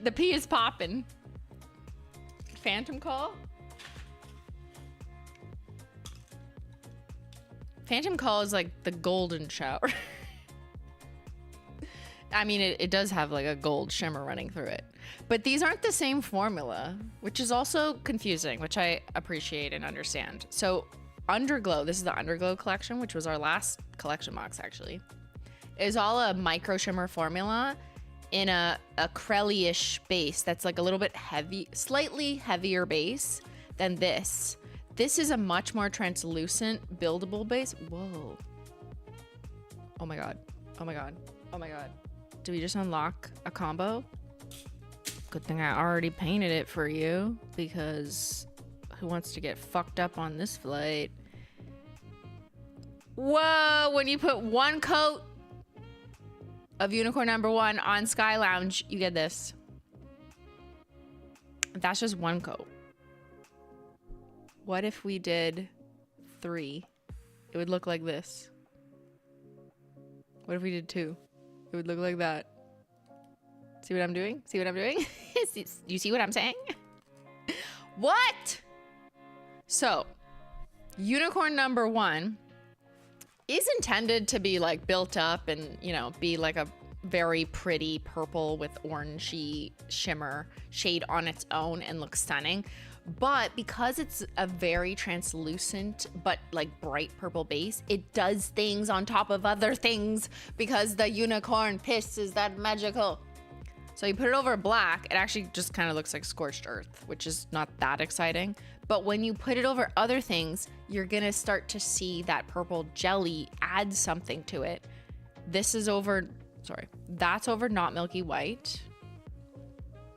The P is popping. Phantom Call? Phantom Call is like the golden shower. I mean, it does have like a gold shimmer running through it. But these aren't the same formula, which is also confusing, which I appreciate and understand. So Underglow, this is the Underglow collection, which was our last collection box actually, is all a micro shimmer formula in a crelly-ish base that's like a little bit heavy, slightly heavier base than this. This is a much more translucent, buildable base. Whoa. Oh my God. Oh my God. Oh my God. Did we just unlock a combo? Good thing I already painted it for you, because who wants to get fucked up on this flight? Whoa, when you put 1 coat of unicorn number 1 on Sky Lounge, you get this. That's just 1 coat. What if we did 3? It would look like this. What if we did 2? It would look like that. See what I'm doing? See what I'm doing? You see what I'm saying? What? So, unicorn number 1 is intended to be like built up and, you know, be like a very pretty purple with orangey shimmer shade on its own and look stunning. But because it's a very translucent but like bright purple base, it does things on top of other things because the unicorn piss is that magical. So you put it over black, it actually just kind of looks like scorched earth, which is not that exciting. But when you put it over other things, you're gonna start to see that purple jelly add something to it. This is over, sorry, that's over not milky white.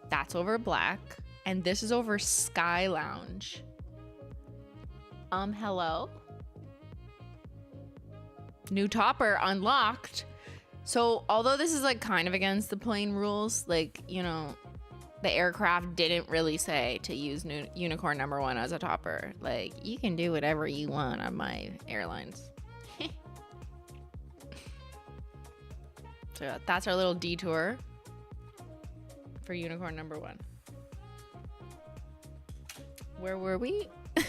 That's over black. And this is over Sky Lounge. Hello? New topper unlocked. So although this is like kind of against the plane rules, like, you know, the aircraft didn't really say to use unicorn number 1 as a topper. Like, you can do whatever you want on my airlines. So that's our little detour for unicorn number 1. Where were we? I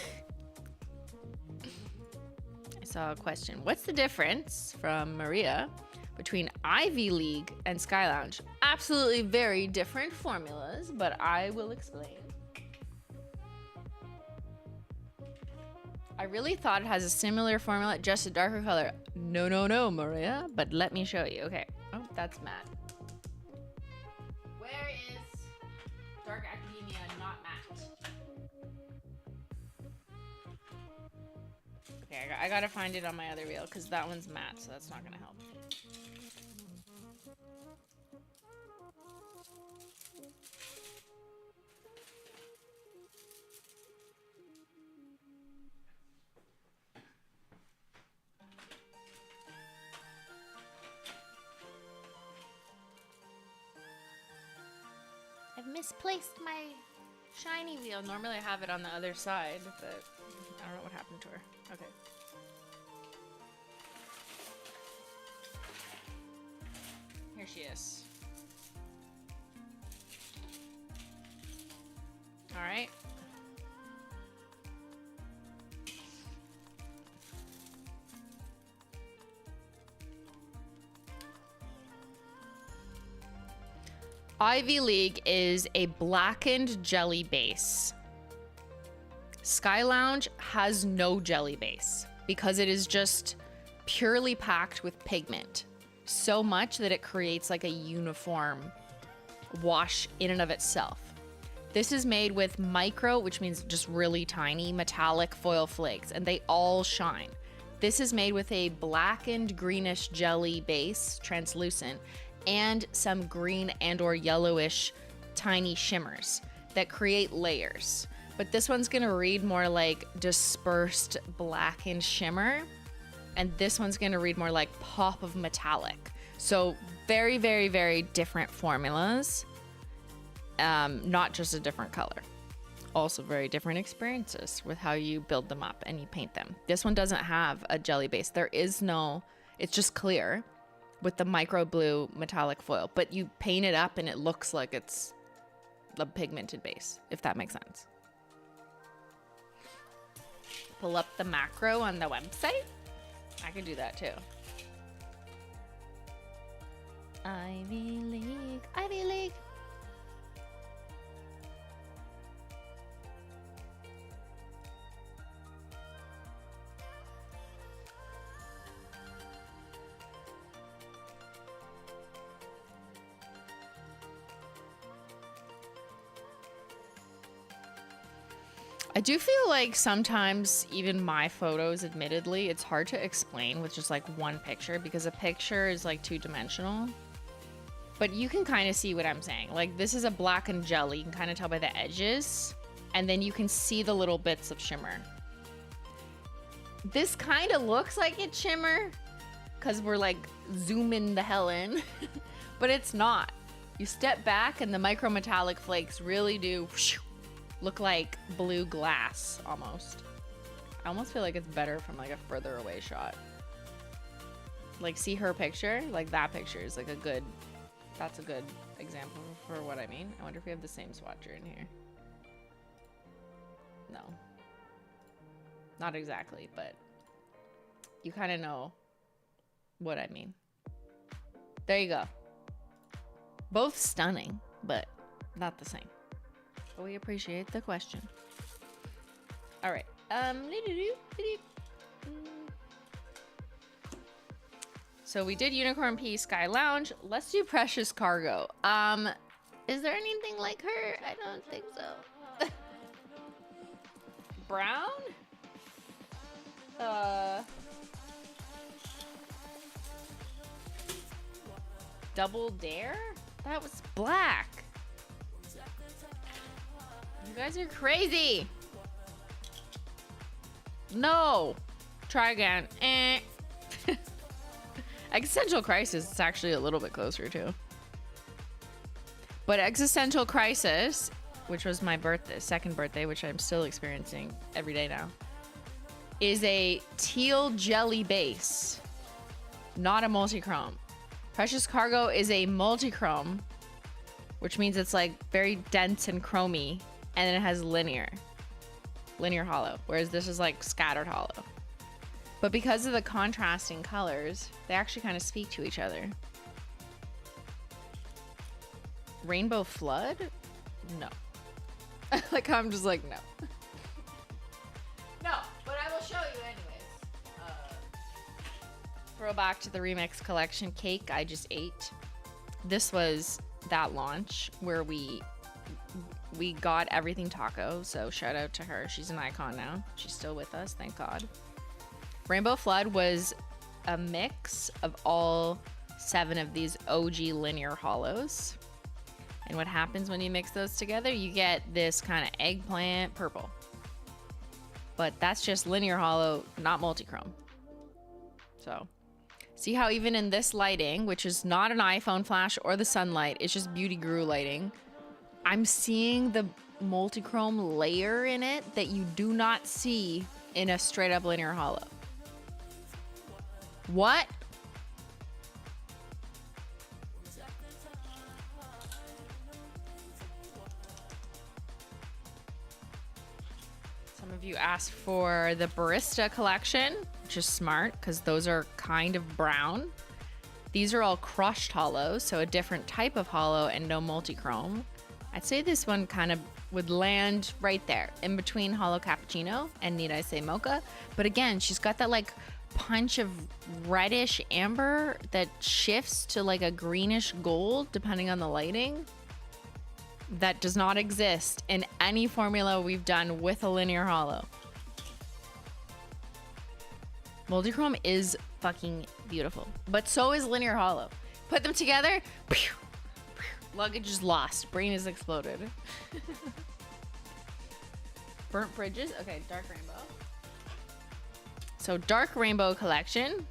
saw a question. What's the difference, from Maria, between Ivy League and Sky Lounge? Absolutely very different formulas, but I will explain. I really thought it has a similar formula, just a darker color. No, no, no, Maria, but let me show you. Okay. Oh, that's matte. Where is Dark Academia not matte? Okay, I gotta find it on my other reel because that one's matte, so that's not gonna help. I've misplaced my shiny wheel. Normally I have it on the other side, but I don't know what happened to her. Okay. Here she is. All right. Ivy League is a blackened jelly base. Sky Lounge has no jelly base because it is just purely packed with pigment. So much that it creates like a uniform wash in and of itself. This is made with micro, which means just really tiny metallic foil flakes, and they all shine. This is made with a blackened greenish jelly base, translucent, and some green and or yellowish tiny shimmers that create layers. But this one's gonna read more like dispersed blackened shimmer, and this one's gonna read more like pop of metallic. So very, very, very different formulas, not just a different color. Also very different experiences with how you build them up and you paint them. This one doesn't have a jelly base. There is no, it's just clear with the micro blue metallic foil, but you paint it up and it looks like it's a pigmented base, if that makes sense. Pull up the macro on the website. I could do that too. Ivy League, Ivy League. I do feel like sometimes even my photos, admittedly, it's hard to explain with just like one picture because a picture is like two-dimensional. But you can kind of see what I'm saying. Like this is a black and jelly. You can kind of tell by the edges. And then you can see the little bits of shimmer. This kind of looks like it's shimmer because we're like zooming the hell in. But it's not. You step back and the micro metallic flakes really do look like blue glass almost. I almost feel like it's better from like a further away shot. Like see her picture? Like that picture is like a good, that's a good example for what I mean. I wonder if we have the same swatcher in here. No. Not exactly, but you kind of know what I mean. There you go. Both stunning, but not the same. But we appreciate the question. All right. So we did Unicorn P Sky Lounge. Let's do Precious Cargo. Is there anything like her? I don't think so. Brown? Double Dare? That was black. You guys are crazy. No. Try again. Existential Crisis is actually a little bit closer too. But Existential Crisis, which was my birthday, second birthday, which I'm still experiencing every day now, is a teal jelly base, not a multichrome. Precious Cargo is a multichrome, which means it's like very dense and chromy, and then it has linear hollow, whereas this is like scattered hollow. But because of the contrasting colors, they actually kind of speak to each other. Rainbow Flood? No. Like, I'm just like, no. No, but I will show you anyways. Throwback to the Remix Collection cake I just ate. This was that launch where we got everything taco, so shout out to her. She's an icon now. She's still with us, thank God. Rainbow Flood was a mix of all 7 of these OG linear hollows. And what happens when you mix those together, you get this kind of eggplant purple. But that's just linear hollow, not multichrome. So, see how even in this lighting, which is not an iPhone flash or the sunlight, it's just Beauty Guru lighting, I'm seeing the multichrome layer in it that you do not see in a straight up linear hollow. What? Some of you asked for the Barista collection, which is smart because those are kind of brown. These are all crushed hollows, so a different type of hollow and no multichrome. I'd say this one kind of would land right there in between Hollow Cappuccino and Need I Say Mocha. But again, she's got that like punch of reddish amber that shifts to like a greenish gold depending on the lighting. That does not exist in any formula we've done with a linear hollow. Multichrome is fucking beautiful, but so is linear hollow. Put them together, pew, pew, luggage is lost, brain is exploded. Burnt Bridges, okay, Dark Rainbow. So Dark Rainbow collection.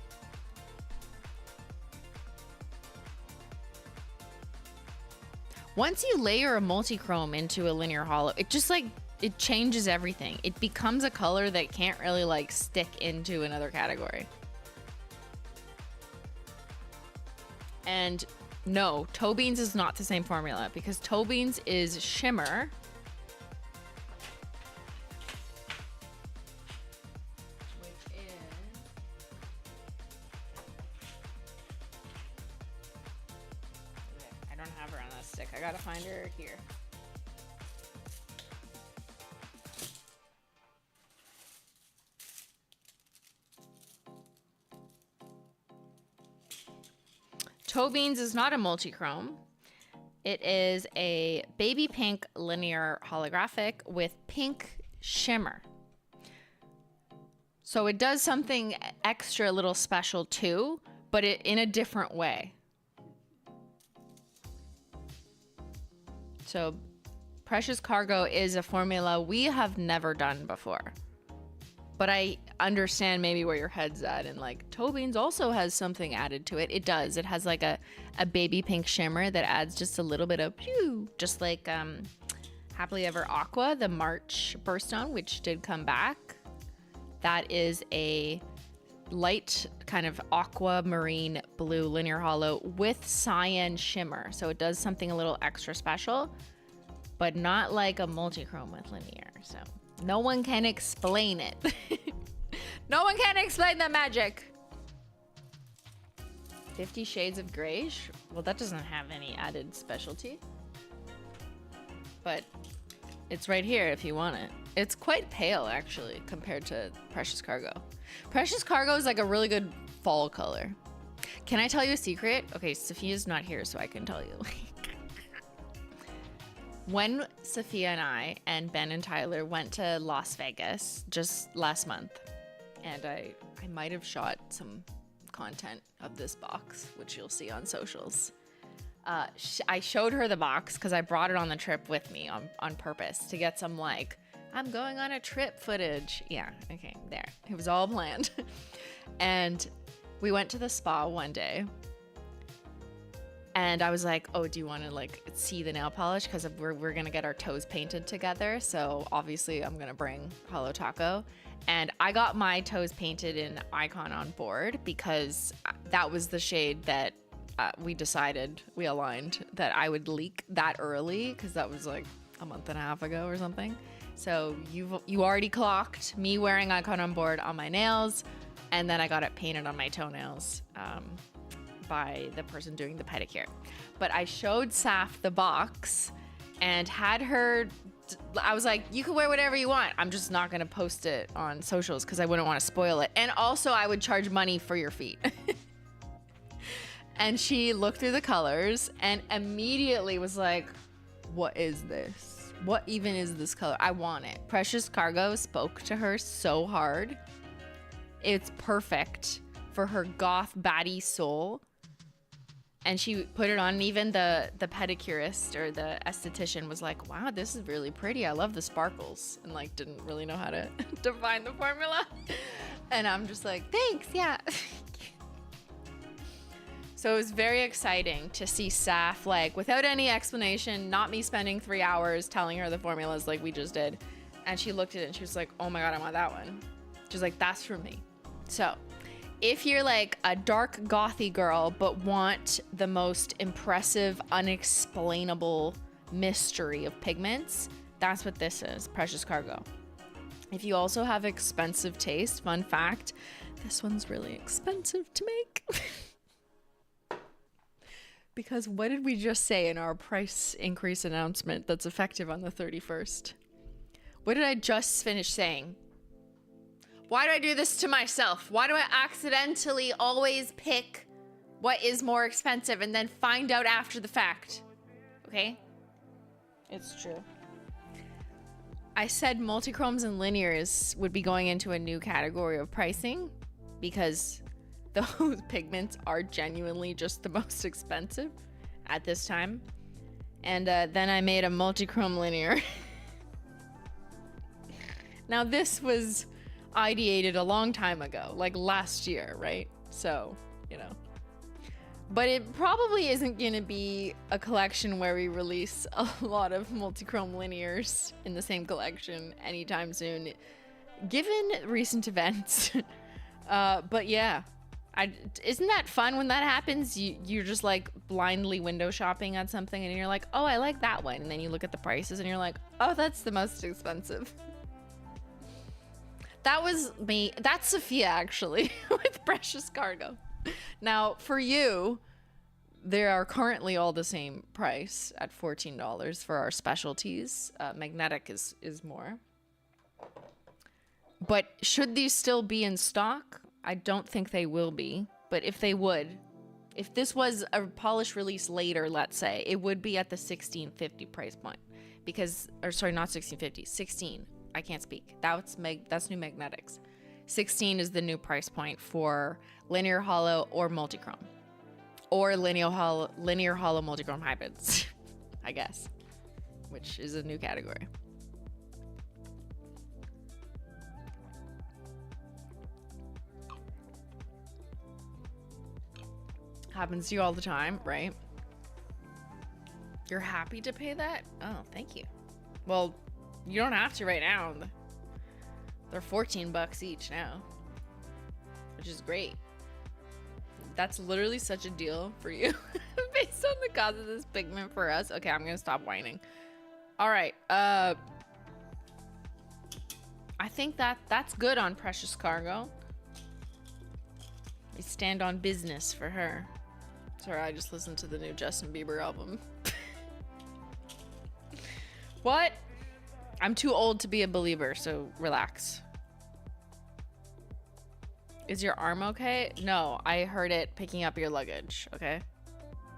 Once you layer a multichrome into a linear hollow, it it changes everything. It becomes a color that can't really like stick into another category. And no, Toe Beans is not the same formula because Toe Beans is shimmer. Which is... I don't have her on that stick. I gotta find her here. Toe Beans is not a multi-chrome. It is a baby pink linear holographic with pink shimmer. So it does something extra, a little special too, but it in a different way. So Precious Cargo is a formula we have never done before. But I understand maybe where your head's at, and like Toe Beans also has something added to it. It does. It has like a baby pink shimmer that adds just a little bit of pew, just like Happily Ever Aqua, the March burst on, which did come back. That is a light kind of aquamarine blue linear hollow with cyan shimmer. So it does something a little extra special, but not like a multi-chrome with linear. So no one can explain it. No one can explain the magic. 50 Shades of Grey. Well, that doesn't have any added specialty. But it's right here if you want it. It's quite pale, actually, compared to Precious Cargo. Precious Cargo is like a really good fall color. Can I tell you a secret? Okay, Sophia's not here, so I can tell you. When Sophia and I and Ben and Tyler went to Las Vegas just last month, and I might have shot some content of this box, which you'll see on socials. I showed her the box because I brought it on the trip with me on purpose to get some like, I'm going on a trip footage. Yeah, okay, there. It was all planned. And we went to the spa one day. And I was like, oh, do you want to like see the nail polish? Because we're going to get our toes painted together. So obviously I'm going to bring Holo Taco. And I got my toes painted in Icon on board because that was the shade that we aligned that I would leak that early, because that was like a month and a half ago or something. So you already clocked me wearing Icon on board on my nails, and then I got it painted on my toenails by the person doing the pedicure. But I showed Saf the box and had her, I was like, you can wear whatever you want. I'm just not going to post it on socials because I wouldn't want to spoil it. And also I would charge money for your feet. And she looked through the colors and immediately was like, what is this? What even is this color? I want it. Precious Cargo spoke to her so hard. It's perfect for her goth baddie soul. And she put it on, and even the pedicurist or the esthetician was like, wow, this is really pretty. I love the sparkles. And like didn't really know how to define the formula. And I'm just like, thanks, yeah. So it was very exciting to see Saf, like, without any explanation, not me spending 3 hours telling her the formulas like we just did. And she looked at it and she was like, oh my God, I want that one. She was like, that's for me. So if you're like a dark gothy girl but want the most impressive, unexplainable mystery of pigments, that's what this is, Precious Cargo. If you also have expensive taste, fun fact, this one's really expensive to make. Because what did we just say in our price increase announcement that's effective on the 31st? What did I just finish saying? Why do I do this to myself? Why do I accidentally always pick what is more expensive and then find out after the fact? Okay? It's true. I said multichromes and linears would be going into a new category of pricing because those pigments are genuinely just the most expensive at this time. And then I made a multichrome linear. Now this was ideated a long time ago, like last year, right? So, you know, But it probably isn't going to be a collection where we release a lot of multichrome linears in the same collection anytime soon, given recent events. But yeah, isn't that fun when that happens? You're just like blindly window shopping at something and you're like, oh, I like that one. And then you look at the prices and you're like, oh, that's the most expensive. That was me. That's Sophia, actually, with Precious Cargo. Now, for you, they are currently all the same price at $14 for our specialties. Magnetic is more. But should these still be in stock? I don't think they will be. But if they would, if this was a polish release later, let's say, it would be at the $16.50 price point. Because, or sorry, not $16.50, 16. I can't speak. That's new magnetics. 16 is the new price point for linear hollow or multichrome. Or linear hollow multichrome hybrids, I guess. Which is a new category. Happens to you all the time, right? You're happy to pay that? Oh, thank you. Well, you don't have to right now. They're $14 each now, which is great. That's literally such a deal for you based on the cost of this pigment for us. Okay, I'm gonna stop whining. All right, I think that's good on Precious Cargo. We stand on business for her. Sorry, I just listened to the new Justin Bieber album. What? I'm too old to be a believer, so relax. Is your arm okay? No, I heard it picking up your luggage, okay?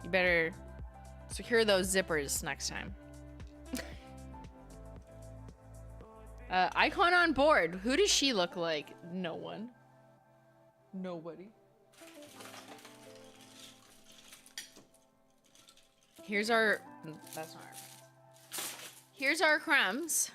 You better secure those zippers next time. Icon on board. Who does she look like? No one. Nobody. Here's our... That's not our... Here's our crumbs.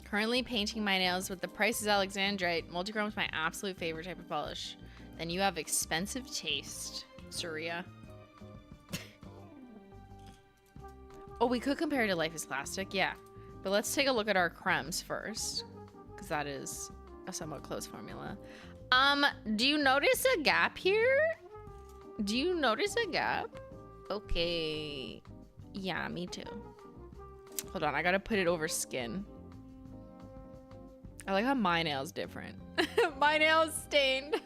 Currently painting my nails with the Price is Alexandrite. Multichrome is my absolute favorite type of polish. Then you have expensive taste, Surya. Oh, we could compare it to Life is Plastic, yeah. But let's take a look at our crumbs first, because that is a somewhat close formula. Do you notice a gap here? Do you notice a gap? Okay. Yeah, me too. Hold on, I gotta put it over skin. I like how my nail's different. My nail's stained.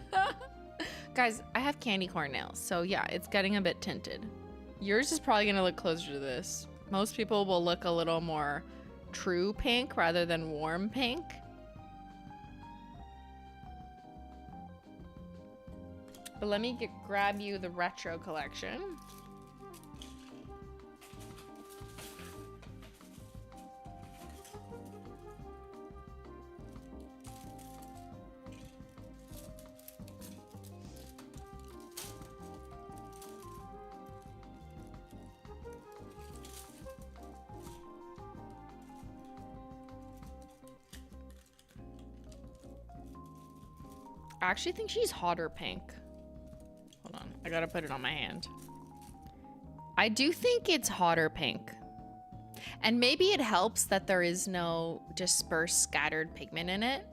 Guys, I have candy corn nails, so yeah, it's getting a bit tinted. Yours is probably gonna look closer to this. Most people will look a little more true pink rather than warm pink. But let me grab you the retro collection. I actually think she's hotter pink. Hold on, I gotta put it on my hand. I do think it's hotter pink. And maybe it helps that there is no dispersed scattered pigment in it.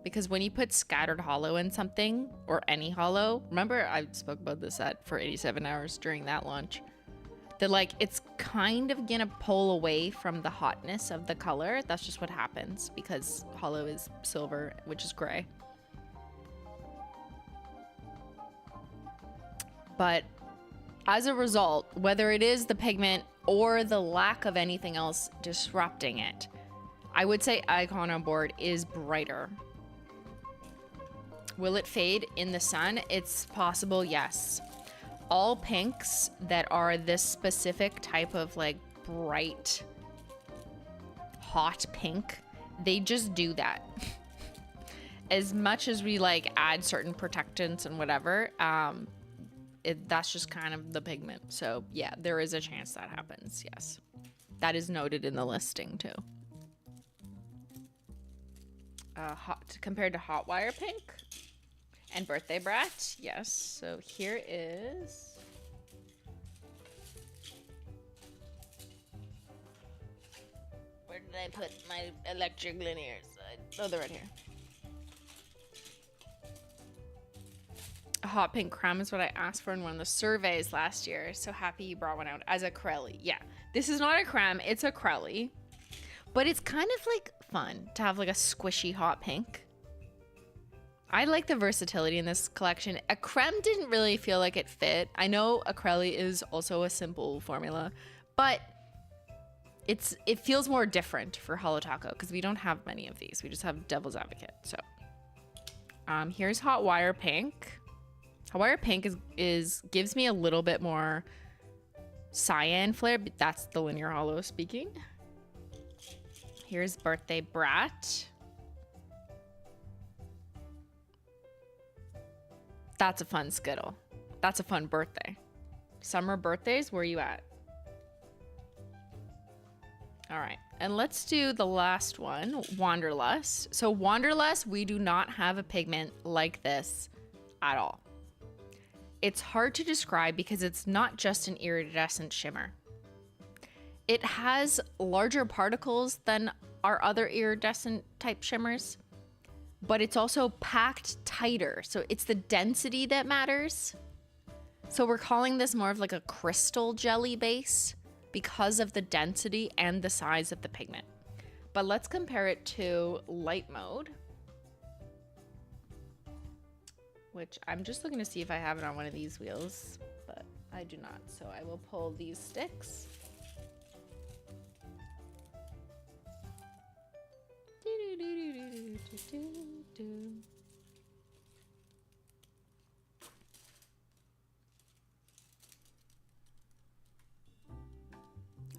Because when you put scattered hollow in something, or any hollow, remember I spoke about this for 87 hours during that launch, that like it's kind of gonna pull away from the hotness of the color. That's just what happens because hollow is silver, which is gray. But as a result, whether it is the pigment or the lack of anything else disrupting it, I would say Icon on board is brighter. Will it fade in the sun? It's possible, yes. All pinks that are this specific type of like bright, hot pink, they just do that. As much as we like add certain protectants and whatever, that's just kind of the pigment. So yeah, there is a chance that happens. Yes, that is noted in the listing too. compared to hot wire pink and birthday brat. Yes. So here is. Where did I put my electric linears? Oh, they're right here. A hot pink creme is what I asked for in one of the surveys last year. So happy you brought one out as a crelly. Yeah, this is not a creme, it's a crelly. But it's kind of like fun to have like a squishy hot pink. I like the versatility in this collection. A creme didn't really feel like it fit. I know a crelly is also a simple formula, but it feels more different for Holo Taco because we don't have many of these. We just have Devil's Advocate. So here's hot wire pink. Hot wire pink is gives me a little bit more cyan flair, but that's the linear holo speaking. Here's birthday brat. That's a fun Skittle. That's a fun birthday. Summer birthdays, where are you at? All right, and let's do the last one, Wanderlust. So Wanderlust, we do not have a pigment like this at all. It's hard to describe because it's not just an iridescent shimmer. It has larger particles than our other iridescent type shimmers, but it's also packed tighter. So it's the density that matters. So we're calling this more of like a crystal jelly base because of the density and the size of the pigment. But let's compare it to light mode, which I'm just looking to see if I have it on one of these wheels, but I do not. So I will pull these sticks.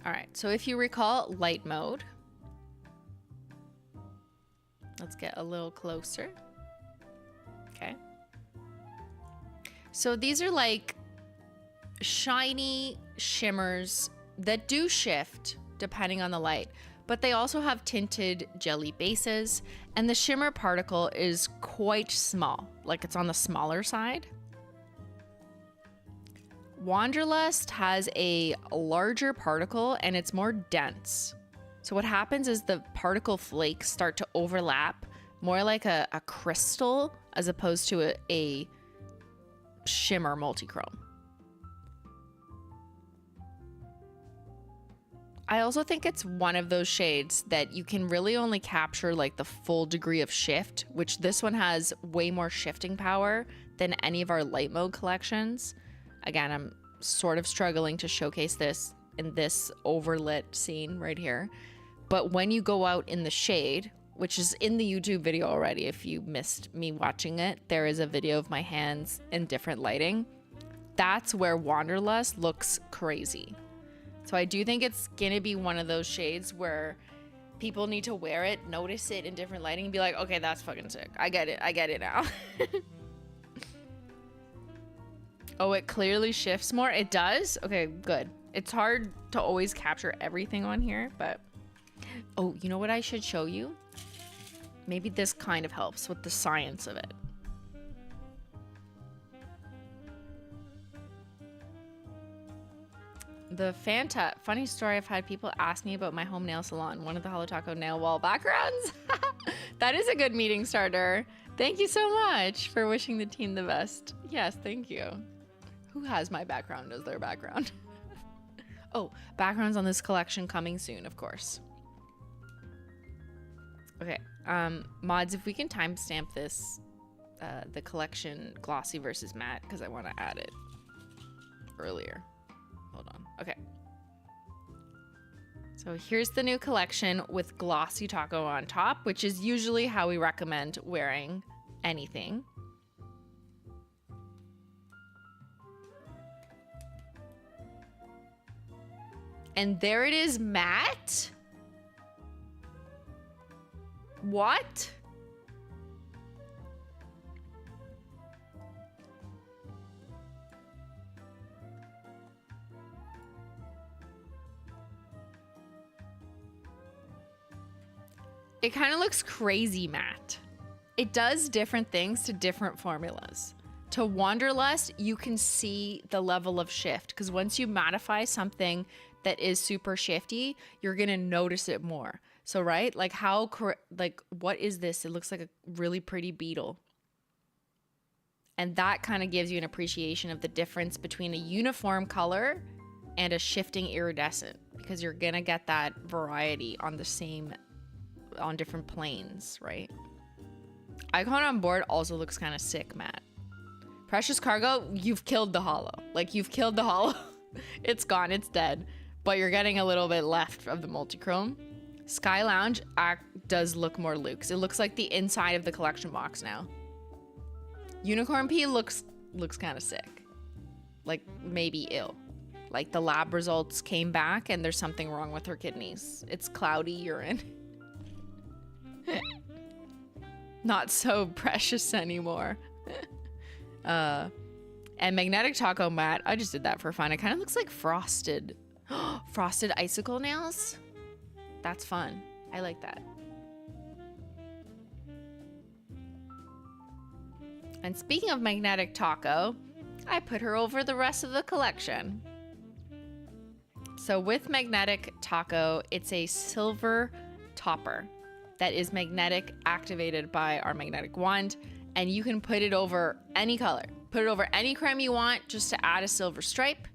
All right, so if you recall light mode, let's get a little closer. Okay. So these are like shiny shimmers that do shift depending on the light, but they also have tinted jelly bases, and the shimmer particle is quite small, like it's on the smaller side. Wanderlust has a larger particle and it's more dense. So what happens is the particle flakes start to overlap more like a crystal as opposed to a shimmer multichrome. I also think it's one of those shades that you can really only capture like the full degree of shift, which this one has way more shifting power than any of our light mode collections. Again, I'm sort of struggling to showcase this in this overlit scene right here. But when you go out in the shade, which is in the YouTube video already, if you missed me watching it, there is a video of my hands in different lighting. That's where Wanderlust looks crazy. So I do think it's gonna be one of those shades where people need to wear it, notice it in different lighting, and be like, okay, that's fucking sick. I get it now. Oh, it clearly shifts more. It does? Okay, good. It's hard to always capture everything on here, but... Oh, you know what I should show you? Maybe this kind of helps with the science of it. The Fanta, funny story, I've had people ask me about my home nail salon, one of the Holo Taco nail wall backgrounds. That is a good meeting starter. Thank you so much for wishing the team the best. Yes, thank you. Who has my background as their background? Oh, backgrounds on this collection coming soon, of course. Okay, mods, if we can timestamp this, the collection glossy versus matte, because I want to add it earlier. Hold on. Okay. So here's the new collection with glossy taco on top, which is usually how we recommend wearing anything. And there it is, matte. What? It kind of looks crazy matte. It does different things to different formulas. To Wanderlust, you can see the level of shift because once you mattify something that is super shifty, you're gonna notice it more. So right, like what is this? It looks like a really pretty beetle. And that kind of gives you an appreciation of the difference between a uniform color and a shifting iridescent because you're gonna get that variety on different planes, right? Icon on board also looks kind of sick, Matt. Precious Cargo, you've killed the holo. Like, you've killed the holo. It's gone, it's dead. But you're getting a little bit left of the multichrome. Sky Lounge does look more luxe. It looks like the inside of the collection box now. Unicorn P looks kind of sick. Like, maybe ill. Like, the lab results came back and there's something wrong with her kidneys. It's cloudy urine. Not so precious anymore. And Magnetic Taco Matte, I just did that for fun. It kind of looks like frosted icicle nails. That's fun. I like that. And speaking of Magnetic Taco, I put her over the rest of the collection. So with Magnetic Taco, it's a silver topper that is magnetic activated by our magnetic wand, and you can put it over any color. Put it over any creme you want just to add a silver stripe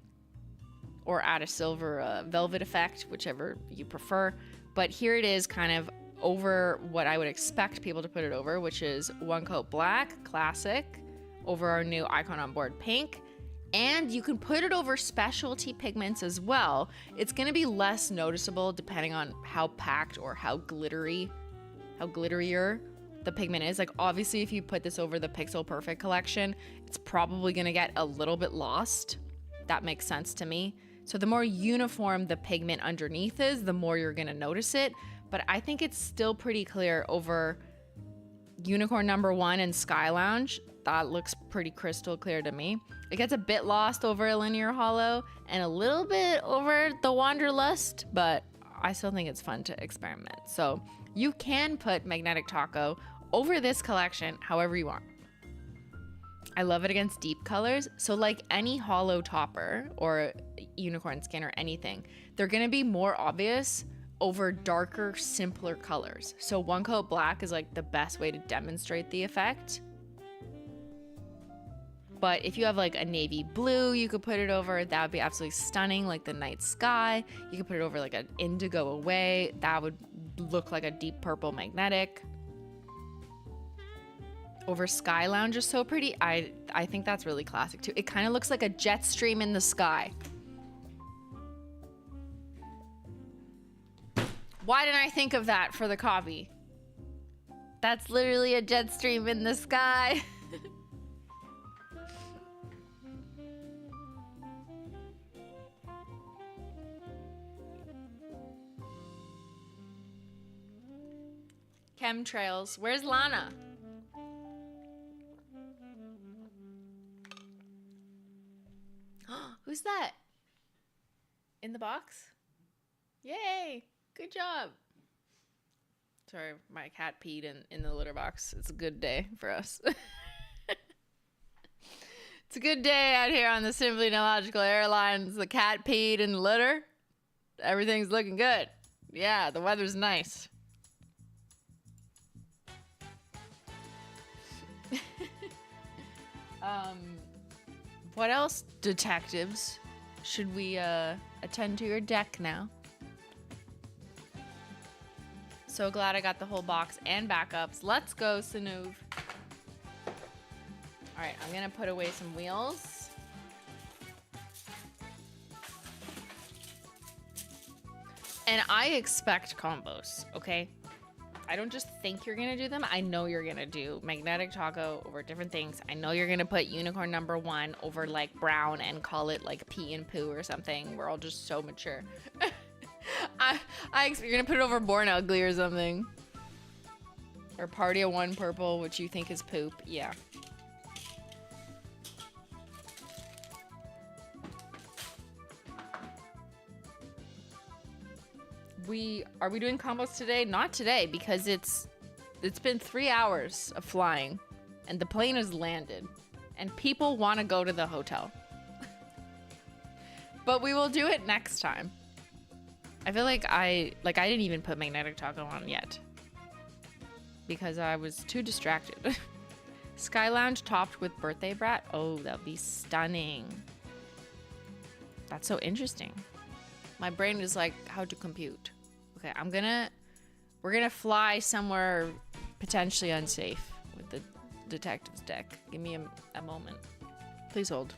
or add a silver velvet effect, whichever you prefer. But here it is kind of over what I would expect people to put it over, which is One Coat Black, classic, over our new Icon on Board pink. And you can put it over specialty pigments as well. It's gonna be less noticeable depending on how packed or how glitterier the pigment is. Like, obviously if you put this over the Pixel Perfect collection, it's probably gonna get a little bit lost. That makes sense to me. So the more uniform the pigment underneath is, the more you're gonna notice it. But I think it's still pretty clear over Unicorn #1 and Sky Lounge. That looks pretty crystal clear to me. It gets a bit lost over a linear holo and a little bit over the Wanderlust, but I still think it's fun to experiment. So you can put Magnetic Taco over this collection however you want. I love it against deep colors. So like any holo topper or unicorn skin or anything, they're gonna be more obvious over darker, simpler colors. So One Coat Black is like the best way to demonstrate the effect. But if you have like a navy blue, you could put it over. That would be absolutely stunning, like the night sky. You could put it over like an indigo away. That would look like a deep purple magnetic. Over Sky Lounge is so pretty. I think that's really classic too. It kind of looks like a jet stream in the sky. Why didn't I think of that for the copy? That's literally a jet stream in the sky. Chemtrails. Where's Lana? Who's that? In the box? Yay! Good job. Sorry, my cat peed in the litter box. It's a good day for us. It's a good day out here on the Simplynailogical Airlines. The cat peed in the litter. Everything's looking good. Yeah, the weather's nice. What else, detectives? Should we attend to your deck now? So glad I got the whole box and backups. Let's go, Sanuv. All right, I'm gonna put away some wheels. And I expect combos, okay? I don't just think you're gonna do them. I know you're gonna do Magnetic Taco over different things. I know you're gonna put Unicorn #1 over like brown and call it like pee and poo or something. We're all just so mature. You're gonna put it over Born Ugly or something. Or Party of One Purple, which you think is poop. Yeah. are we doing combos today? Not today, because it's been 3 hours of flying and the plane has landed and people want to go to the hotel. But we will do it next time. I feel like I didn't even put magnetic taco on yet because I was too distracted. Sky Lounge topped with birthday brat. Oh, that'd be stunning. That's so interesting. My brain is like, how to compute. Okay, we're gonna fly somewhere potentially unsafe with the detective's deck. Give me a moment. Please hold.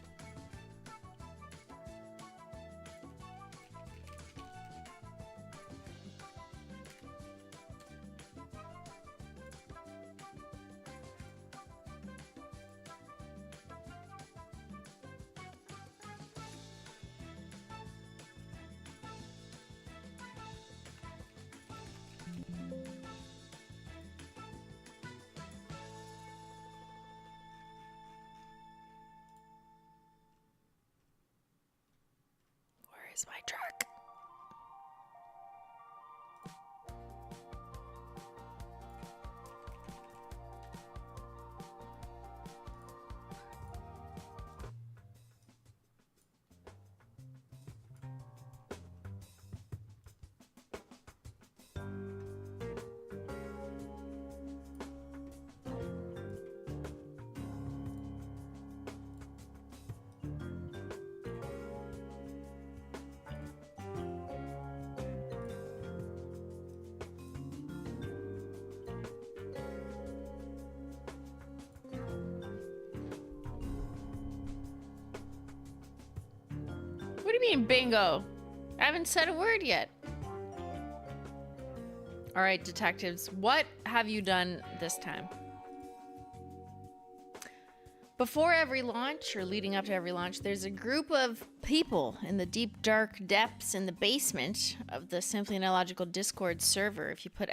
Is my track. What do you mean, bingo? I haven't said a word yet. All right, detectives, what have you done this time? Before every launch, or leading up to every launch, there's a group of people in the deep, dark depths in the basement of the Simplynailogical Discord server. If you put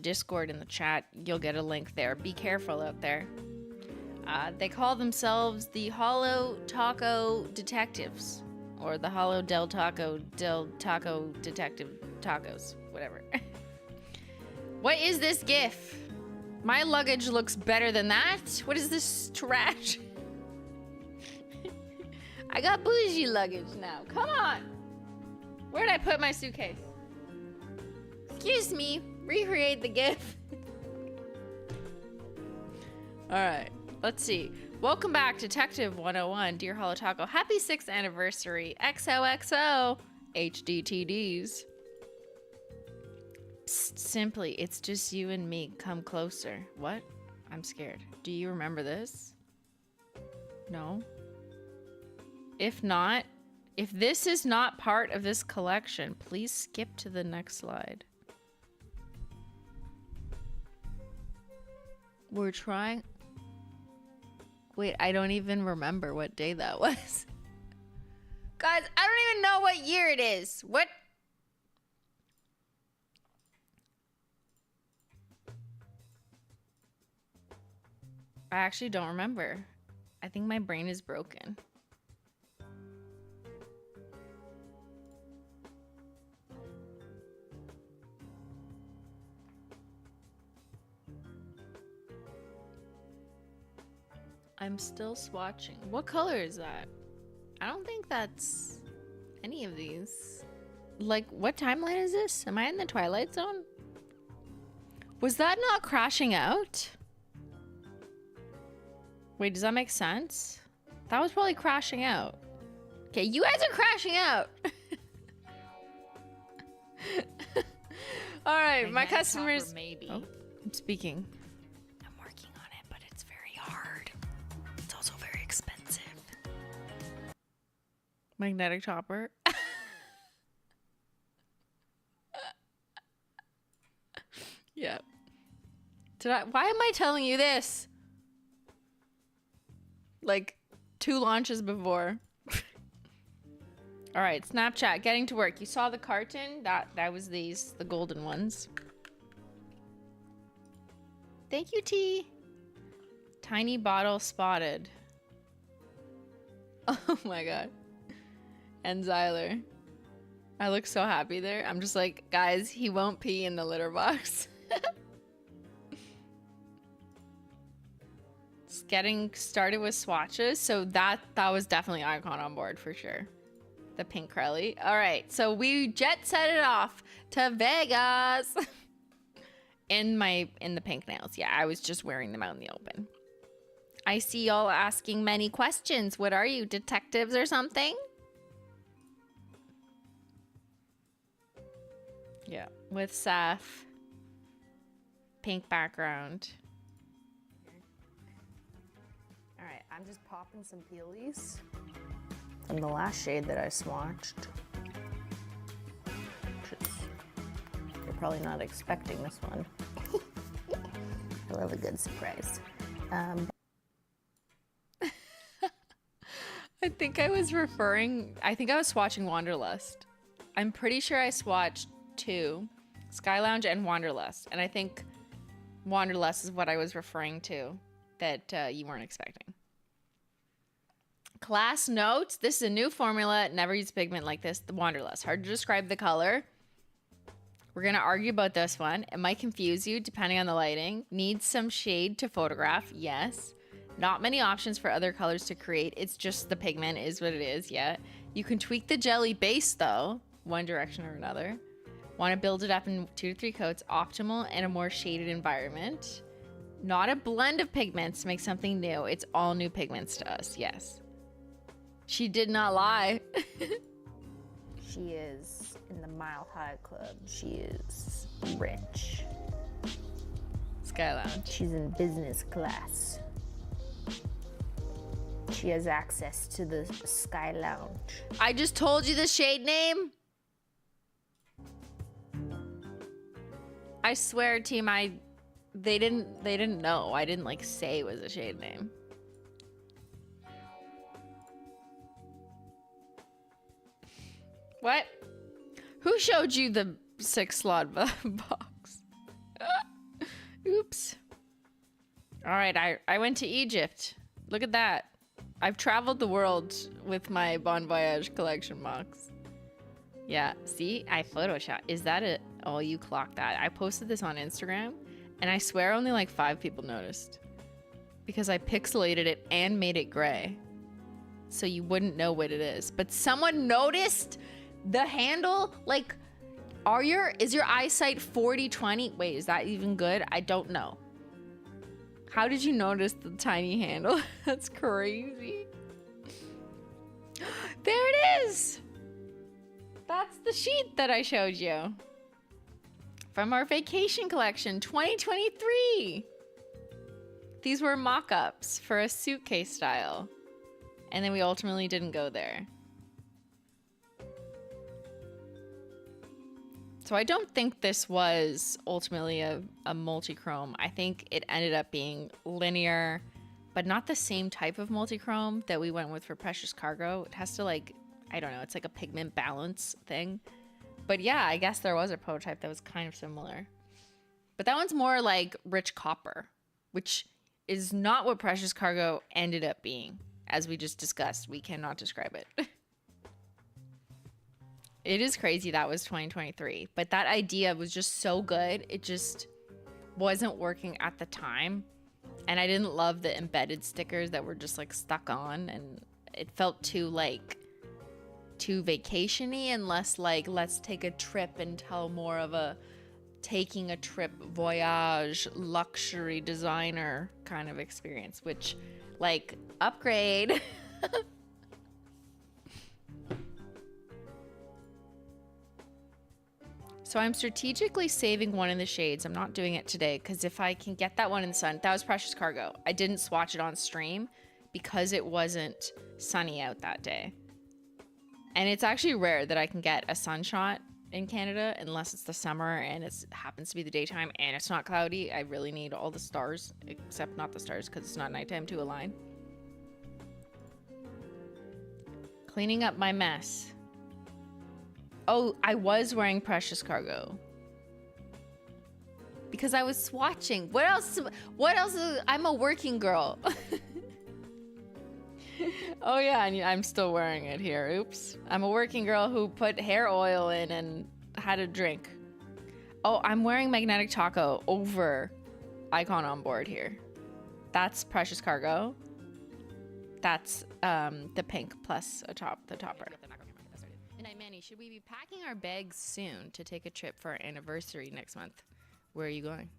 !Discord in the chat, you'll get a link there. Be careful out there. They call themselves the HOLO Taco Detectives. Or the HOLO del Taco Detective Tacos. Whatever. What is this gif? My luggage looks better than that. What is this trash? I got bougie luggage now. Come on. Where'd I put my suitcase? Excuse me. Recreate the gif. Alright. Let's see. Welcome back, Detective 101. Dear HOLO Taco, happy 6th anniversary. XOXO. HDTDs. Psst, simply, it's just you and me. Come closer. What? I'm scared. Do you remember this? No? If not, if this is not part of this collection, please skip to the next slide. We're trying... Wait, I don't even remember what day that was. Guys, I don't even know what year it is. What? I actually don't remember. I think my brain is broken. I'm still swatching. What color is that? I don't think that's any of these. Like, what timeline is this? Am I in the Twilight Zone? Was that not crashing out? Wait, does that make sense? That was probably crashing out. Okay, you guys are crashing out. All right, my customers. Maybe. Oh, I'm speaking. I'm working on it, but it's very hard. It's also very expensive. Magnetic chopper. Yeah. Why am I telling you this? Like 2 launches before. All right, Snapchat, getting to work. You saw the carton? That was these, the golden ones. Thank you, T. Tiny bottle spotted. Oh my god. And Zyler. I look so happy there. I'm just like, guys, he won't pee in the litter box. Just getting started with swatches. So that was definitely icon on board for sure. The pink Crelly. All right, so we jet set it off to Vegas. in the pink nails. Yeah, I was just wearing them out in the open. I see y'all asking many questions. What are you, detectives or something? Yeah, with Seth. Pink background. All right, I'm just popping some peelies from the last shade that I swatched. You're probably not expecting this one. I love a good surprise. I think I was swatching Wanderlust. I'm pretty sure I swatched 2, Sky Lounge and Wanderlust. And I think Wanderlust is what I was referring to that you weren't expecting. Class notes. This is a new formula. Never used pigment like this. The Wanderlust. Hard to describe the color. We're going to argue about this one. It might confuse you depending on the lighting. Needs some shade to photograph. Yes. Not many options for other colors to create. It's just the pigment is what it is. Yeah. You can tweak the jelly base though, one direction or another. Want to build it up in 2 to 3 coats. Optimal in a more shaded environment. Not a blend of pigments to make something new. It's all new pigments to us. Yes. She did not lie. She is in the Mile High Club. She is rich. Sky Lounge. She's in business class. She has access to the Sky Lounge. I just told you the shade name. I swear, team, they didn't know. I didn't like say it was a shade name. What? Who showed you the 6 slot box? Oops. All right, I went to Egypt. Look at that. I've traveled the world with my Bon Voyage Collection box. Yeah, see? I Photoshop. Is that it? Oh, you clocked that. I posted this on Instagram, and I swear only like 5 people noticed. Because I pixelated it and made it gray. So you wouldn't know what it is. But someone noticed the handle. Like, is your eyesight 40/20? Wait, is that even good? I don't know. How did you notice the tiny handle? That's crazy. There it is. That's the sheet that I showed you. From our vacation collection, 2023. These were mock-ups for a suitcase style. And then we ultimately didn't go there. So I don't think this was ultimately a multi-chrome. I think it ended up being linear, but not the same type of multi-chrome that we went with for Precious Cargo. It has to like, I don't know, it's like a pigment balance thing. But yeah, I guess there was a prototype that was kind of similar. But that one's more like rich copper, which is not what Precious Cargo ended up being. As we just discussed, we cannot describe it. It is crazy that was 2023, but that idea was just so good. It just wasn't working at the time. And I didn't love the embedded stickers that were just like stuck on, and it felt too vacation-y and less like let's take a trip and tell more of a taking a trip voyage luxury designer kind of experience, which like upgrade. So I'm strategically saving one in the shades. I'm not doing it today because if I can get that one in the sun, that was Precious Cargo. I didn't swatch it on stream because it wasn't sunny out that day. And it's actually rare that I can get a sun shot in Canada unless it's the summer and it happens to be the daytime and it's not cloudy. I really need all the stars, except not the stars because it's not nighttime, to align. Cleaning up my mess. Oh, I was wearing Precious Cargo. Because I was swatching. What else? I'm a working girl. Oh yeah, and I'm still wearing it here. Oops. I'm a working girl who put hair oil in and had a drink. Oh, I'm wearing magnetic taco over icon on board here. That's Precious Cargo. That's the pink plus the topper. Midnight Manny, should we be packing our bags soon to take a trip for our anniversary next month? Where are you going?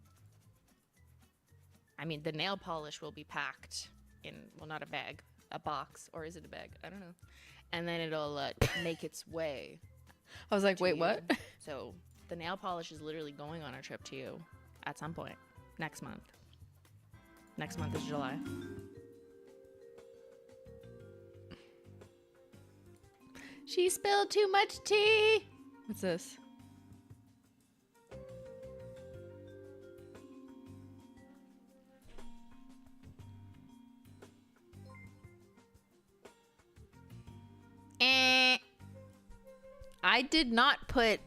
I mean, the nail polish will be packed in, well, not a bag, a box, or is it a bag? I don't know. And then it'll make its way. I was like, wait, you. what? So the nail polish is literally going on a trip to you at some point next month. Next month is July. She spilled too much tea. What's this? I did not put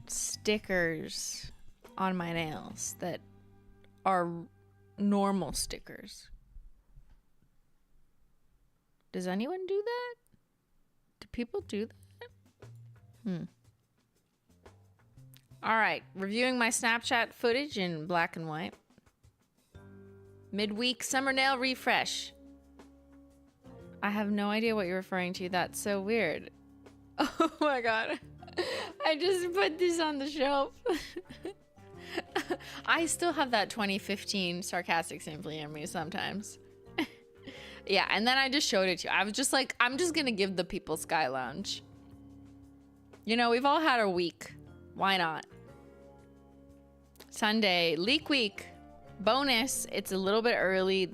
stickers on my nails that are normal stickers. Does anyone do that? Do people do that? All right, reviewing my Snapchat footage in black and white. Midweek summer nail refresh. I have no idea what you're referring to. That's so weird. Oh my god. I just put this on the shelf. I still have that 2015 sarcastic Simply in me sometimes. Yeah, and then I just showed it to you. I was just like, I'm just gonna give the people Sky Lounge. You know, we've all had our week. Why not? Sunday, leak week. Bonus, it's a little bit early.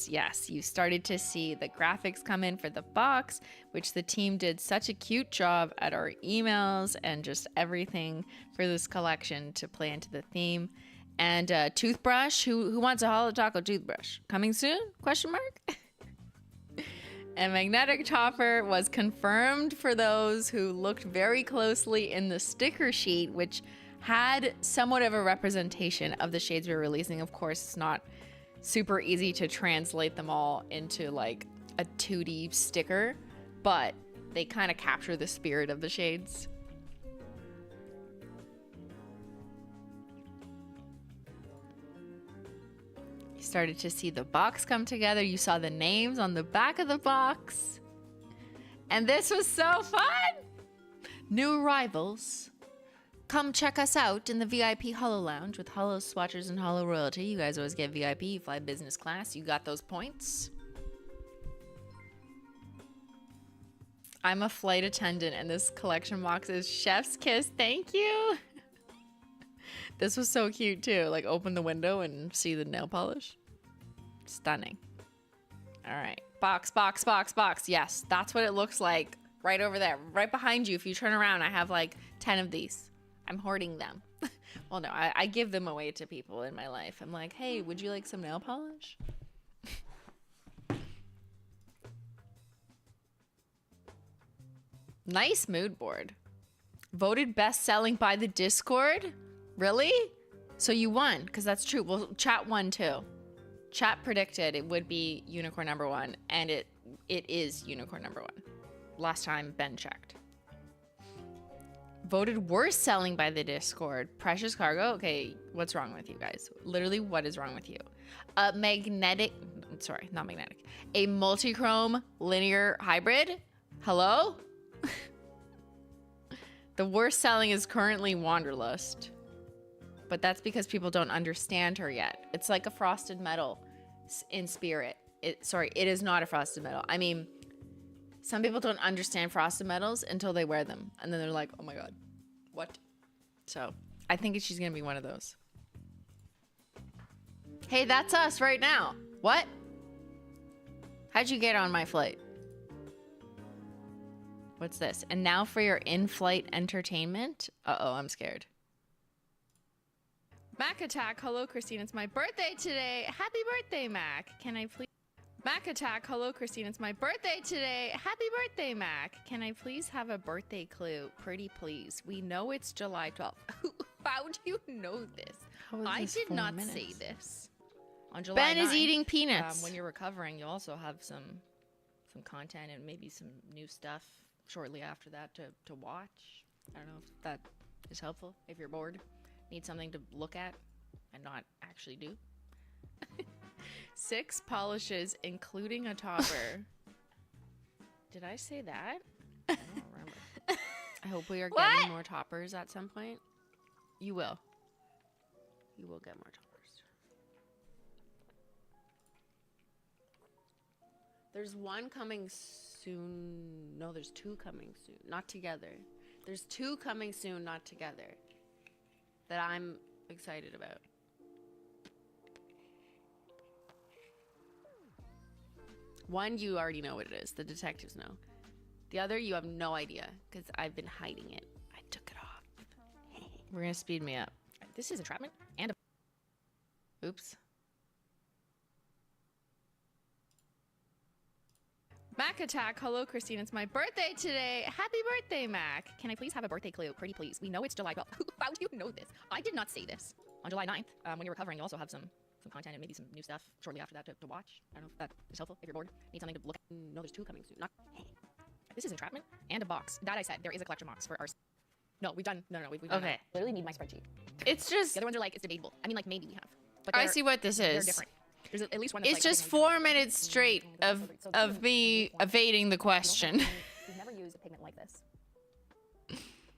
Yes, you started to see the graphics come in for the box, which the team did such a cute job at our emails and just everything for this collection to play into the theme. And toothbrush, who wants a Holo Taco toothbrush? Coming soon? Question mark? And magnetic topper was confirmed for those who looked very closely in the sticker sheet, which had somewhat of a representation of the shades we were releasing. Of course, it's not super easy to translate them all into like a 2D sticker, but they kind of capture the spirit of the shades. You started to see the box come together. You saw the names on the back of the box. And this was so fun! New arrivals. Come check us out in the VIP Holo Lounge with Holo Swatchers and Holo Royalty. You guys always get VIP. You fly business class. You got those points. I'm a flight attendant, and this collection box is Chef's Kiss. Thank you. This was so cute, too. Like, open the window and see the nail polish. Stunning. All right. Box, box, box, box. Yes, that's what it looks like right over there. Right behind you. If you turn around, I have like 10 of these. I'm hoarding them. Well, no, I give them away to people in my life. I'm like, hey, would you like some nail polish? Nice mood board. Voted best selling by the Discord? Really? So you won, because that's true. Well, chat won too. Chat predicted it would be unicorn number 1, and it is unicorn number 1. Last time Ben checked. Voted worst selling by the Discord. Precious Cargo. Okay, what's wrong with you guys? Literally, what is wrong with you? A multi-chrome linear hybrid. Hello? The worst selling is currently Wanderlust. But that's because people don't understand her yet. It's like a frosted metal in spirit. It is not a frosted metal. I mean, some people don't understand frosted metals until they wear them. And then they're like, oh my god, what? So I think she's going to be one of those. Hey, that's us right now. What? How'd you get on my flight? What's this? And now for your in-flight entertainment? Uh-oh, I'm scared. Mac Attack. Hello, Christine. It's my birthday today. Happy birthday, Mac. Can I please... Mac Attack. Hello, Christine. It's my birthday today. Happy birthday, Mac. Can I please have a birthday clue? Pretty please. We know it's July 12th. How do you know this? I did not say this. On July 9th, Ben is eating peanuts. When you're recovering, you also have some some content and maybe some new stuff shortly after that to watch. I don't know if that is helpful. If you're bored, need something to look at and not actually do. 6 polishes, including a topper. Did I say that? I don't remember. I hope we are getting more toppers at some point. You will. You will get more toppers. There's one coming soon. No, there's 2 coming soon. Not together. There's 2 coming soon, not together. That I'm excited about. One, you already know what it is. The detectives know. The other, you have no idea, because I've been hiding it. I took it off. We're going to speed me up. This is entrapment and a... Oops. Mac attack. Hello, Christine. It's my birthday today. Happy birthday, Mac. Can I please have a birthday clue? Pretty please. We know it's July 12th. How do you know this? I did not say this. On July 9th, when you're recovering, you'll also have some content and maybe some new stuff shortly after that to watch. I don't know if that is helpful. If you're bored, need something to look at. No, there's 2 coming soon. Not... This is entrapment and a box. That I said. There is a collection box for ours. No, we've done... No, we've done Okay. that. Literally need my spreadsheet. It's just... The other ones are like, it's debatable. I mean, like, maybe we have. But I see what this they're is. different. There's at least one that's It's like, just 4 minutes straight of me evading the question. We've never used a pigment like this.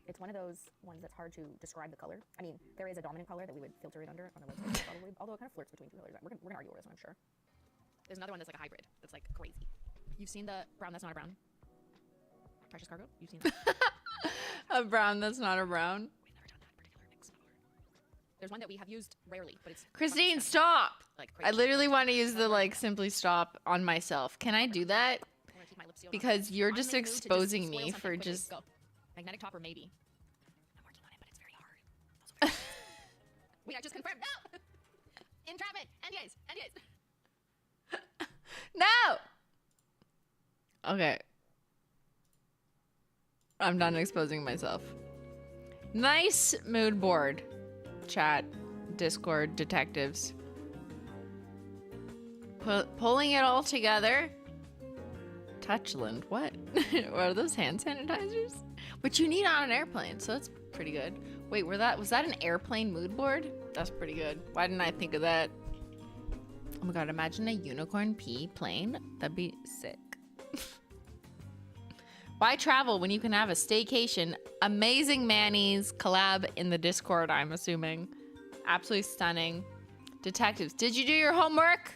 It's one of those ones that's hard to describe the color. I mean, there is a dominant color that we would filter it under on a website, probably. Although it kind of flirts between 2 colors. We're gonna argue over this one, I'm sure. There's another one that's like a hybrid. That's like crazy. You've seen the brown that's not a brown? Precious Cargo? You've seen that? A brown that's not a brown. We've never done that particular mix before. There's one that we have used rarely, but it's... Christine, stop! Like I crazy. literally want to use the like simply stop on myself. Can I do that? I'm gonna keep my lips sealed Because on. you're I'm just in the mood to exposing spoil me something for quickly. just... Go. Magnetic topper, maybe. I'm working on it, but it's very hard. Also very Wait, I just confirmed. No! Entrapment! NDAs! No! Okay. I'm done exposing myself. Nice mood board. Chat, Discord, detectives. Pulling it all together. Touchland, what? What are those hand sanitizers? Which you need on an airplane, so that's pretty good. Wait, was that an airplane mood board? That's pretty good. Why didn't I think of that? Oh my god, imagine a unicorn pea plane. That'd be sick. Why travel when you can have a staycation? Amazing Manny's collab in the Discord, I'm assuming. Absolutely stunning. Detectives, did you do your homework?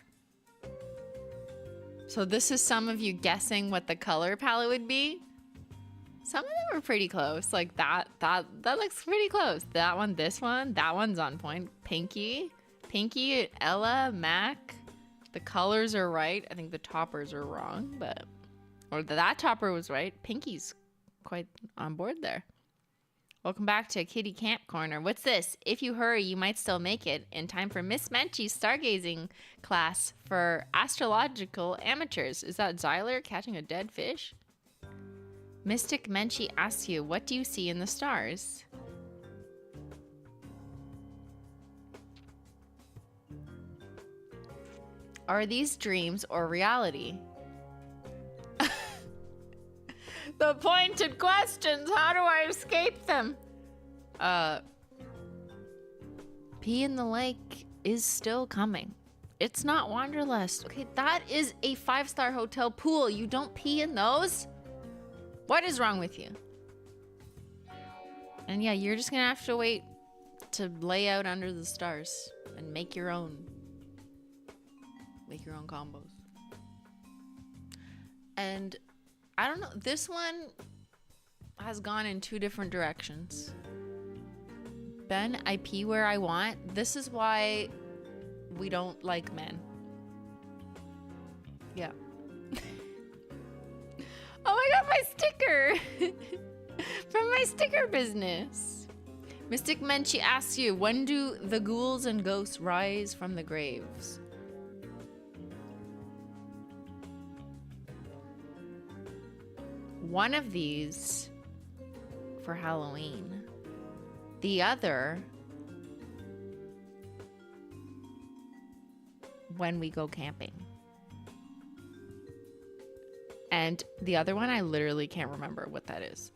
So this is some of you guessing what the color palette would be. Some of them are pretty close. Like that looks pretty close. That one, this one, that one's on point. Pinky, Ella, Mac. The colors are right. I think the toppers are wrong, but... Or that topper was right. Pinky's quite on board there. Welcome back to Kitty Camp Corner. What's this? If you hurry, you might still make it in time for Miss Menchie's stargazing class for astrological amateurs. Is that Zyler catching a dead fish? Mystic Menchie asks you, what do you see in the stars? Are these dreams or reality? The pointed questions. How do I escape them? Pee in the lake is still coming. It's not Wanderlust. Okay, that is a 5-star hotel pool. You don't pee in those? What is wrong with you? And yeah, you're just gonna have to wait to lay out under the stars and make your own combos. And I don't know, this one has gone in 2 different directions. Ben, I pee where I want. This is why we don't like men. Yeah. Oh my god, my sticker! From my sticker business. Mystic Menchie asks you, when do the ghouls and ghosts rise from the graves? One of these for Halloween. The other when we go camping. And the other one, I literally can't remember what that is.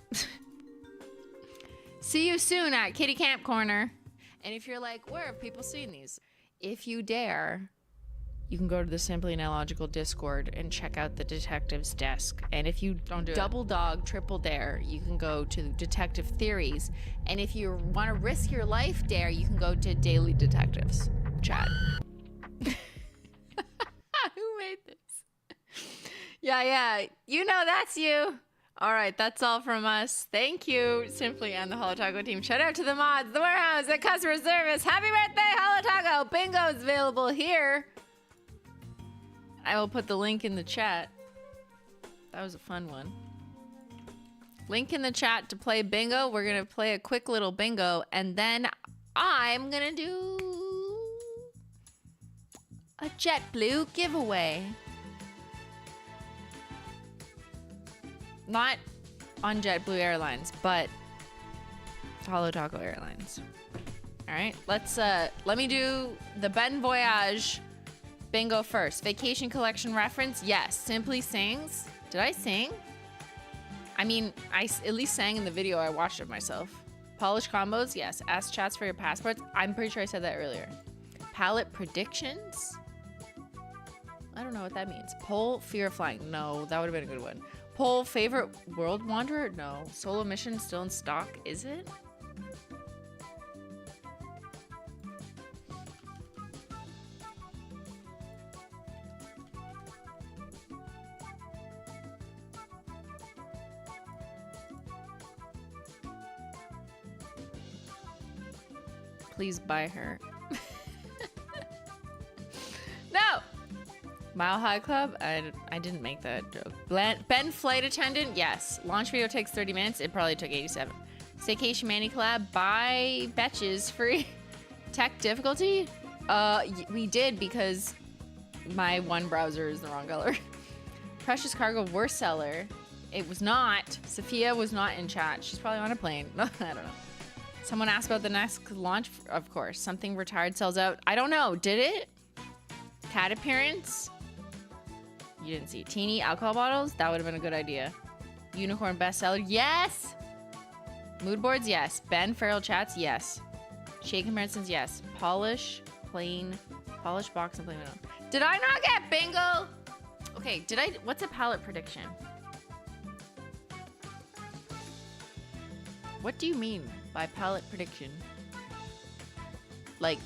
See you soon at Kitty Camp Corner. And if you're like, where have people seen these? If you dare, you can go to the Simplynailogical Discord and check out the detective's desk. And if you double dog, triple dare, you can go to Detective Theories. And if you want to risk your life dare, you can go to Daily Detectives chat. Who made this? Yeah, you know that's you. All right, that's all from us. Thank you, Simply and the HOLO THERE team. Shout out to the mods, the warehouse, the customer service. Happy birthday, HOLO THERE! Bingo is available here. I will put the link in the chat. That was a fun one. Link in the chat to play bingo. We're gonna play a quick little bingo, and then I'm gonna do a JetBlue giveaway. Not on JetBlue Airlines, but HOLO THERE Airlines. All right, let me do the Ben Voyage bingo first. Vacation collection reference, yes. Simply sings. Did I sing? I mean, I at least sang in the video. I watched it myself. Polish combos, yes. Ask chats for your passports. I'm pretty sure I said that earlier. Palette predictions. I don't know what that means. Poll fear of flying. No, that would have been a good one. Poll favorite world wanderer? No. Solo mission still in stock, is it? Please buy her. No! Mile High Club? I didn't make that joke. Ben Flight Attendant? Yes. Launch video takes 30 minutes. It probably took 87. Staycation Manny collab? Buy Betches free. Tech difficulty? We did because my one browser is the wrong color. Precious Cargo worst seller? It was not. Sophia was not in chat. She's probably on a plane. I don't know. Someone asked about the next launch. Of course. Something retired sells out. I don't know. Did it? Cat appearance? You didn't see. Teeny alcohol bottles? That would have been a good idea. Unicorn bestseller? Yes! Mood boards? Yes. Ben Feral chats? Yes. Shake comparisons? Yes. Polish, plain, polish box and plain. Did I not get bingo? Okay, what's a palette prediction? What do you mean by palette prediction? Like,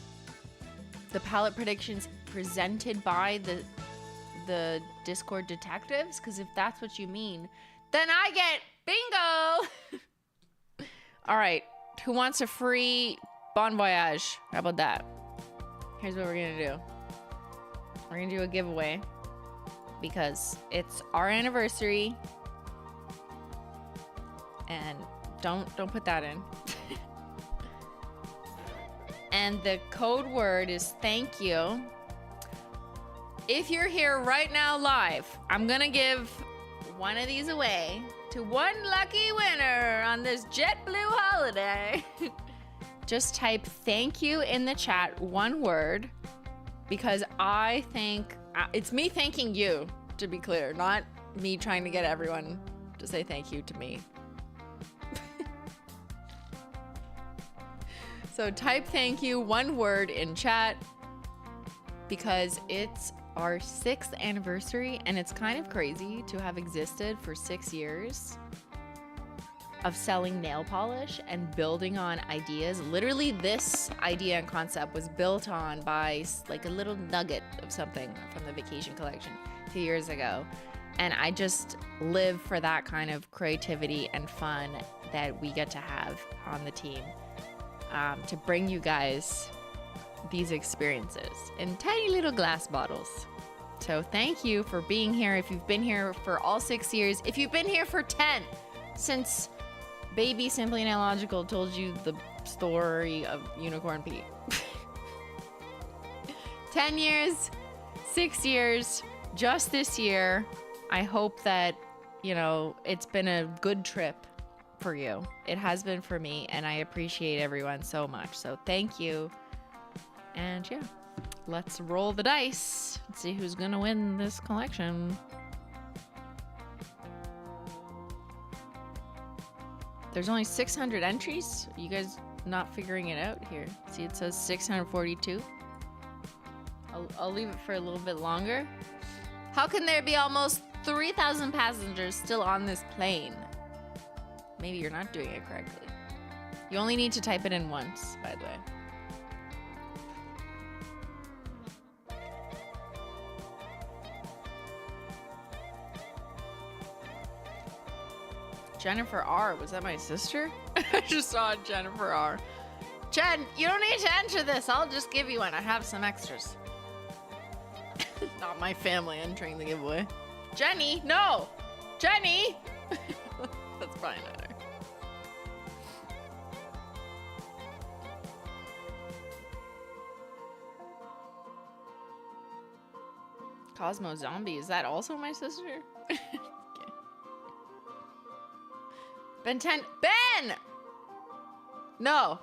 the palette predictions presented by the Discord detectives? Because if that's what you mean, then I get bingo! All right, who wants a free Bon Voyage? How about that? Here's what we're gonna do. We're gonna do a giveaway because it's our anniversary. And don't put that in. And the code word is thank you. If you're here right now live, I'm gonna give one of these away to one lucky winner on this JetBlue holiday. Just type thank you in the chat, one word, because I think it's me thanking you, to be clear, not me trying to get everyone to say thank you to me. So type thank you, one word in chat, because it's our 6th anniversary and it's kind of crazy to have existed for 6 years of selling nail polish and building on ideas. Literally this idea and concept was built on by like a little nugget of something from the Vacation Collection a few years ago. And I just live for that kind of creativity and fun that we get to have on the team. To bring you guys these experiences in tiny little glass bottles. So thank you for being here. If you've been here for all 6 years, if you've been here for 10, since baby Simplynailogical told you the story of Unicorn Pete. 10 years, 6 years, just this year. I hope that, you know, it's been a good trip for you. It has been for me, and I appreciate everyone so much. So thank you. And yeah, let's roll the dice and see who's gonna win this collection. There's only 600 entries. You guys not figuring it out here? See, it says 642. I'll leave it for a little bit longer. How can there be almost 3,000 passengers still on this plane? Maybe you're not doing it correctly. You only need to type it in once, by the way. Jennifer R. Was that my sister? I just saw Jennifer R. Jen, you don't need to enter this. I'll just give you one. I have some extras. Not my family entering the giveaway. Jenny, no! Jenny! That's probably not her. Cosmo Zombie, is that also my sister? Okay. Ben 10. Ben! No.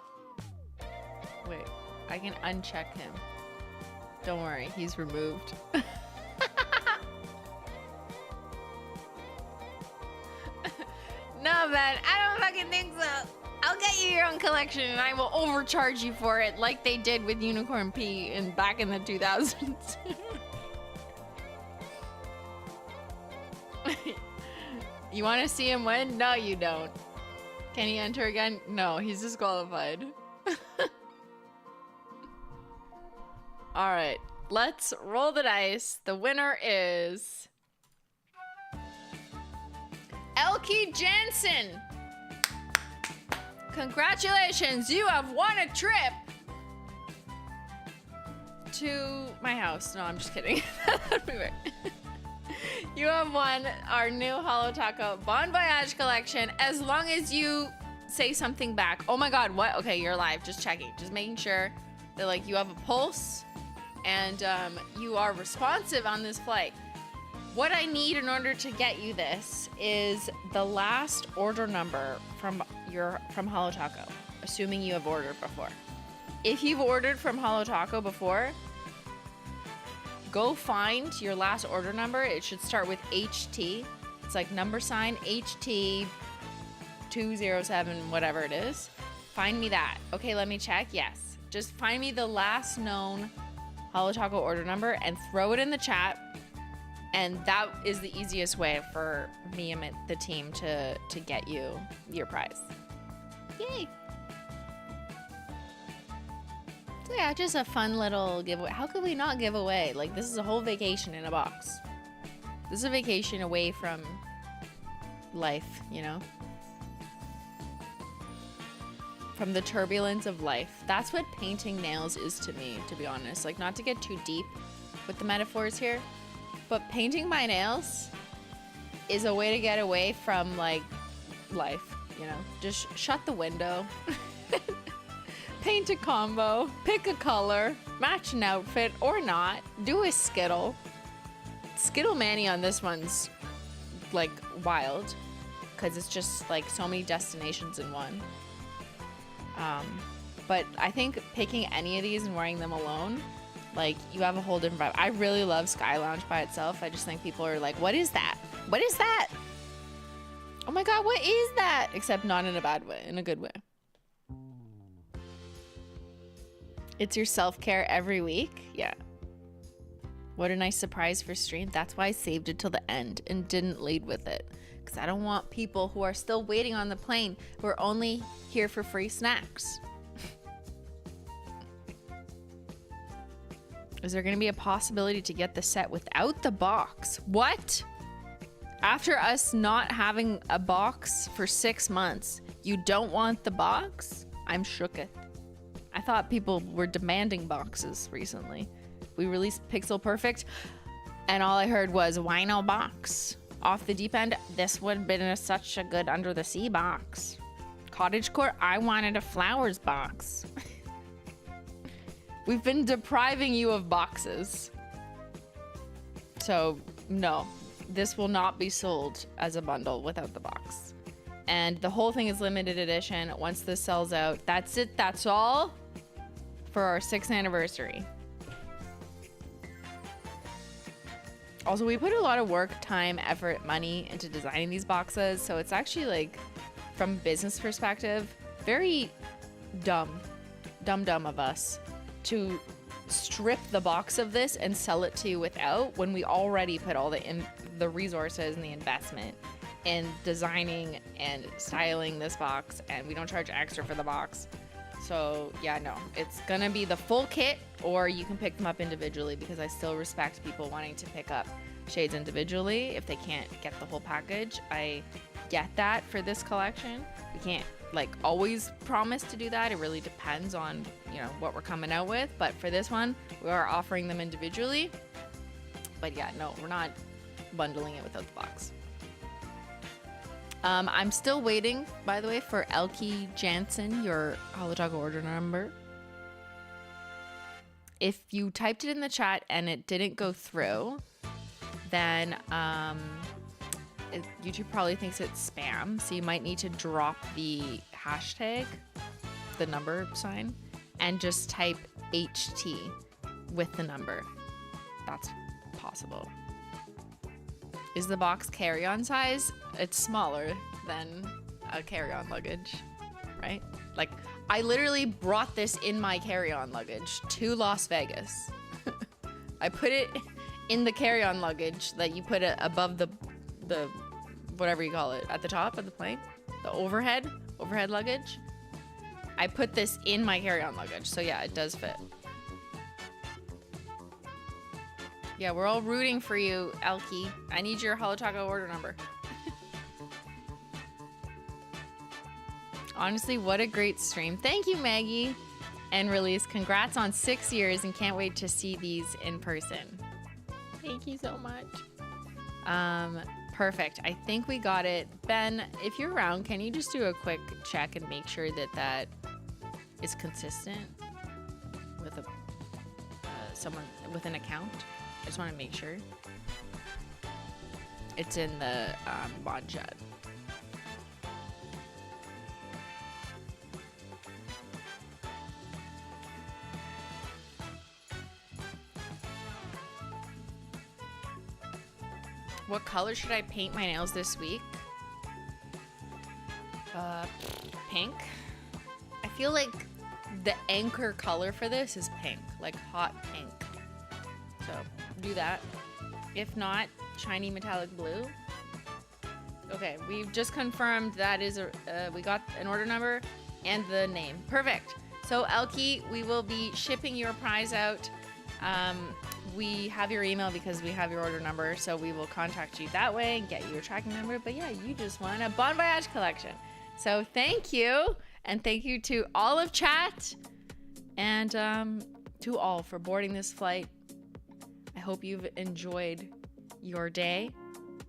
Wait, I can uncheck him. Don't worry, he's removed. No, Ben, I don't fucking think so. I'll get you your own collection and I will overcharge you for it like they did with Unicorn P back in the 2000s. You want to see him win? No, you don't. Can he enter again? No, he's disqualified. All right, let's roll the dice. The winner is Elkie Jansen. Congratulations, you have won a trip to my house. No, I'm just kidding. That'd be weird. You have won our new Holo Taco Bon Voyage Collection as long as you say something back. Oh my god, what? Okay, you're live. Just checking. Just making sure that like you have a pulse and you are responsive on this flight. What I need in order to get you this is the last order number from Holo Taco, assuming you have ordered before. If you've ordered from Holo Taco before, go find your last order number. It should start with HT. It's like number sign HT 207, whatever it is. Find me that. Okay, let me check. Yes. Just find me the last known Holo Taco order number and throw it in the chat. And that is the easiest way for me and the team to get you your prize. Yay. So yeah, just a fun little giveaway. How could we not give away? Like, this is a whole vacation in a box. This is a vacation away from life, you know? From the turbulence of life. That's what painting nails is to me, to be honest. Like, not to get too deep with the metaphors here, but painting my nails is a way to get away from, like, life, you know? Just shut the window. Paint a combo, pick a color, match an outfit or not, do a Skittle. Skittle Manny on this one's like wild because it's just like so many destinations in one. But I think picking any of these and wearing them alone, like you have a whole different vibe. I really love Sky Lounge by itself. I just think people are like, what is that? What is that? Oh my God, what is that? Except not in a bad way, in a good way. It's your self-care every week? Yeah. What a nice surprise for stream. That's why I saved it till the end and didn't lead with it. Because I don't want people who are still waiting on the plane who are only here for free snacks. Is there going to be a possibility to get the set without the box? What? After us not having a box for 6 months, you don't want the box? I'm shooketh. I thought people were demanding boxes recently. We released Pixel Perfect, and all I heard was, why no box? Off the deep end, this would have been such a good under the sea box. Cottagecore, I wanted a flowers box. We've been depriving you of boxes. So, no, this will not be sold as a bundle without the box. And the whole thing is limited edition. Once this sells out, that's it. That's all for our 6th anniversary. Also, we put a lot of work, time, effort, money into designing these boxes. So it's actually like from business perspective, very dumb of us to strip the box of this and sell it to you without, when we already put all the resources and the investment in designing and styling this box, and we don't charge extra for the box. So yeah, no, it's gonna be the full kit, or you can pick them up individually, because I still respect people wanting to pick up shades individually if they can't get the whole package. I get that for this collection. We can't like always promise to do that. It really depends on, you know, what we're coming out with. But for this one, we are offering them individually. But yeah, no, we're not bundling it without the box. I'm still waiting, by the way, for Elke Jansen, your HOLO THERE order number. If you typed it in the chat and it didn't go through, then YouTube probably thinks it's spam, so you might need to drop the hashtag, the number sign, and just type HT with the number. That's possible. Is the box carry-on size? It's smaller than a carry-on luggage, right? Like, I literally brought this in my carry-on luggage to Las Vegas. I put it in the carry-on luggage that you put it above the whatever you call it, at the top of the plane, the overhead luggage. I put this in my carry-on luggage, so yeah, it does fit. Yeah, we're all rooting for you, Elke. I need your HOLO THERE order number. Honestly, what a great stream. Thank you, Maggie. And Release, congrats on 6 years and can't wait to see these in person. Thank you so much. Perfect. I think we got it. Ben, if you're around, can you just do a quick check and make sure that that is consistent with a someone with an account? I just want to make sure. It's in the bond chat. What color should I paint my nails this week? Pink. I feel like the anchor color for this is pink, like hot pink. So do that. If not, shiny metallic blue. Okay, we've just confirmed that is we got an order number and the name. Perfect. So Elke, we will be shipping your prize out. We have your email because we have your order number, so we will contact you that way and get you your tracking number. But yeah, you just won a Bon Voyage collection. So thank you, and thank you to all of chat, and to all for boarding this flight. I hope you've enjoyed your day,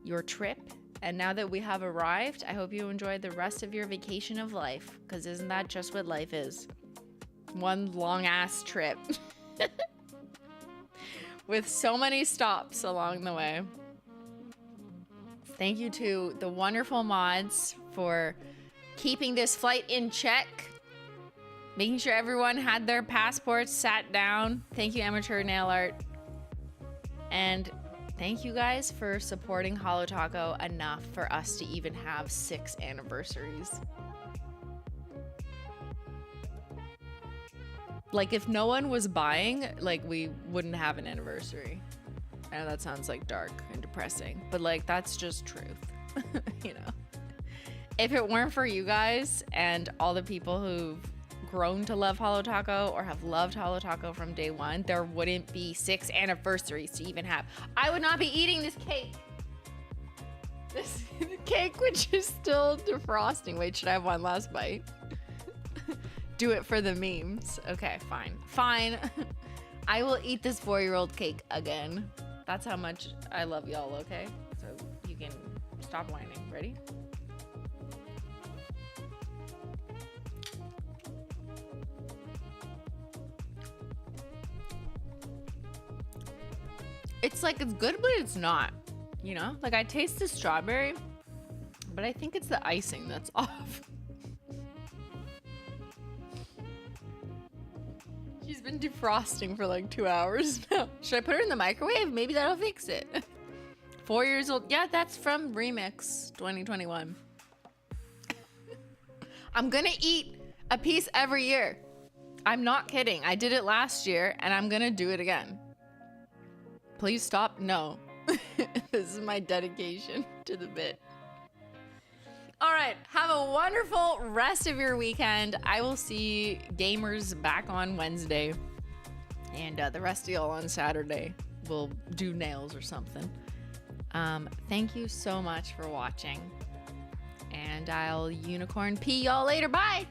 your trip, and now that we have arrived, I hope you enjoyed the rest of your vacation of life, because isn't that just what life is? One long-ass trip. With so many stops along the way. Thank you to the wonderful mods for keeping this flight in check, making sure everyone had their passports sat down. Thank you, Amateur Nail Art. And thank you guys for supporting HOLO THERE enough for us to even have 6 anniversaries. Like, if no one was buying, like, we wouldn't have an anniversary. I know that sounds, like, dark and depressing, but, like, that's just truth, you know? If it weren't for you guys and all the people who've grown to love HOLO THERE or have loved HOLO THERE from day one, there wouldn't be 6 anniversaries to even have. I would not be eating this cake. This cake, which is still defrosting. Wait, should I have one last bite? Do it for the memes. Okay, fine. Fine. I will eat this 4-year-old cake again. That's how much I love y'all, okay? So you can stop whining. Ready? It's like, it's good, but it's not. You know? Like, I taste the strawberry, but I think it's the icing that's off. She's been defrosting for like 2 hours now. Should I put her in the microwave? Maybe that'll fix it. 4 years old. Yeah, that's from Remix 2021. I'm gonna eat a piece every year. I'm not kidding. I did it last year and I'm gonna do it again. Please stop. No. This is my dedication to the bit. All right. Have a wonderful rest of your weekend. I will see gamers back on Wednesday. And the rest of y'all on Saturday. We'll do nails or something. Thank you so much for watching. And I'll unicorn pee y'all later. Bye.